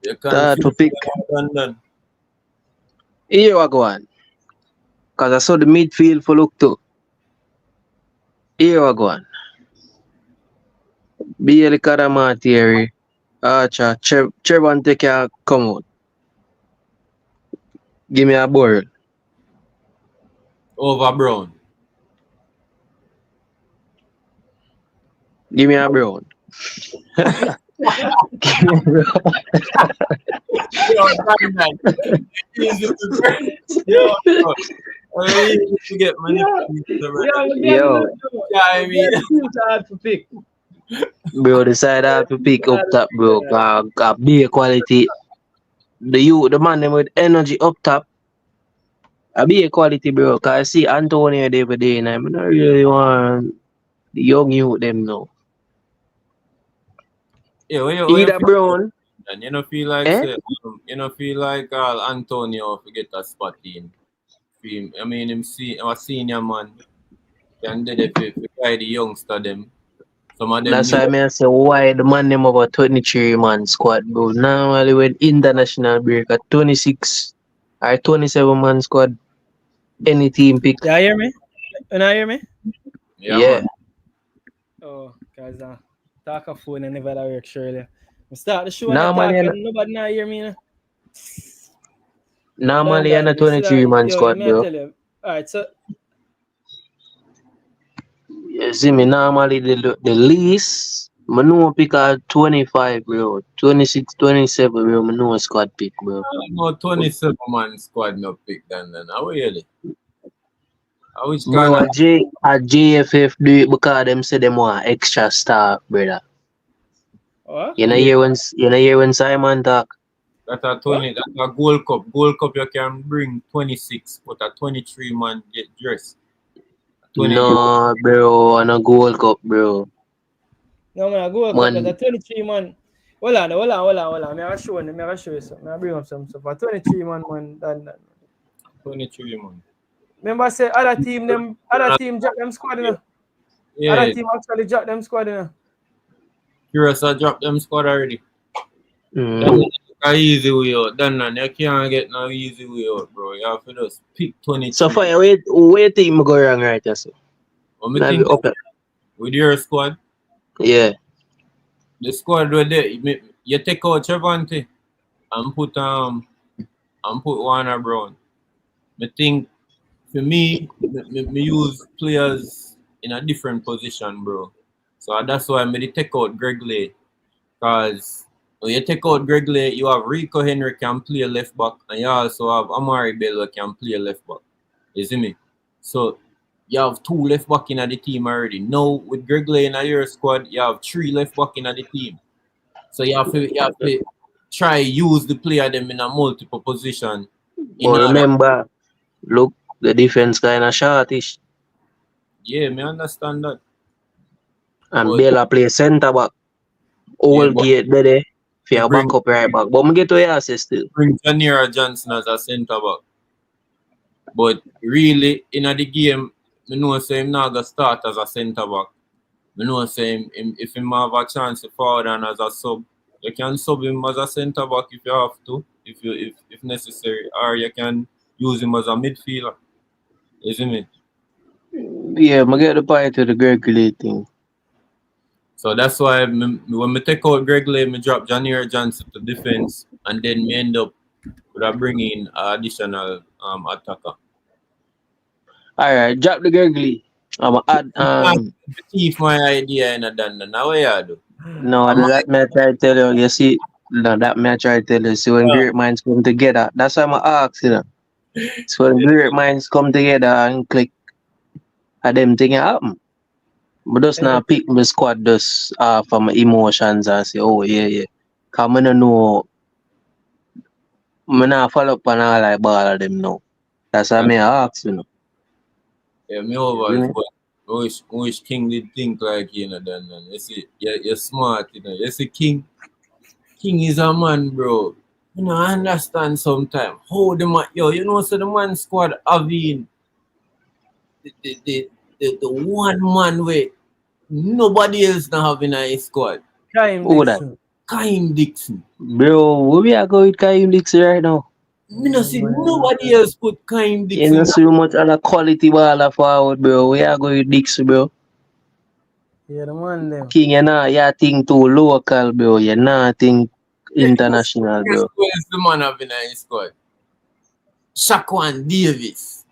You can't To pick. London. Here we go on. Because I saw the midfield for look too. Here we go on. Biel Kadamatieri. Archer. Trevante can come out. Give me a ball. Over Brown. Give me a brown. Give me a brown. Yo, man. Easy to Yo, I need to get money. Yo, Yeah, I mean. It's hard to pick. bro, decide how to pick up top, bro. Be a quality. The man them with energy up top. I be a quality, bro. Cause I see Antonio the other day, and I'm not really want the young youth them now. Yeah, where Either you Brown, and you know feel like eh? say, you know feel like Antonio to get a spot in. Him. I mean him see a senior man. Can do the for guide the youngster them. Some of them That's new. why I say why the man them over 23 man squad, bro. Normally when international break at 26 or 27 man squad, any team pick. Yeah, hear me? Can I hear me? Yeah, Yeah. man. Oh, because talk a phone and never that work surely. I start the show and I Normally, talk and and nobody now hear me. You know? normally in a This is 23 man yo, squad, me I bro. tell you. Alright, so You see me normally the least, I know pick at 25, bro. 26, 27, bro. I know squad pick, bro. No 27 man squad no pick then. How really? I which Bro, kind of a JFF do it because them say them want extra staff, brother. what? You know hear when Simon talk? that a 20 that a Gold Cup. Gold Cup you can bring 26, but a 23 man get dressed. 20 No, bro, on a Gold Cup, bro. No man, I go up Man, because a 23 man. Hold on. Me I show you something. I bring up some stuff. A 23 man done. 23 man. Remember say other team drop them squad, you know. Other Yeah, team actually drop them squad, you know. Curious I dropped them squad already. mm, That's a easy way out. Then you can't get no easy way out, bro. You have to just pick so 23. for you, where team go wrong right now, so? What me Now think be up. with your squad, Yeah. the squad where they you take out Trevante and put Warner Brown. I think for me use players in a different position, bro. So that's why I take out Greg Lay. Because when you take out Greg Lay, you have Rico Henry can play left back, and you also have Amari Bello can play left back. You see me? So you have 2 left back in the team already. Now with Greg Lay in your squad, you have 3 left back in the team. So you have to try use the player them in a multiple position. But remember, look, the defense kind of shortish. Yeah, me understand that. And But Bella play centre back. yeah, All but gate there for to your bring backup right back. But me get to your still. Janira Johnson as a centre back. But really, in the game, I know say him not gonna start as a centre back. I know say him if him have a chance to forward and as a sub, you can sub him as a centre back if you have to, if necessary, or you can use him as a midfielder. You see me? Yeah, I get the point to the Greg Lee thing. So that's why when I take out Greg Lay, I drop Janira Johnson to defense, and then me end up with a bring in additional attacker. Alright, drop the Greg Lee. I'm add Thief my idea in a done. Now what you do? no, that me I try to tell you, you see, no, that me I try to tell you. See when great minds come together. That's why I'm ask, you know. So when great minds come together and click, and them thing happen. But just now pick my squad just for my emotions and say, oh yeah. Cause I don't know, I not follow up on all like ball of them now. That's why me I ask, you know. Yeah, me You over see is me? but I wish King did think like you know then. You see, you're smart, you know. You see King is a man, bro. You know, I understand sometimes. How the man you know so the man squad having the one man way nobody else not having a squad. Time Who that? Dixon. Kaim Dixon. Bro, where we are going with Kaim Dixon right now? Me not see nobody else put Kaim You Dixon. know so much other quality baller forward, bro. We are going with Dix, bro. Yeah, the man them. King, you think too local, bro. You not think international, Yes, bro. who is the man have in his squad? Shaquan Davis.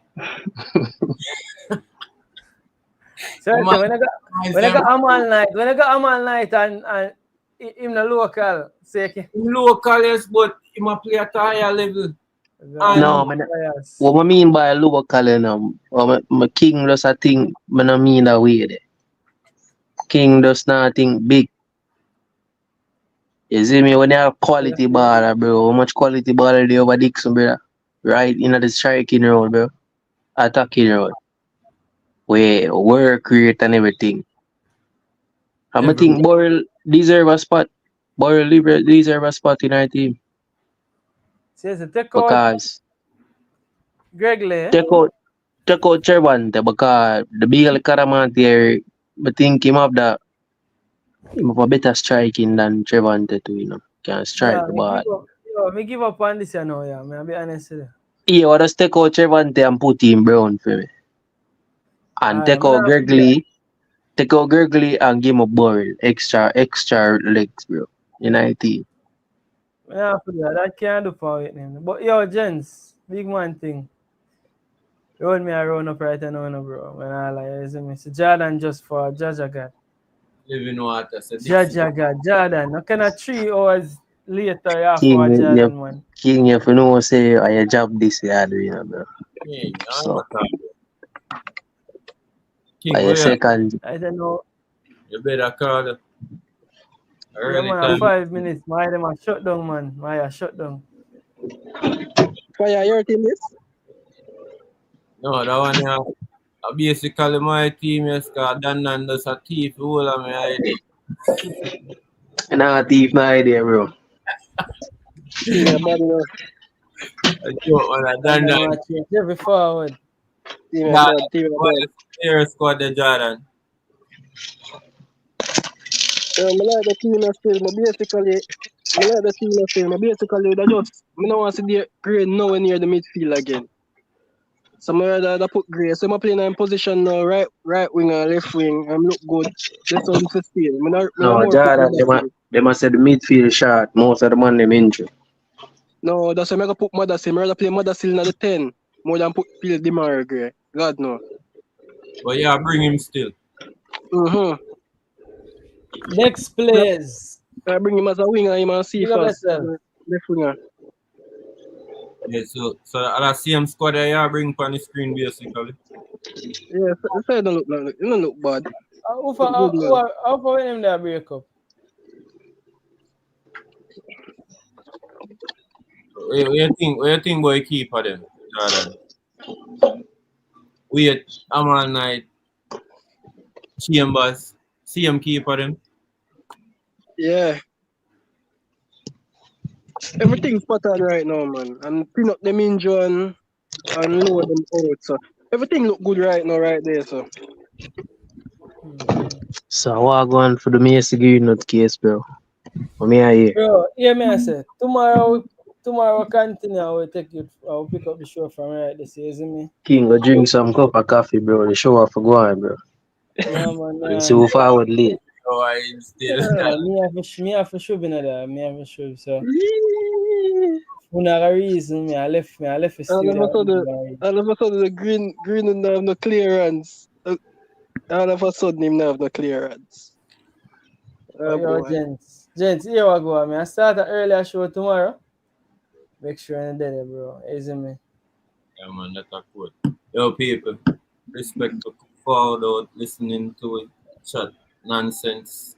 So when I got Amal night and him the local, say Local, yes, but he might play at a higher level. No, man. What I mean by local, you know, my King does a thing, I don't mean that way there. King does not think big. You see me, when you have quality baller, bro, how much quality baller they over Dixon, brother? Right in the striking road, bro. Attacking road. Where work rate and everything. I think Burrell deserve a spot. Burrell deserve a spot in our team. Says take out Because Gregley. take out Trevante because the big Caraman here, I think him have a better striking than Trevante too, you know. Can strike the ball. Me give up on this, you know, yeah. I'll be honest with you. Yeah, what just take out Trevante and put him Brown for me. And take out Gregley and give him a Burrell. Extra legs, bro. In our team. Yeah, that can't do for it. But yo, gents, big man thing. Roll me around up right now, bro. When I like, me. So Jordan just for Jaja God. Living water. Jaja God, Jordan. Now kind of 3 hours later, you King, for Jordan, man. King, if you know, say, I job this year, you know, bro. King, So, King, second. I don't know. You better call it. Yeah, man, 5 minutes. My them a shut down, man. My shut down. Fire your team is? No, that one, yeah. Basically, my team is called Dan does a thief. All of my ID. And I thief my idea, bro. Yeah, bad enough. I joke, man. I Dan. Every forward. Team bad. Here squad the Jordan. I like the team still, but basically, they just, I don't want to see the grade nowhere near the midfield again. So I rather put Gray. So I'm playing in position now, right wing and left wing, and look good. That's all for steel. No, Jordan, they must say the midfield shot. Most of the man them injured. No, that's why I'm going to put Madasil. I'm rather play Madasil in the 10 more than put Phil Demar Gray. God, no. But yeah, bring him still. Next players. I bring him as a winger, him and see first. Left winger. Yeah, so the same squad that you bring on the screen basically. Yeah, the side don't look bad. How far him that break up? What you think boy keeper them, Jordan? Wait, I'm all night. Chambers. CM keeper them. Yeah. Everything's spot on right now, man. And clean up them injury and lower them out. So everything look good right now, right there. So what going for the Messi Greenwood case, bro? What me I hear? Bro, hear me I say. Tomorrow continue. I will pick up the show from right this, isn't me? King, go drink some cup of coffee, bro. The show off for going, bro. Yeah, man. So forward late. Oh, I still. Me have to show there. Me have to show. So for no reason, I left the studio. All of a sudden the green don't have no clearance. All of a sudden him don't have no clearance. Yo, gents, here we go. I start an earlier show tomorrow. Make sure you're there, bro. Isn't me? Yeah, man, that's a good. Yo, people, respect to forward out listening to it. Chat nonsense.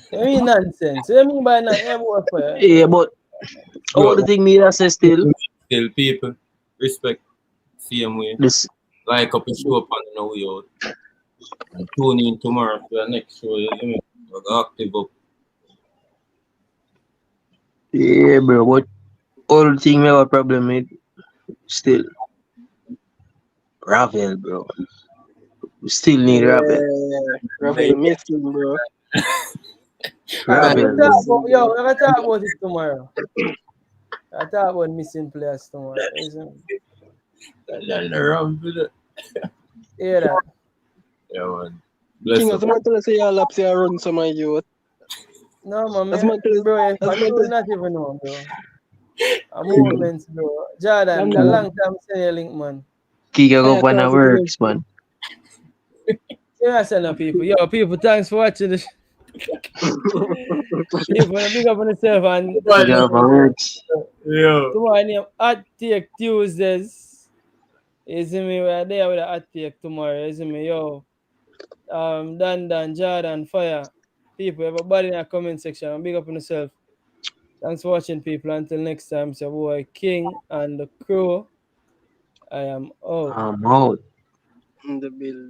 What mean nonsense? What do you mean by nonsense? Yeah, but all the thing me that say still. Still, people, respect. Same way. This. Like up and show up on the way out. And tune in tomorrow for the next show. You know, we're active up. Yeah, bro, but all the thing we have a problem with still Ravel, bro. We still need Ravel. Ravel missing, bro. Ravel. Yo, we're gonna talk about it tomorrow. I talk about missing players tomorrow. Isn't That's the wrong video. hear that? Yeah, man. Bless King, up. as man tell us say y'all up say I run some of youth. No man, As man tell us, bro, as I man do tell not even know, bro. A movements, bro. Jordan, a long time say link, man. Kick up I on the cause works, man. See I say no people. Yo, people, thanks for watching this. People, big up on yourself and Kick up on works. Yo. tomorrow name Hot Take Tuesdays. You see me? We are there with a hot take tomorrow. You see me? Yo. Dan, Jordan, Fire. People, everybody in the comment section. And big up on yourself. Thanks for watching, people. Until next time, it's your boy King and the crew. I am out. I'm out. in the building.